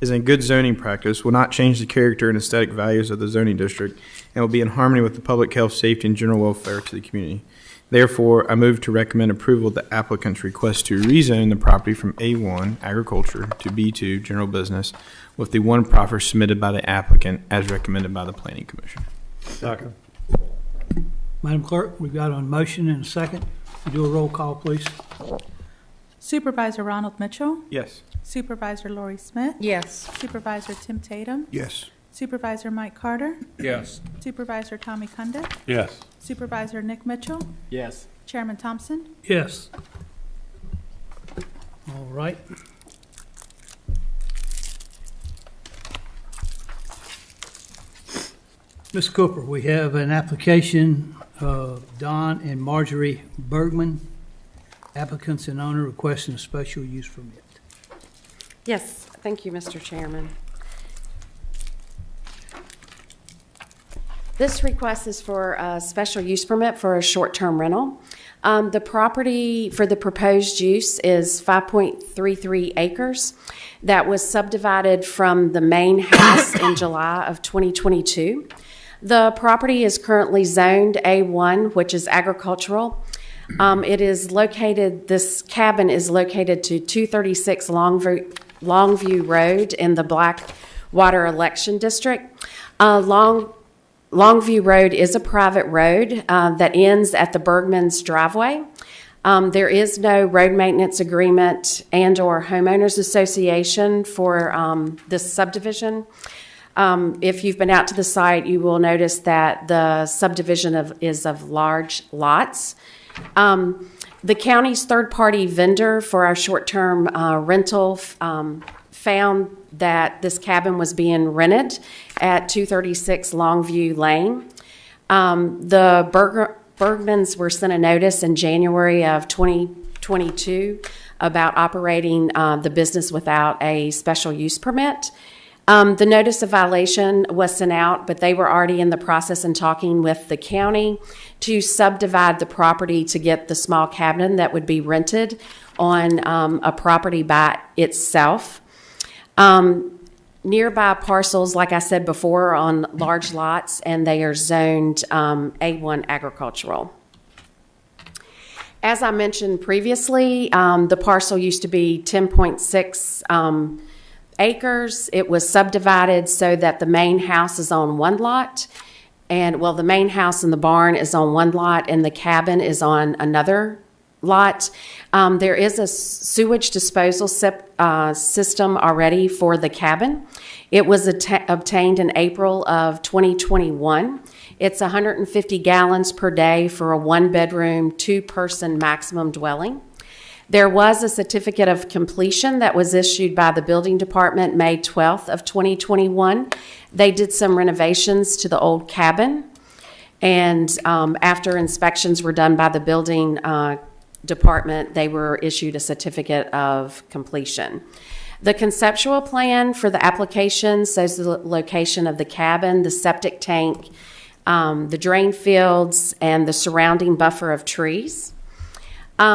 [SPEAKER 10] is in good zoning practice, will not change the character and aesthetic values of the zoning district, and will be in harmony with the public health, safety, and general welfare to the community. Therefore, I move to recommend approval of the applicant's request to rezone the property from A1 agriculture to B2 general business with the one proffer submitted by the applicant as recommended by the Planning Commission.
[SPEAKER 12] Second.
[SPEAKER 1] Madam Clerk, we've got a motion and a second. Do a roll call, please.
[SPEAKER 11] Supervisor Ronald Mitchell,
[SPEAKER 10] Yes.
[SPEAKER 11] Supervisor Lori Smith,
[SPEAKER 7] Yes.
[SPEAKER 11] Supervisor Tim Tatum,
[SPEAKER 5] Yes.
[SPEAKER 11] Supervisor Mike Carter,
[SPEAKER 2] Yes.
[SPEAKER 11] Supervisor Tommy Cundiff,
[SPEAKER 12] Yes.
[SPEAKER 11] Supervisor Nick Mitchell,
[SPEAKER 6] Yes.
[SPEAKER 11] Chairman Thompson.
[SPEAKER 1] Yes. All right. Ms. Cooper, we have an application of Don and Marjorie Bergman, applicants and owner requesting a special use permit.
[SPEAKER 19] Yes, thank you, Mr. Chairman. This request is for a special use permit for a short-term rental. The property for the proposed use is 5.33 acres that was subdivided from the main house in July of 2022. The property is currently zoned A1, which is agricultural. This cabin is located to 236 Longview Road in the Blackwater Election District. Longview Road is a private road that ends at the Bergman's driveway. There is no road maintenance agreement and/or homeowners association for this subdivision. If you've been out to the site, you will notice that the subdivision is of large lots. The county's third-party vendor for our short-term rental found that this cabin was being rented at 236 Longview Lane. The Bergmans were sent a notice in January of 2022 about operating the business without a special use permit. The notice of violation was sent out, but they were already in the process and talking with the county to subdivide the property to get the small cabin that would be rented on a property by itself. Nearby parcels, like I said before, are on large lots, and they are zoned A1 agricultural. As I mentioned previously, the parcel used to be 10.6 acres. It was subdivided so that the main house is on one lot, the main house and the barn is on one lot, and the cabin is on another lot. There is a sewage disposal system already for the cabin. It was obtained in April of 2021. It's 150 gallons per day for a one-bedroom, two-person maximum dwelling. There was a certificate of completion that was issued by the building department May 12th of 2021. They did some renovations to the old cabin, and after inspections were done by the building department, they were issued a certificate of completion. The conceptual plan for the application shows the location of the cabin, the septic tank, the drain fields, and the surrounding buffer of trees.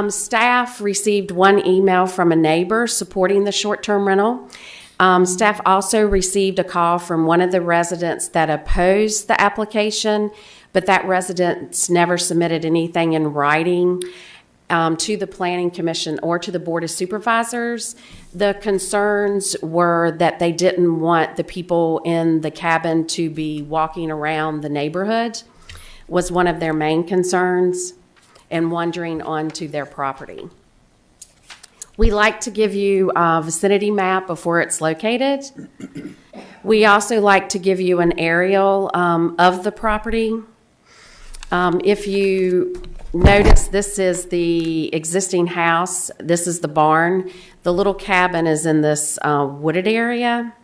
[SPEAKER 19] Staff received one email from a neighbor supporting the short-term rental. Staff also received a call from one of the residents that opposed the application, but that resident never submitted anything in writing to the Planning Commission or to the Board of Supervisors. The concerns were that they didn't want the people in the cabin to be walking around the neighborhood, was one of their main concerns, and wandering onto their property. We like to give you a vicinity map before it's located. We also like to give you an aerial of the property. If you notice, this is the existing house. This is the barn. The little cabin is in this wooded area.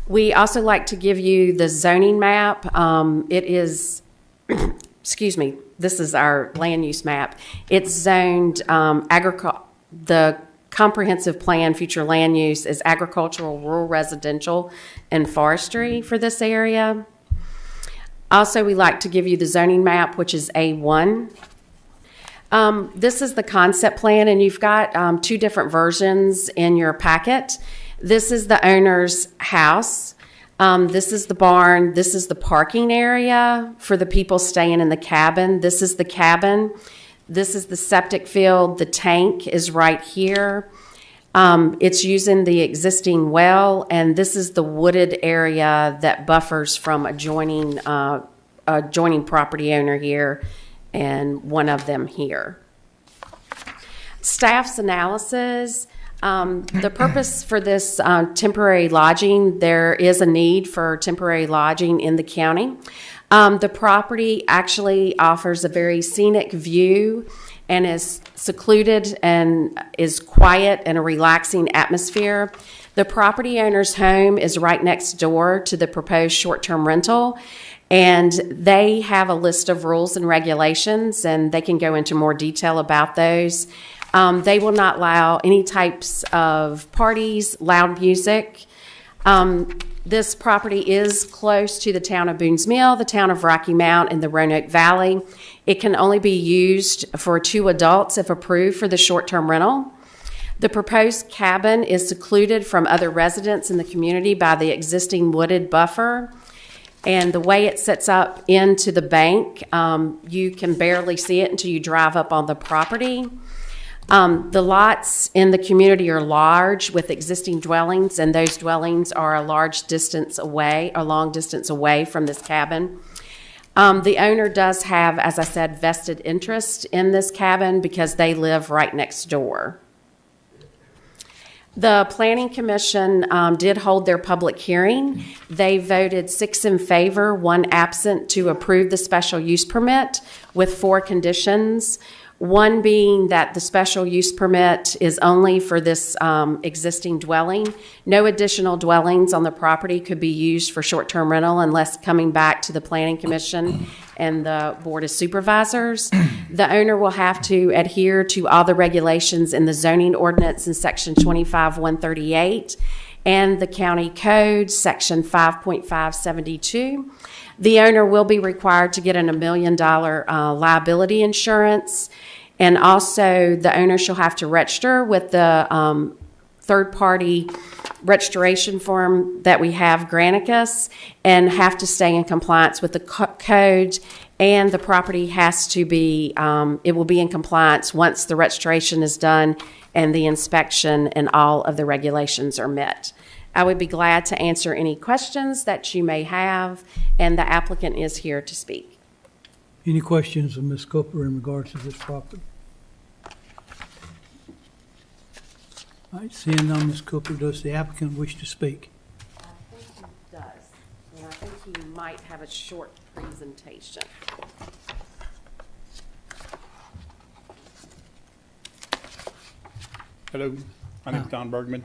[SPEAKER 19] We also like to give you the zoning map. It is, excuse me, this is our land use map. It's zoned the comprehensive plan future land use is agricultural, rural, residential, and forestry for this area. Also, we like to give you the zoning map, which is A1. This is the concept plan, and you've got two different versions in your packet. This is the owner's house. This is the barn. This is the parking area for the people staying in the cabin. This is the cabin. This is the septic field. The tank is right here. It's using the existing well, and this is the wooded area that buffers from adjoining property owner here and one of them here. Staff's analysis. The purpose for this temporary lodging, there is a need for temporary lodging in the county. The property actually offers a very scenic view and is secluded and is quiet and a relaxing atmosphere. The property owner's home is right next door to the proposed short-term rental, and they have a list of rules and regulations, and they can go into more detail about those. They will not allow any types of parties, loud music. This property is close to the town of Boone's Mill, the town of Rocky Mount, and the Roanoke Valley. It can only be used for 2 adults if approved for the short-term rental. The proposed cabin is secluded from other residents in the community by the existing wooded buffer. And the way it sets up into the bank, you can barely see it until you drive up on the property. The lots in the community are large with existing dwellings, and those dwellings are a long distance away from this cabin. The owner does have, as I said, vested interest in this cabin because they live right next door. The Planning Commission did hold their public hearing. They voted 6 in favor, 1 absent to approve the special use permit with 4 conditions. One being that the special use permit is only for this existing dwelling. No additional dwellings on the property could be used for short-term rental unless coming back to the Planning Commission and the Board of Supervisors. The owner will have to adhere to all the regulations in the zoning ordinance in Section 25-138 and the county code, Section 5.572. The owner will be required to get an $1 million liability insurance, and also the owner shall have to register with the third-party registration form that we have, Granicus, and have to stay in compliance with the code, and the property has to be, it will be in compliance once the registration is done and the inspection and all of the regulations are met. I would be glad to answer any questions that you may have, and the applicant is here to speak.
[SPEAKER 1] Any questions of Ms. Cooper in regards to this property? All right, seeing none, Ms. Cooper, does the applicant wish to speak?
[SPEAKER 19] I think he does, and I think he might have a short presentation.
[SPEAKER 20] Hello, my name is Don Bergman.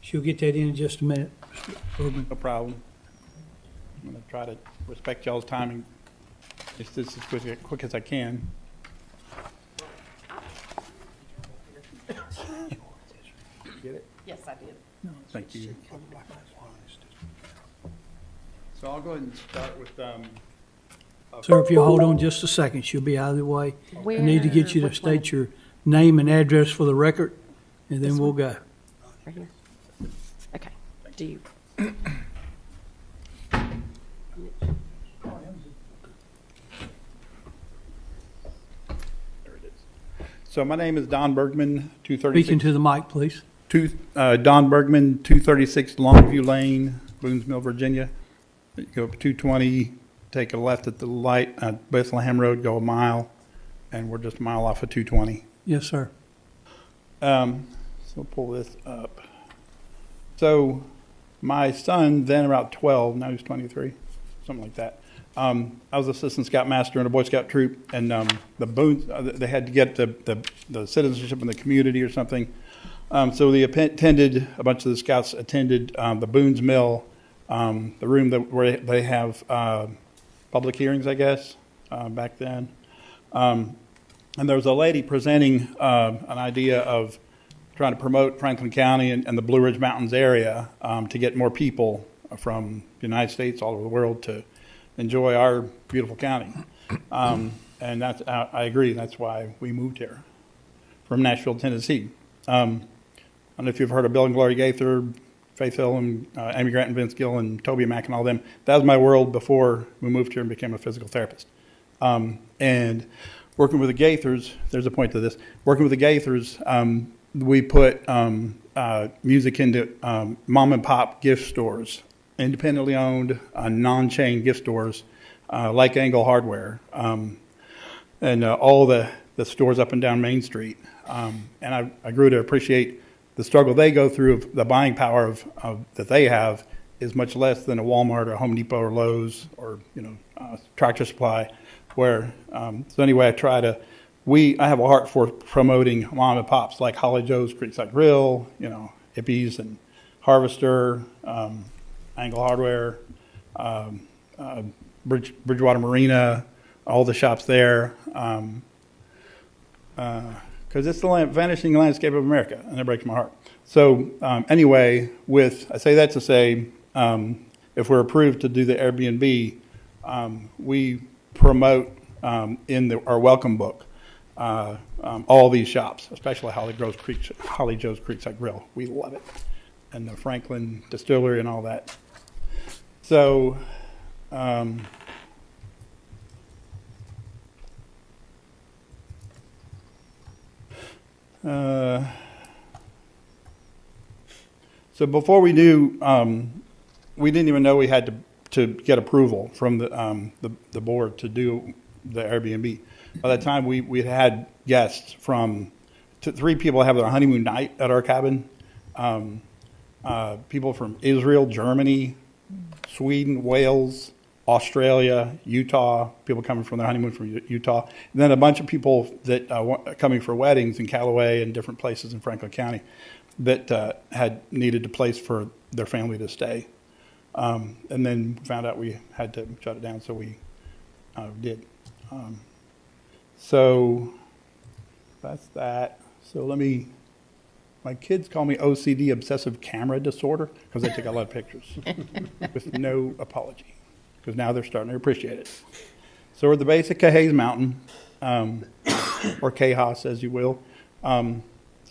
[SPEAKER 1] She'll get that in just a minute, Mr. Bergman.
[SPEAKER 20] No problem. I'm going to try to respect y'all's timing just as quick as I can. Get it?
[SPEAKER 19] Yes, I did.
[SPEAKER 20] Thank you. So I'll go ahead and start with
[SPEAKER 1] Sir, if you'll hold on just a second, she'll be out of the way. I need to get you to state your name and address for the record, and then we'll go.
[SPEAKER 19] Right here. Okay. Do you?
[SPEAKER 20] So my name is Don Bergman, 236.
[SPEAKER 1] Speaking to the mic, please.
[SPEAKER 20] Don Bergman, 236 Longview Lane, Boone's Mill, Virginia. You go up 220, take a left at the light at Bethlehem Road, go a mile, and we're just a mile off of 220.
[SPEAKER 1] Yes, sir.
[SPEAKER 20] So we'll pull this up. So my son, then about 12, now he's 23, something like that. I was assistant scoutmaster in a Boy Scout troop, and the Boones, they had to get the citizenship in the community or something. So they attended, a bunch of the scouts attended the Boone's Mill, the room where they have public hearings, I guess, back then. And there was a lady presenting an idea of trying to promote Franklin County and the Blue Ridge Mountains area to get more people from the United States, all over the world, to enjoy our beautiful county. And that's, I agree, that's why we moved here from Nashville, Tennessee. I don't know if you've heard of Bill and Gloria Gaither, Faith Hill and Amy Grant and Vince Gill and Toby Mack and all them. That was my world before we moved here and became a physical therapist. And working with the Gaithers, there's a point to this. Working with the Gaithers, we put music into mom and pop gift stores, independently owned, non-chain gift stores, like Angle Hardware, and all the stores up and down Main Street. And I grew to appreciate the struggle they go through. Of the buying power of that they have is much less than a Walmart or a Home Depot or Lowe's or Tractor Supply. Where so anyway, I have a heart for promoting mom and pops like Holly Joe's Creekside Grill, Hippies and Harvester, Angle Hardware, Bridgewater Marina, all the shops there. Because it's the vanishing landscape of America, and it breaks my heart. So anyway, I say that to say, if we're approved to do the Airbnb, we promote in our welcome book all these shops, especially Holly Joe's Creekside Grill. We love it, and the Franklin Distillery and all that. So. So before we knew, we didn't even know we had to get approval from the board to do the Airbnb. By that time, we had guests from 3 people have their honeymoon night at our cabin. People from Israel, Germany, Sweden, Wales, Australia, Utah, people coming from their honeymoon from Utah, and then a bunch of people that coming for weddings in Callaway and different places in Franklin County that had needed a place for their family to stay. And then found out we had to shut it down, so we did. So that's that. So my kids call me OCD, obsessive camera disorder, because I take a lot of pictures with no apology, because now they're starting to appreciate it. So we're at the base of Cahays Mountain, or Cahos, as you will. So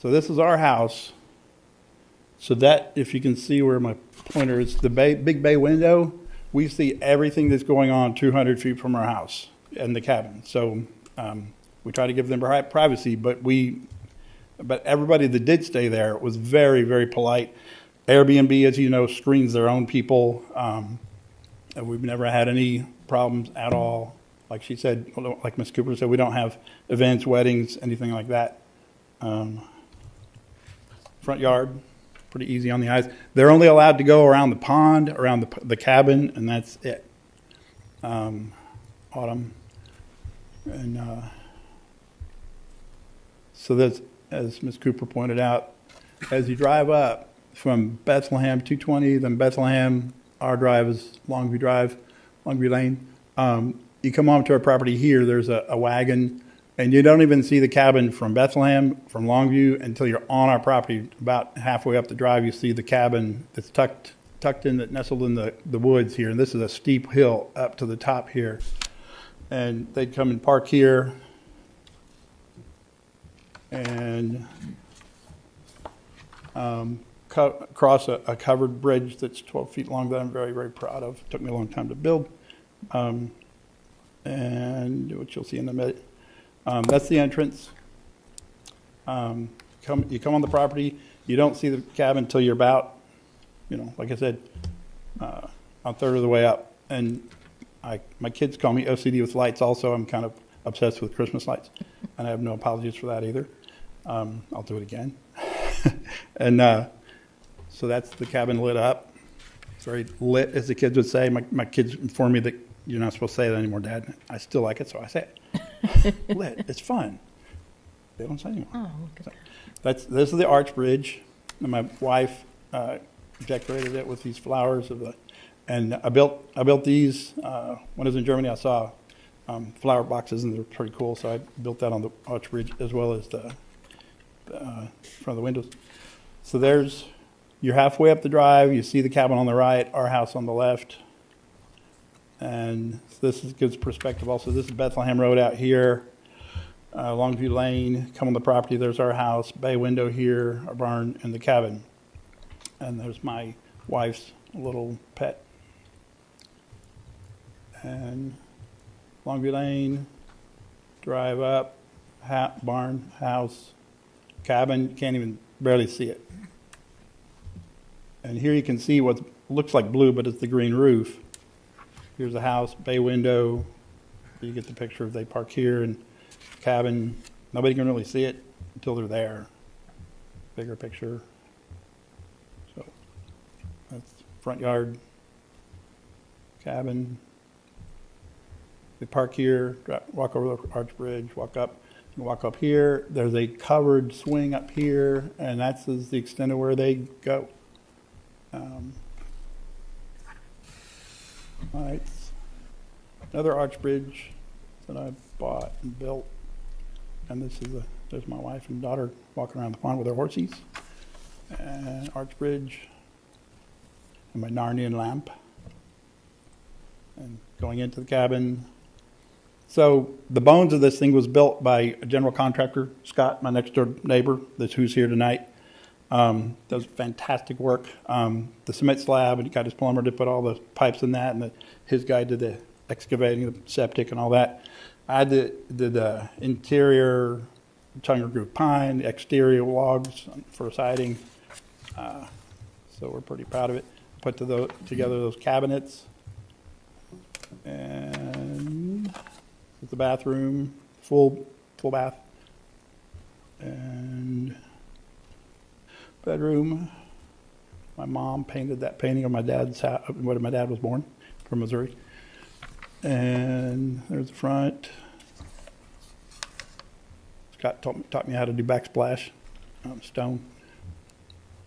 [SPEAKER 20] this is our house. So that, if you can see where my pointer is, the big bay window, we see everything that's going on 200 feet from our house and the cabin. So we try to give them privacy, but everybody that did stay there was very, very polite. Airbnb, as you know, screens their own people. And we've never had any problems at all. Like she said, like Ms. Cooper said, we don't have events, weddings, anything like that. Front yard, pretty easy on the eyes. They're only allowed to go around the pond, around the cabin, and that's it. Autumn. And so that's, as Ms. Cooper pointed out, as you drive up from Bethlehem, 220, then Bethlehem, our drive is Longview Lane. You come onto our property here, there's a wagon, and you don't even see the cabin from Bethlehem, from Longview, until you're on our property. About halfway up the drive, you see the cabin that's tucked in, that nestled in the woods here. And this is a steep hill up to the top here. And they'd come and park here, and cross a covered bridge that's 12 feet long that I'm very, very proud of. It took me a long time to build. And what you'll see in a minute. That's the entrance. You come on the property. You don't see the cabin until you're about, like I said, a third of the way up. And my kids call me OCD with lights also. I'm kind of obsessed with Christmas lights. And I have no apologies for that either. I'll do it again. And so that's the cabin lit up. It's very lit, as the kids would say. My kids informed me that you're not supposed to say that anymore, Dad. I still like it, so I say it. Lit. It's fun. They don't say anymore. Oh, so this is the arch bridge. And my wife decorated it with these flowers and I built these. When I was in Germany, I saw flower boxes, and they're pretty cool. So I built that on the arch bridge as well as the front of the windows. So you're halfway up the drive. You see the cabin on the right, our house on the left. And this is good perspective also. This is Bethlehem Road out here, Longview Lane. Come on the property, there's our house, bay window here, our barn, and the cabin. And there's my wife's little pet. And Longview Lane, drive up, barn, house, cabin, you can't even barely see it. And here you can see what looks like blue, but it's the green roof. Here's the house, bay window. You get the picture if they park here, and cabin. Nobody can really see it until they're there. Bigger picture. So that's front yard, cabin. They park here, walk over the arch bridge, walk up here. There's a covered swing up here, and that's the extent of where they go. All right. Another arch bridge that I bought and built. And there's my wife and daughter walking around the pond with their horses. And arch bridge. And my Narnian lamp. And going into the cabin. So the bones of this thing was built by a general contractor, Scott, my next door neighbor, that's who's here tonight. Does fantastic work. The cement slab, and he got his plumber to put all the pipes in that, and his guy did the excavating, the septic, and all that. I did the interior Tongue Grove pine, the exterior logs for siding. So we're pretty proud of it. Put together those cabinets, and the bathroom, full bath, and bedroom. My mom painted that painting of my dad's house, when my dad was born, from Missouri. And there's the front. Scott taught me how to do backsplash, stone.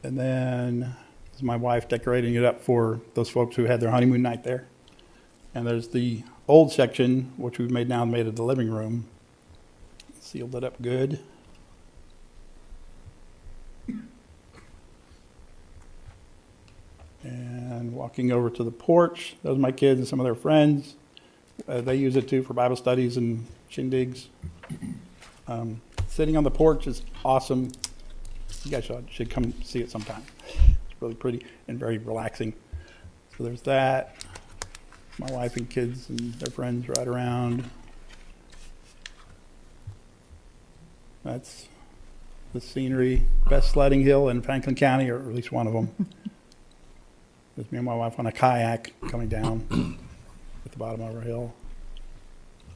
[SPEAKER 20] And then this is my wife decorating it up for those folks who had their honeymoon night there. And there's the old section, which we've made of the living room. Sealed it up good. And walking over to the porch, those are my kids and some of their friends. They use it too for Bible studies and shindigs. Sitting on the porch is awesome. You guys should come see it sometime. It's really pretty and very relaxing. So there's that. My wife and kids and their friends right around. That's the scenery. Best sledding hill in Franklin County, or at least one of them. There's me and my wife on a kayak coming down at the bottom of our hill.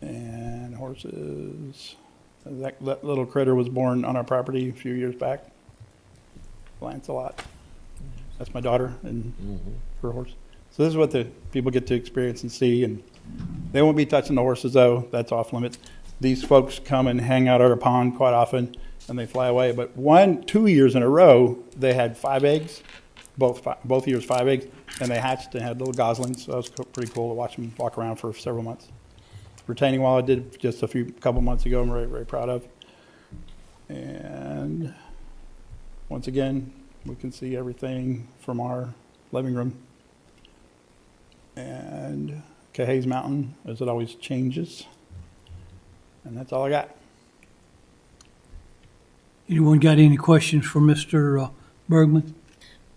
[SPEAKER 20] And horses. That little critter was born on our property a few years back. Lancelot. That's my daughter and her horse. So this is what the people get to experience and see. And they won't be touching the horses, though. That's off limits. These folks come and hang out at our pond quite often, and they fly away. But 2 years in a row, they had 5 eggs. Both years 5 eggs, and they hatched and had little goslings. So that was pretty cool to watch them walk around for several months. Retaining wall I did just couple months ago. I'm very, very proud of. And once again, we can see everything from our living room. And Cahay's Mountain, as it always changes. And that's all I got.
[SPEAKER 1] Anyone got any questions for Mr. Bergman?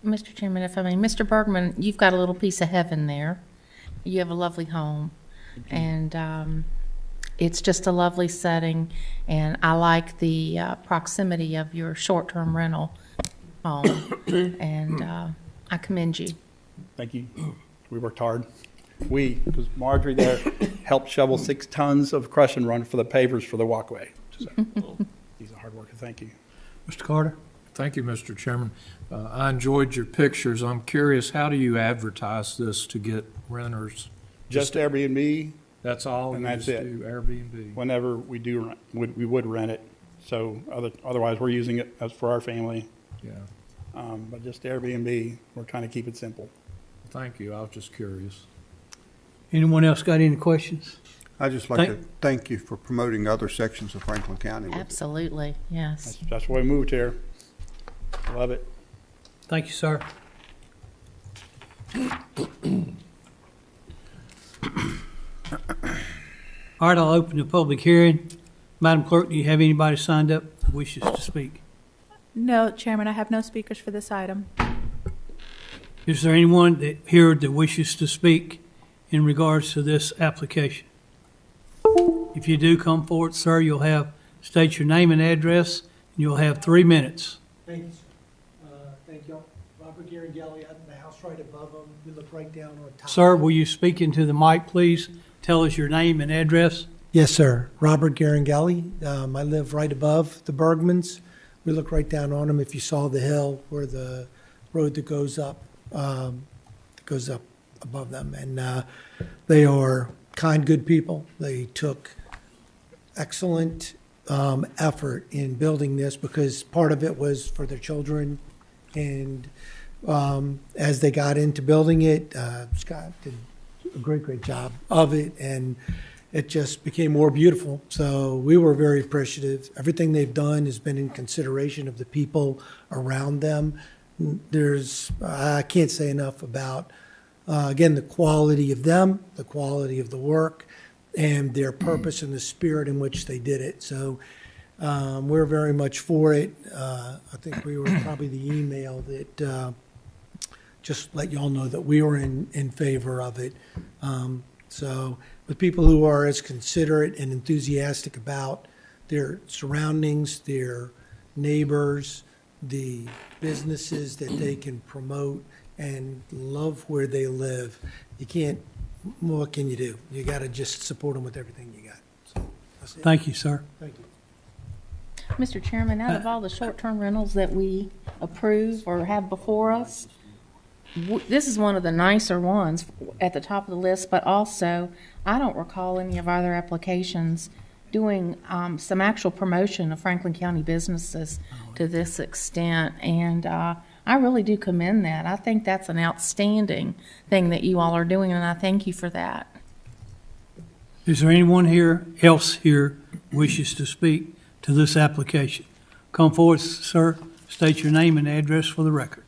[SPEAKER 7] Mr. Chairman, if I may, Mr. Bergman, you've got a little piece of heaven there. You have a lovely home, and it's just a lovely setting, and I like the proximity of your short-term rental home, and I commend you.
[SPEAKER 20] Thank you. We worked hard. Because Marjorie there helped shovel 6 tons of crush and run for the pavers for the walkway. So, he's a hard worker. Thank you.
[SPEAKER 1] Mr. Carter?
[SPEAKER 2] Thank you, Mr. Chairman. I enjoyed your pictures. I'm curious, how do you advertise this to get renters?
[SPEAKER 20] Just Airbnb.
[SPEAKER 2] That's all?
[SPEAKER 20] And
[SPEAKER 2] You
[SPEAKER 20] that's
[SPEAKER 2] just
[SPEAKER 20] it.
[SPEAKER 2] do Airbnb?
[SPEAKER 20] Whenever we do, we would rent it. So otherwise, we're using it as for our family.
[SPEAKER 2] Yeah.
[SPEAKER 20] But just Airbnb, we're trying to keep it simple.
[SPEAKER 2] Thank you. I was just curious.
[SPEAKER 1] Anyone else got any questions?
[SPEAKER 5] I'd just like to thank you for promoting other sections of Franklin County.
[SPEAKER 7] Absolutely, yes.
[SPEAKER 20] That's why we moved here. Love it.
[SPEAKER 1] Thank you, sir. All right, I'll open the public hearing. Madam Clerk, do you have anybody signed up who wishes to speak?
[SPEAKER 11] No, Chairman, I have no speakers for this item.
[SPEAKER 1] Is there anyone here that wishes to speak in regards to this application? If you do come forward, sir, state your name and address, and you'll have 3 minutes.
[SPEAKER 21] Thank you, sir. Thank y'all. Robert Garingelli, I'm the house right above them. We look right down on top.
[SPEAKER 1] Sir, will you speak into the mic, please? Tell us your name and address.
[SPEAKER 21] Yes, sir. Robert Garingelli. I live right above the Bergmans. We look right down on them. If you saw the hill where the road that goes up above them. And they are kind, good people. They took excellent effort in building this because part of it was for their children. And as they got into building it, Scott did a great job of it. And it just became more beautiful. So we were very appreciative. Everything they've done has been in consideration of the people around them. I can't say enough about, again, the quality of them, the quality of the work, and their purpose and the spirit in which they did it. So we're very much for it. I think we were probably the email that just let y'all know that we were in favor of it. So with people who are as considerate and enthusiastic about their surroundings, their neighbors, the businesses that they can promote, and love where they live, what can you do? You got to just support them with everything you got. So that's it.
[SPEAKER 1] Thank you, sir.
[SPEAKER 21] Thank you.
[SPEAKER 7] Mr. Chairman, out of all the short-term rentals that we approve or have before us, this is one of the nicer ones at the top of the list, but also I don't recall any of our other applications doing some actual promotion of Franklin County businesses to this extent, and I really do commend that. I think that's an outstanding thing that you all are doing, and I thank you for that.
[SPEAKER 1] Is there anyone else here wishes to speak to this application? Come forward, sir. State your name and address for the record.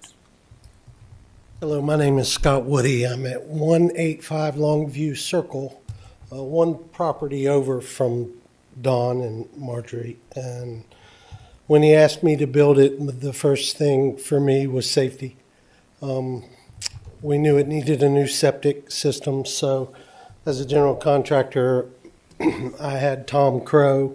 [SPEAKER 21] Hello, my name is Scott Woody. I'm at 185 Longview Circle, one property over from Don and Marjorie. And when he asked me to build it, the first thing for me was safety. We knew it needed a new septic system, so as a general contractor, I had Tom Crow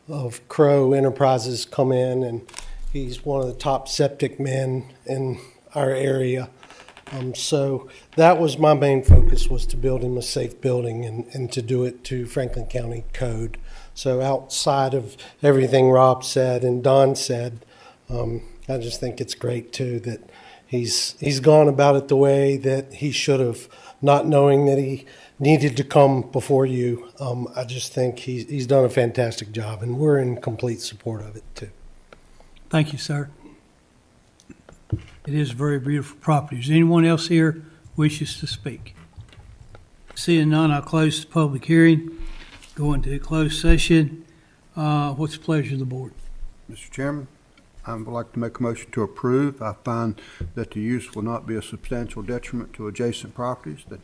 [SPEAKER 21] of Crow Enterprises come in, and he's one of the top septic men in our area. So that was my main focus, was to build him a safe building and to do it to Franklin County code. So outside of everything Rob said and Don said, I just think it's great too that he's gone about it the way that he should have, not knowing that he needed to come before you. I just think he's done a fantastic job, and we're in complete support of it too.
[SPEAKER 1] Thank you, sir. It is a very beautiful property. Is anyone else here wishes to speak? Seeing none, I'll close the public hearing. Go into closed session. What's the pleasure of the board?
[SPEAKER 5] Mr. Chairman, I would like to make a motion to approve. I find that the use will not be a substantial detriment to adjacent properties, that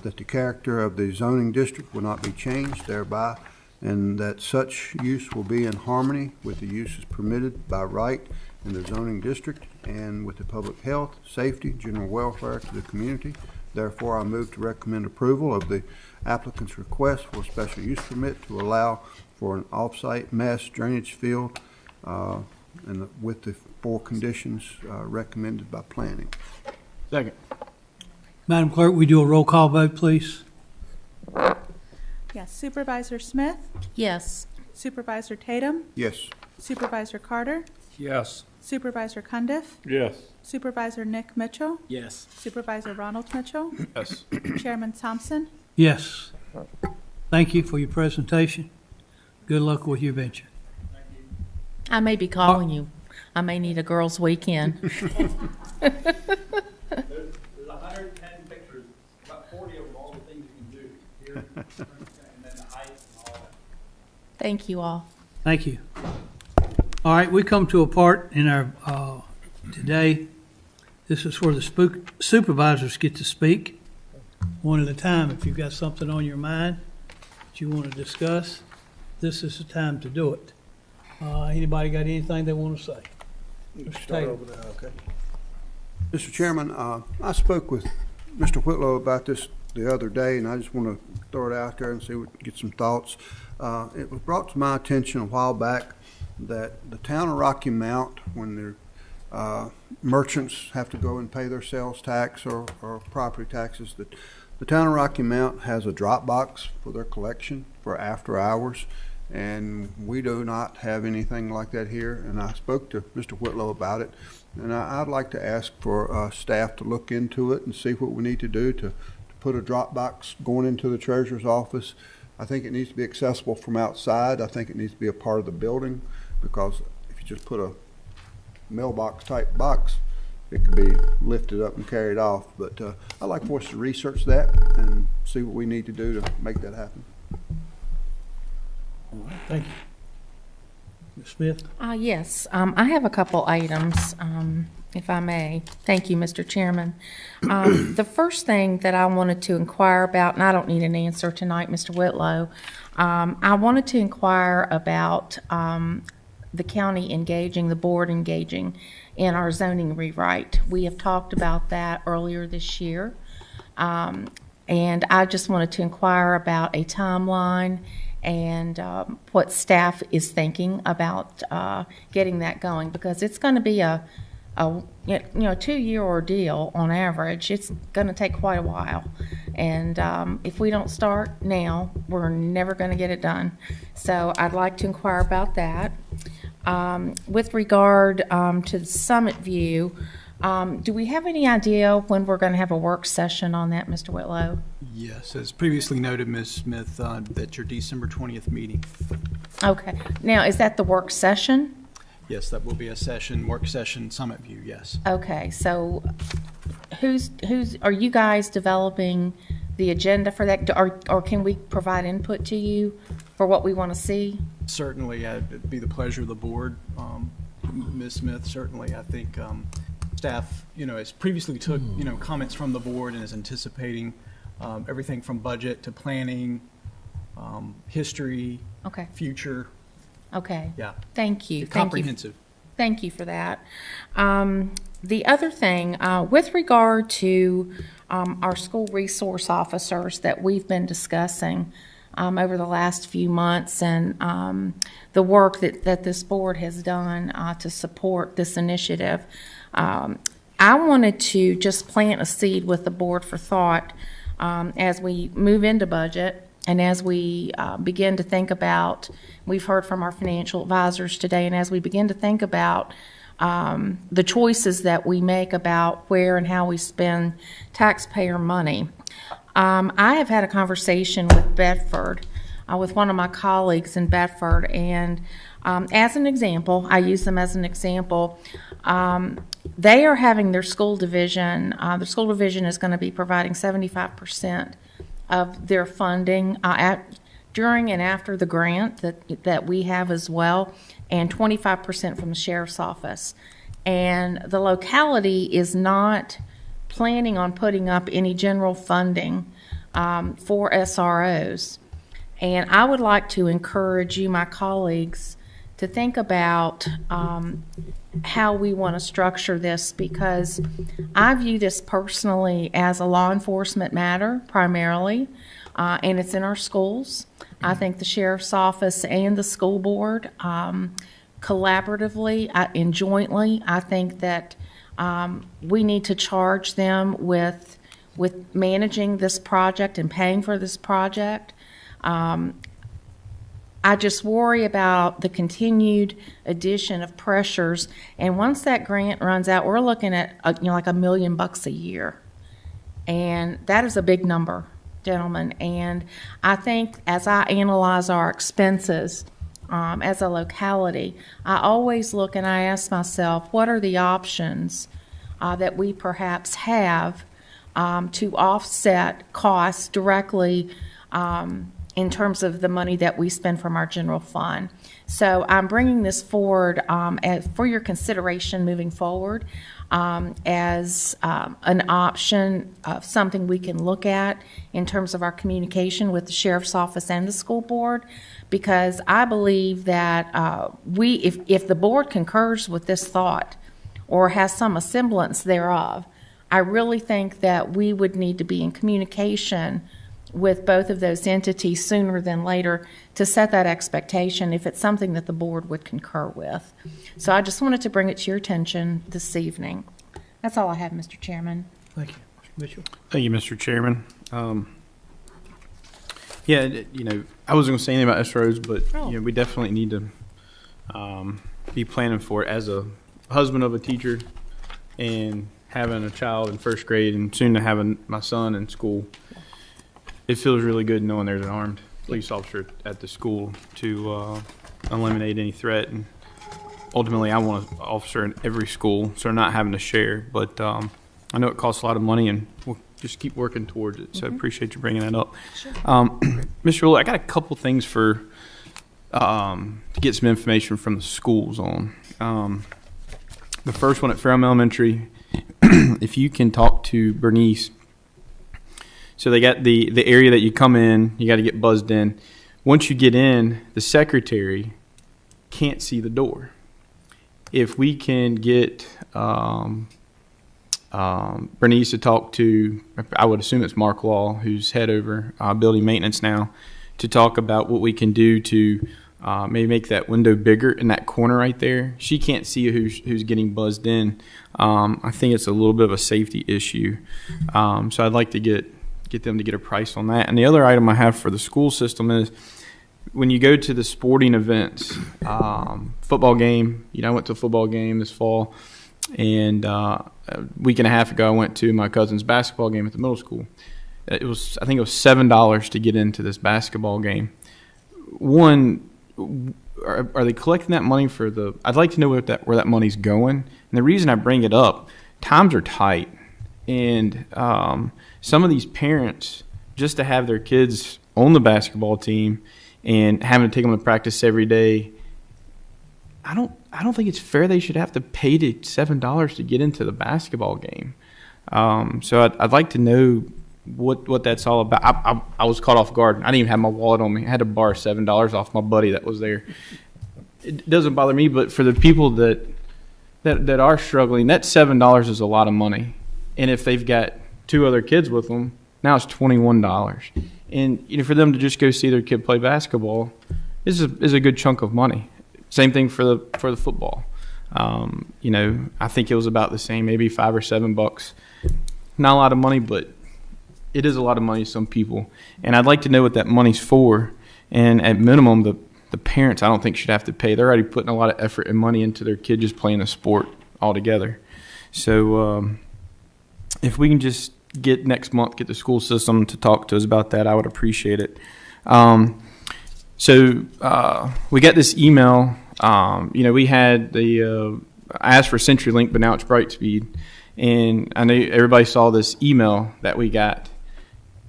[SPEAKER 5] the character of the zoning district will not be changed thereby, and that such use will be in harmony with the uses permitted by right in the zoning district and with the public health, safety, general welfare to the community. Therefore, I move to recommend approval of the applicant's request for a special use permit to allow for an off-site mass drainage field and with the 4 conditions recommended by planning.
[SPEAKER 10] Second.
[SPEAKER 1] Madam Clerk, we do a roll call vote, please.
[SPEAKER 11] Yes. Supervisor Smith?
[SPEAKER 7] Yes.
[SPEAKER 11] Supervisor Tatum?
[SPEAKER 5] Yes.
[SPEAKER 11] Supervisor Carter?
[SPEAKER 2] Yes.
[SPEAKER 11] Supervisor Cundiff?
[SPEAKER 3] Yes.
[SPEAKER 11] Supervisor Nick Mitchell?
[SPEAKER 6] Yes.
[SPEAKER 11] Supervisor Ronald Mitchell?
[SPEAKER 10] Yes.
[SPEAKER 11] Chairman Thompson?
[SPEAKER 1] Yes. Thank you for your presentation. Good luck with your venture.
[SPEAKER 7] I may be calling you. I may need a girls' weekend.
[SPEAKER 20] There's 110 pictures, about 40 of them, all the things you can do here, and then the height and all that.
[SPEAKER 7] Thank you all.
[SPEAKER 1] Thank you. All right, we come to a part in our today. This is where the supervisors get to speak one at a time. If you've got something on your mind that you want to discuss, this is the time to do it. Anybody got anything they want to say? Mr. Taylor.
[SPEAKER 5] Okay. Mr. Chairman, I spoke with Mr. Whitlow about this the other day, and I just want to throw it out there and see get some thoughts. It was brought to my attention a while back that the town of Rocky Mount, when their merchants have to go and pay their sales tax or property taxes, that the town of Rocky Mount has a drop box for their collection for after hours, and we do not have anything like that here. And I spoke to Mr. Whitlow about it, and I'd like to ask for staff to look into it and see what we need to do to put a drop box going into the treasurer's office. I think it needs to be accessible from outside. I think it needs to be a part of the building, because if you just put a mailbox type box, it could be lifted up and carried off. But I'd like for us to research that and see what we need to do to make that happen.
[SPEAKER 1] All right, thank you. Ms. Smith?
[SPEAKER 7] Yes, I have a couple items, if I may. Thank you, Mr. Chairman. The first thing that I wanted to inquire about, and I don't need an answer tonight, Mr. Whitlow, I wanted to inquire about the county engaging, the board engaging in our zoning rewrite. We have talked about that earlier this year, and I just wanted to inquire about a timeline and what staff is thinking about getting that going, because it's going to be a 2-year ordeal on average. It's going to take quite a while, and if we don't start now, we're never going to get it done. So I'd like to inquire about that. With regard to the Summit View, do we have any idea when we're going to have a work session on that, Mr. Whitlow?
[SPEAKER 8] Yes, as previously noted, Ms. Smith, that's your December 20th meeting.
[SPEAKER 7] Okay. Now, is that the work session?
[SPEAKER 8] Yes, that will be a session, work session, Summit View, yes.
[SPEAKER 7] Okay, so are you guys developing the agenda for that, or can we provide input to you for what we want to see?
[SPEAKER 8] Certainly, it'd be the pleasure of the board, Ms. Smith. Certainly, I think staff, as previously took, comments from the board and is anticipating everything from budget to planning, history,
[SPEAKER 7] okay,
[SPEAKER 8] future.
[SPEAKER 7] Okay.
[SPEAKER 8] Yeah.
[SPEAKER 7] Thank you.
[SPEAKER 8] Comprehensive.
[SPEAKER 7] Thank you for that. The other thing, with regard to our school resource officers that we've been discussing over the last few months, and the work that this board has done to support this initiative, I wanted to just plant a seed with the board for thought as we move into budget. And as we begin to think about, we've heard from our financial advisors today, and as we begin to think about the choices that we make about where and how we spend taxpayer money, I have had a conversation with Bedford, with one of my colleagues in Bedford, and as an example, I use them as an example, they are having their school division, the school division is going to be providing 75% of their funding during and after the grant that we have as well, and 25% from the sheriff's office. And the locality is not planning on putting up any general funding for SROs. And I would like to encourage you, my colleagues, to think about how we want to structure this, because I view this personally as a law enforcement matter primarily, and it's in our schools. I think the sheriff's office and the school board collaboratively and jointly, I think that we need to charge them with managing this project and paying for this project. I just worry about the continued addition of pressures, and once that grant runs out, we're looking at like $1 million a year, and that is a big number, gentlemen. And I think as I analyze our expenses as a locality, I always look and I ask myself, what are the options that we perhaps have to offset costs directly in terms of the money that we spend from our general fund. So I'm bringing this forward for your consideration moving forward as an option of something we can look at in terms of our communication with the sheriff's office and the school board, because I believe that if the board concurs with this thought, or has some semblance thereof. I really think that we would need to be in communication with both of those entities sooner than later to set that expectation if it's something that the board would concur with. So I just wanted to bring it to your attention this evening. That's all I have, Mr. Chairman.
[SPEAKER 1] Thank you. Mr. Mitchell?
[SPEAKER 10] Thank you, Mr. Chairman. I wasn't going to say anything about S roads, but we definitely need to be planning for it. As a husband of a teacher and having a child in first grade and soon to having my son in school, it feels really good knowing there's an armed police officer at the school to eliminate any threat. And ultimately, I want an officer in every school, so they're not having to share. But I know it costs a lot of money, and we'll just keep working towards it. So I appreciate you bringing that up.
[SPEAKER 7] Sure.
[SPEAKER 10] Mr. Rule, I got a couple things to get some information from the schools on. The first one at Fairham Elementary, if you can talk to Bernice. So they got the area that you come in, you got to get buzzed in. Once you get in, the secretary can't see the door. If we can get Bernice to talk to, I would assume it's Mark Law, who's head over building maintenance now, to talk about what we can do to maybe make that window bigger in that corner right there. She can't see who's getting buzzed in. I think it's a little bit of a safety issue. So I'd like to get them to get a price on that. And the other item I have for the school system is when you go to the sporting events, football game, I went to a football game this fall, and a week and a half ago I went to my cousin's basketball game at the middle school. I think it was $7 to get into this basketball game. One, are they collecting that money for I'd like to know where that money's going. And the reason I bring it up, times are tight. And some of these parents, just to have their kids on the basketball team and having to take them to practice every day, I don't think it's fair they should have to pay the $7 to get into the basketball game. So I'd like to know what that's all about. I was caught off guard. I didn't even have my wallet on me. I had to borrow $7 off my buddy that was there. It doesn't bother me, but for the people that are struggling, that $7 is a lot of money. And if they've got two other kids with them, now it's $21. And for them to just go see their kid play basketball is a good chunk of money. Same thing for the football. I think it was about the same, maybe $5 or $7. Not a lot of money, but it is a lot of money to some people. And I'd like to know what that money's for. And at minimum, the parents, I don't think, should have to pay. They're already putting a lot of effort and money into their kid just playing a sport altogether. So if we can just get the school system to talk to us about that, I would appreciate it. So we got this email. We had I asked for CenturyLink, but now it's Brightspeed. And I know everybody saw this email that we got.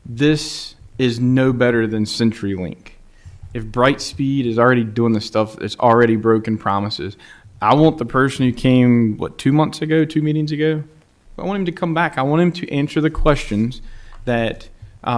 [SPEAKER 10] This is no better than CenturyLink. If Brightspeed is already doing the stuff that's already broken promises, I want the person who came, 2 meetings ago? I want him to come back. I want him to answer the questions that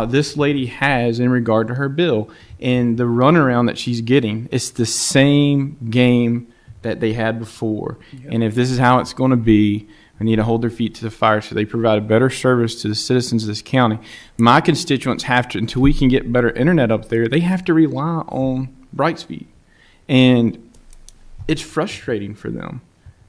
[SPEAKER 10] this lady has in regard to her bill. And the runaround that she's getting, it's the same game that they had before. Yep. And if this is how it's going to be, we need to hold their feet to the fire so they provide a better service to the citizens of this county. My constituents have to, until we can get better internet up there, they have to rely on Brightspeed. And it's frustrating for them.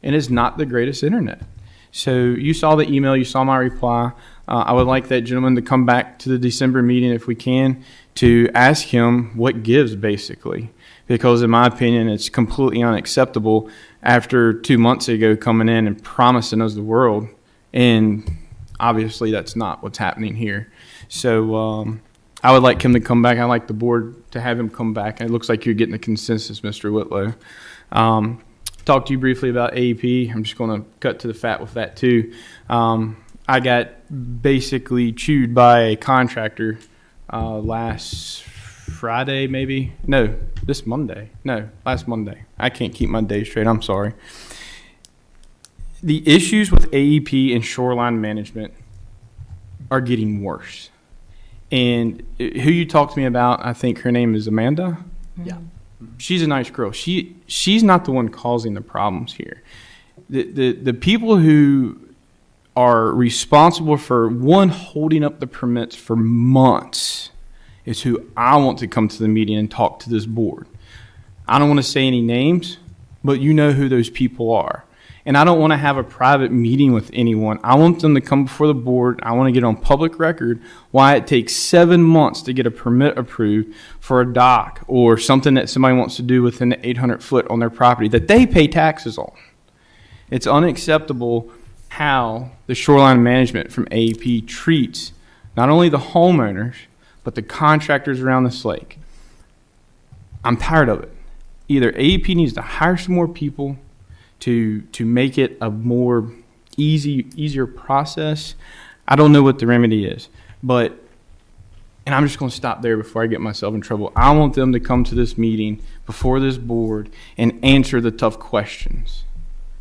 [SPEAKER 10] And it's not the greatest internet. So you saw the email, you saw my reply. I would like that gentleman to come back to the December meeting if we can to ask him what gives, basically. Because in my opinion, it's completely unacceptable after 2 months ago coming in and promising us the world. And obviously that's not what's happening here. So I would like him to come back. I'd like the board to have him come back. And it looks like you're getting a consensus, Mr. Whitlow. Talk to you briefly about AEP. I'm just going to cut to the fat with that too. I got basically chewed by a contractor last Friday, maybe? No, this Monday. No, last Monday. I can't keep my days straight. I'm sorry. The issues with AEP and shoreline management are getting worse. And who you talked to me about, I think her name is Amanda.
[SPEAKER 6] Yeah.
[SPEAKER 10] She's a nice girl. She's not the one causing the problems here. the people who are responsible for holding up the permits for months is who I want to come to the meeting and talk to this board. I don't want to say any names, but you know who those people are. And I don't want to have a private meeting with anyone. I want them to come before the board. I want to get on public record why it takes 7 months to get a permit approved for a dock or something that somebody wants to do within the 800 foot on their property that they pay taxes on. It's unacceptable how the shoreline management from AEP treats not only the homeowners, but the contractors around this lake. I'm tired of it. Either AEP needs to hire some more people to make it a more easier process. I don't know what the remedy is, and I'm just going to stop there before I get myself in trouble. I want them to come to this meeting before this board and answer the tough questions,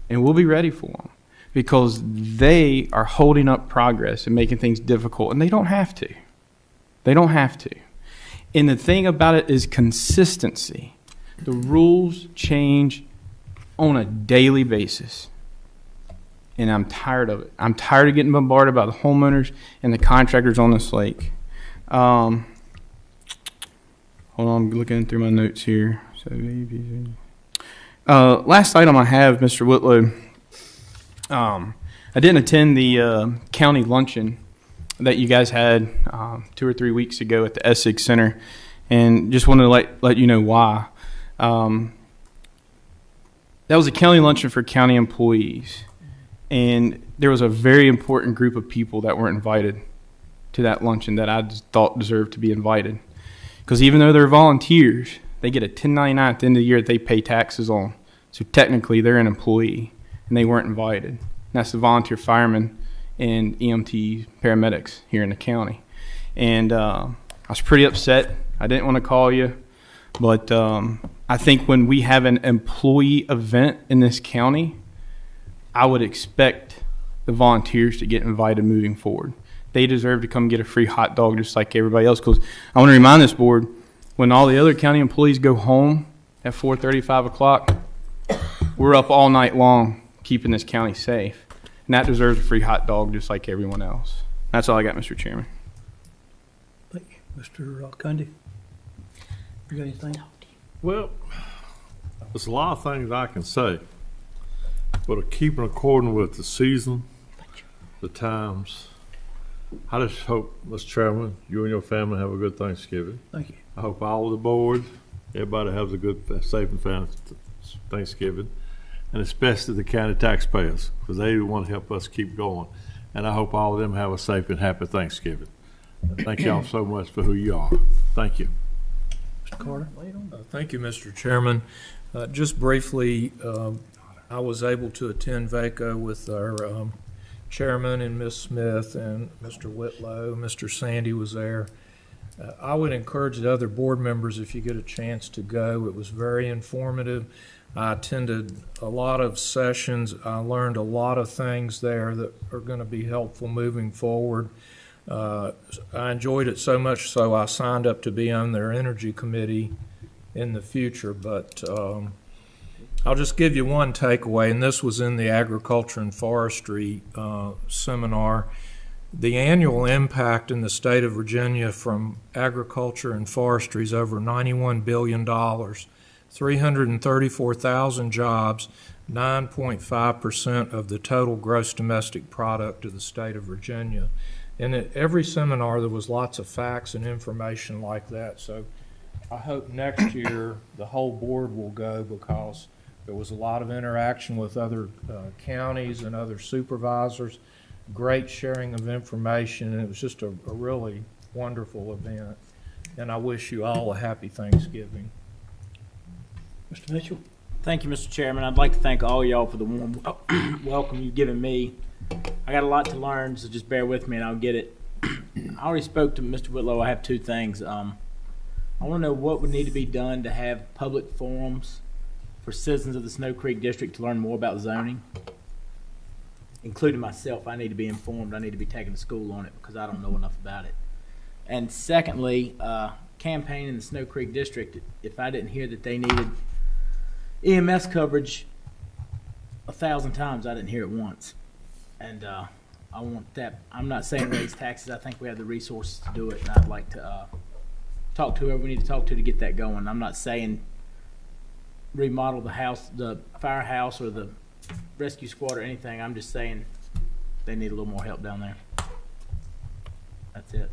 [SPEAKER 10] and we'll be ready for them because they are holding up progress and making things difficult, and they don't have to. They don't have to. And the thing about it is consistency. The rules change on a daily basis. And I'm tired of it. I'm tired of getting bombarded by the homeowners and the contractors on this lake. Hold on, I'm looking through my notes here. Last item I have, Mr. Whitlow. I didn't attend the county luncheon that you guys had 2 or 3 weeks ago at the Essex Center, and just wanted to let you know why. That was a county luncheon for county employees, and there was a very important group of people that were invited to that luncheon that I just thought deserved to be invited. Because even though they're volunteers, they get a 1099 at the end of the year that they pay taxes on. So technically, they're an employee, and they weren't invited. And that's the volunteer firemen and EMT paramedics here in the county. And I was pretty upset. I didn't want to call you, but I think when we have an employee event in this county, I would expect the volunteers to get invited moving forward. They deserve to come get a free hot dog just like everybody else. Because I want to remind this board, when all the other county employees go home at 4:30, 5 o'clock, we're up all night long keeping this county safe. And that deserves a free hot dog just like everyone else. That's all I got, Mr. Chairman.
[SPEAKER 1] Thank you. Mr. Cundy, you got anything?
[SPEAKER 12] Well, there's a lot of things I can say, but keeping according with the season, the times, I just hope, Mr. Chairman, you and your family have a good Thanksgiving.
[SPEAKER 1] Thank you.
[SPEAKER 12] I hope all of the board, everybody has a good, safe and family Thanksgiving, and especially the county taxpayers, because they want to help us keep going. And I hope all of them have a safe and happy Thanksgiving. Thank y'all so much for who you are. Thank you.
[SPEAKER 1] Mr. Carter?
[SPEAKER 2] Thank you, Mr. Chairman. Just briefly, I was able to attend VACO with our chairman and Ms. Smith and Mr. Whitlow. Mr. Sandy was there. I would encourage the other board members, if you get a chance, to go. It was very informative. I attended a lot of sessions. I learned a lot of things there that are going to be helpful moving forward. I enjoyed it so much so I signed up to be on their energy committee in the future. But I'll just give you one takeaway, and this was in the agriculture and forestry seminar. The annual impact in the state of Virginia from agriculture and forestry is over $91 billion, 334,000 jobs, 9.5% of the total gross domestic product of the state of Virginia. And at every seminar, there was lots of facts and information like that. So I hope next year the whole board will go, because there was a lot of interaction with other counties and other supervisors, great sharing of information, and it was just a really wonderful event. And I wish you all a happy Thanksgiving.
[SPEAKER 1] Mr. Mitchell?
[SPEAKER 6] Thank you, Mr. Chairman. I'd like to thank all y'all for the warm welcome you've given me. I got a lot to learn, so just bear with me and I'll get it. I already spoke to Mr. Whitlow. I have two things. I want to know what would need to be done to have public forums for citizens of the Snow Creek District to learn more about zoning, including myself. I need to be informed. I need to be taken to school on it because I don't know enough about it. And secondly, campaign in the Snow Creek District, if I didn't hear that they needed EMS coverage 1,000 times. I didn't hear it once. And I want that. I'm not saying raise taxes. I think we have the resources to do it. And I'd like to talk to whoever we need to talk to get that going. I'm not saying remodel the house, the firehouse, or the rescue squad or anything. I'm just saying they need a little more help down there. That's it.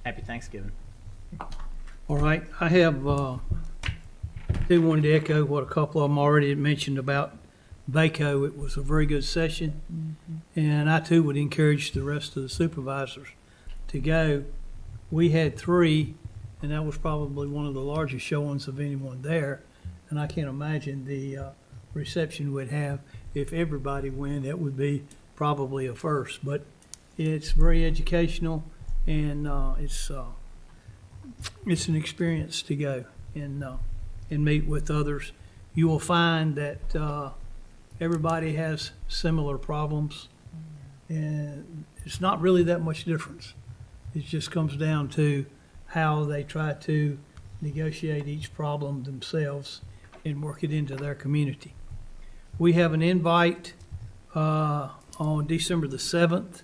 [SPEAKER 6] Happy Thanksgiving.
[SPEAKER 1] All right, I have, do wanted to echo what a couple of them already had mentioned about VACO. It was a very good session, and I too would encourage the rest of the supervisors to go. We had 3, and that was probably one of the largest showings of anyone there, and I can't imagine the reception we'd have if everybody went. That would be probably a first, but it's very educational, and it's an experience to go and meet with others. You will find that everybody has similar problems, and it's not really that much difference. It just comes down to how they try to negotiate each problem themselves and work it into their community. We have an invite on December the 7th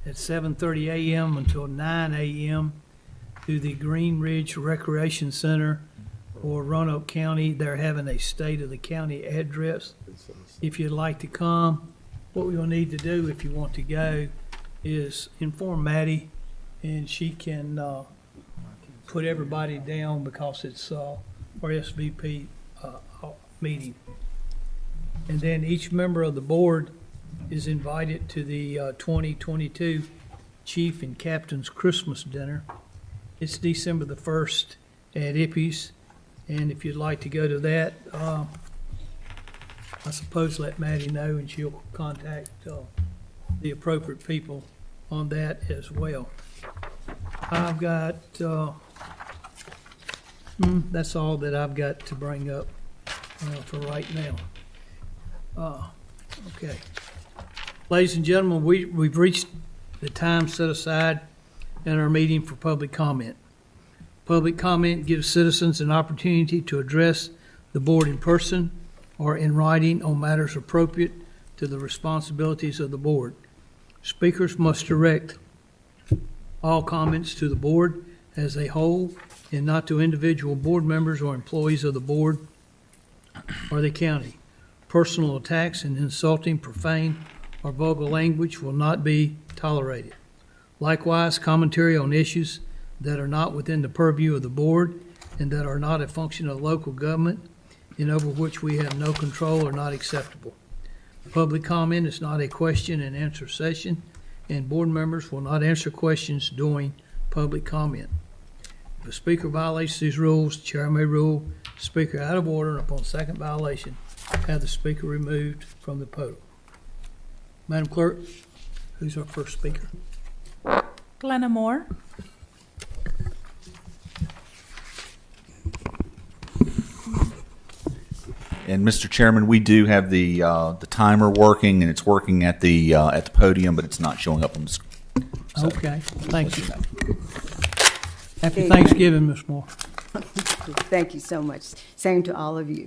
[SPEAKER 1] at 7:30 a.m. until 9 a.m. to the Green Ridge Recreation Center or Roanoke County. They're having a state of the county address. If you'd like to come, what we'll need to do if you want to go is inform Maddie, and she can put everybody down because it's RSVP meeting. And then each member of the board is invited to the 2022 Chief and Captain's Christmas Dinner. It's December the 1st at Ippy's, and if you'd like to go to that, I suppose let Maddie know, and she'll contact the appropriate people on that as well. I've got, that's all that I've got to bring up for right now. Okay. Ladies and gentlemen, we've reached the time set aside in our meeting for public comment. Public comment gives citizens an opportunity to address the board in person or in writing on matters appropriate to the responsibilities of the board. Speakers must direct all comments to the board as a whole and not to individual board members or employees of the board or the county. Personal attacks and insulting, profane, or vulgar language will not be tolerated. Likewise, commentary on issues that are not within the purview of the board and that are not a function of local government and over which we have no control are not acceptable. Public comment is not a question and answer session, and board members will not answer questions during public comment. If a speaker violates these rules, the chair may rule the speaker out of order, and upon second violation, have the speaker removed from the podium. Madam Clerk, who's our first speaker?
[SPEAKER 11] Glenna Moore.
[SPEAKER 4] And Mr. Chairman, we do have the timer working, and it's working at the podium, but it's not showing up on the screen. So,
[SPEAKER 1] okay, thank you. Happy Thanksgiving, Ms. Moore.
[SPEAKER 22] Thank you so much. Same to all of you.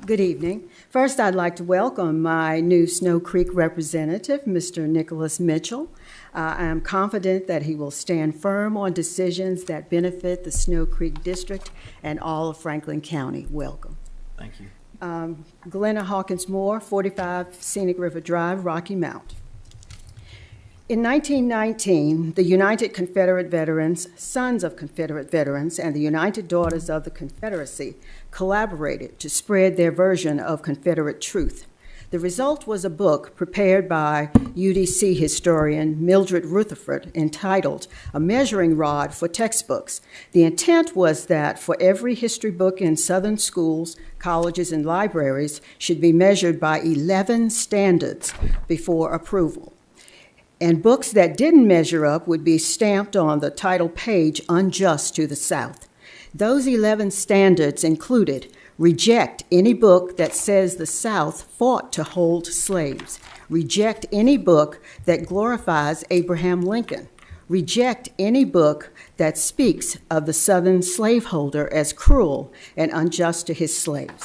[SPEAKER 22] Good evening. First, I'd like to welcome my new Snow Creek representative, Mr. Nicholas Mitchell. I am confident that he will stand firm on decisions that benefit the Snow Creek District and all of Franklin County. Welcome.
[SPEAKER 6] Thank you.
[SPEAKER 22] Glenna Hawkins Moore, 45 Scenic River Drive, Rocky Mount. In 1919, the United Confederate Veterans, Sons of Confederate Veterans, and the United Daughters of the Confederacy collaborated to spread their version of Confederate truth. The result was a book prepared by UDC historian Mildred Rutherford entitled A Measuring Rod for Textbooks. The intent was that for every history book in Southern schools, colleges, and libraries should be measured by 11 standards before approval. And books that didn't measure up would be stamped on the title page, Unjust to the South. Those 11 standards included: reject any book that says the South fought to hold slaves. Reject any book that glorifies Abraham Lincoln. reject any book that speaks of the Southern slaveholder as cruel and unjust to his slaves.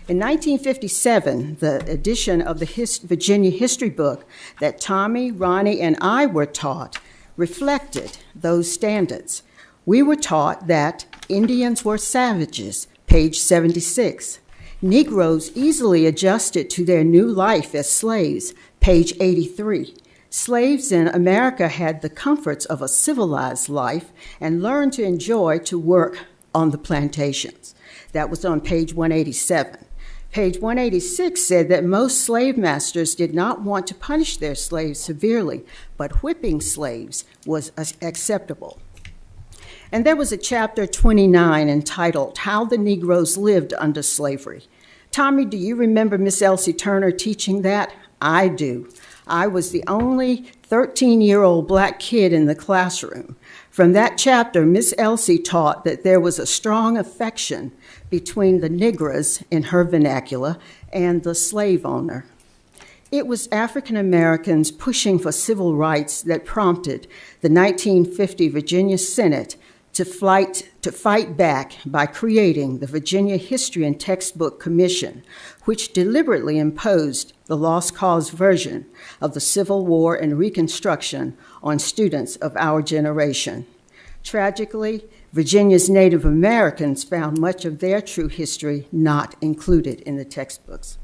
[SPEAKER 22] In 1957, the edition of the Virginia history book that Tommy, Ronnie, and I were taught reflected those standards. We were taught that Indians were savages, page 76. Negroes easily adjusted to their new life as slaves, page 83. Slaves in America had the comforts of a civilized life and learned to enjoy to work on the plantations. That was on page 187. Page 186 said that most slave masters did not want to punish their slaves severely, but whipping slaves was acceptable. And there was a chapter 29 entitled, How the Negroes Lived Under Slavery. Tommy, do you remember Miss Elsie Turner teaching that? I do. I was the only 13-year-old black kid in the classroom. From that chapter, Miss Elsie taught that there was a strong affection between the Negras, in her vernacular, and the slave owner. It was African Americans pushing for civil rights that prompted the 1950 Virginia Senate to fight back by creating the Virginia History and Textbook Commission, which deliberately imposed the lost cause version of the Civil War and Reconstruction on students of our generation. Tragically, Virginia's Native Americans found much of their true history not included in the textbooks.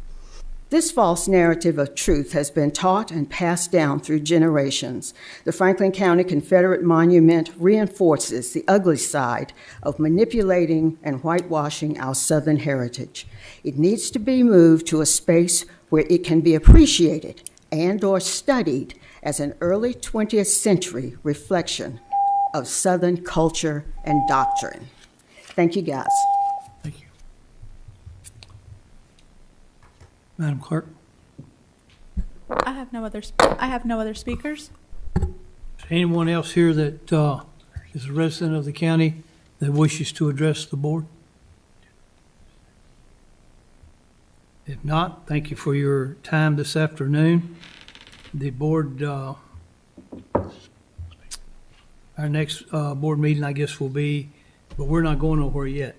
[SPEAKER 22] This false narrative of truth has been taught and passed down through generations. The Franklin County Confederate Monument reinforces the ugly side of manipulating and whitewashing our Southern heritage. It needs to be moved to a space where it can be appreciated and/or studied as an early 20th century reflection of Southern culture and doctrine. Thank you, guys.
[SPEAKER 1] Madam Clerk?
[SPEAKER 11] I have no other speakers.
[SPEAKER 1] Is there anyone else here that is a resident of the county that wishes to address the board? If not, thank you for your time this afternoon. The board, our next board meeting, I guess, will be, but we're not going nowhere yet.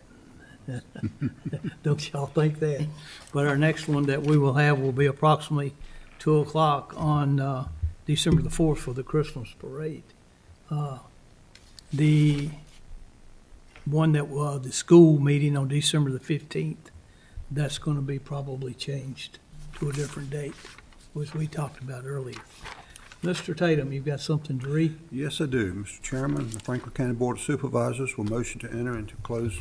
[SPEAKER 1] Don't y'all think that? But our next one that we will have will be approximately 2 o'clock on December the 4th for the Christmas parade. The one that the school meeting on December the 15th, that's going to be probably changed to a different date, which we talked about earlier. Mr. Tatum, you've got something to read?
[SPEAKER 5] Yes, I do. Mr. Chairman, the Franklin County Board of Supervisors will motion to enter into closed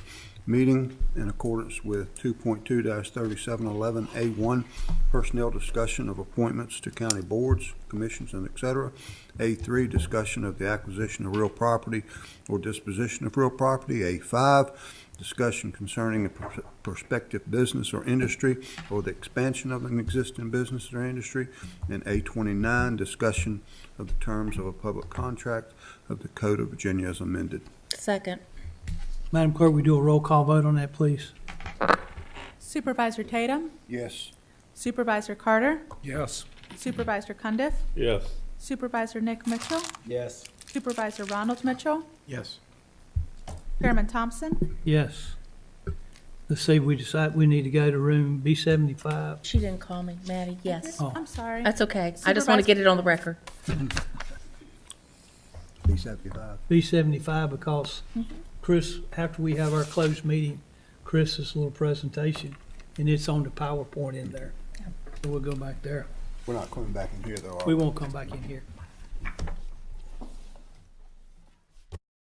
[SPEAKER 5] meeting in accordance with 2.2-3711A1, personnel discussion of appointments to county boards, commissions, and et cetera. A3, discussion of the acquisition of real property or disposition of real property. A5, discussion concerning a prospective business or industry or the expansion of an existing business or industry. And A29, discussion of the terms of a public contract of the Code of Virginia as amended.
[SPEAKER 7] Second.
[SPEAKER 1] Madam Clerk, we do a roll call vote on that, please.
[SPEAKER 11] Supervisor Tatum?
[SPEAKER 5] Yes.
[SPEAKER 11] Supervisor Carter?
[SPEAKER 2] Yes.
[SPEAKER 11] Supervisor Cundiff?
[SPEAKER 3] Yes.
[SPEAKER 11] Supervisor Nick Mitchell?
[SPEAKER 6] Yes.
[SPEAKER 11] Supervisor Ronald Mitchell?
[SPEAKER 5] Yes.
[SPEAKER 11] Chairman Thompson?
[SPEAKER 1] Yes. Let's see, we decide we need to go to room B75.
[SPEAKER 7] She didn't call me, Maddie. Yes.
[SPEAKER 1] Oh.
[SPEAKER 11] I'm sorry.
[SPEAKER 7] That's okay. I just want to get it on the record.
[SPEAKER 5] B75.
[SPEAKER 1] B75 because Chris, after we have our closed meeting, Chris's little presentation, and it's on the PowerPoint in there. So we'll go back there.
[SPEAKER 5] We're not coming back in here, though, are
[SPEAKER 1] We won't come back in here.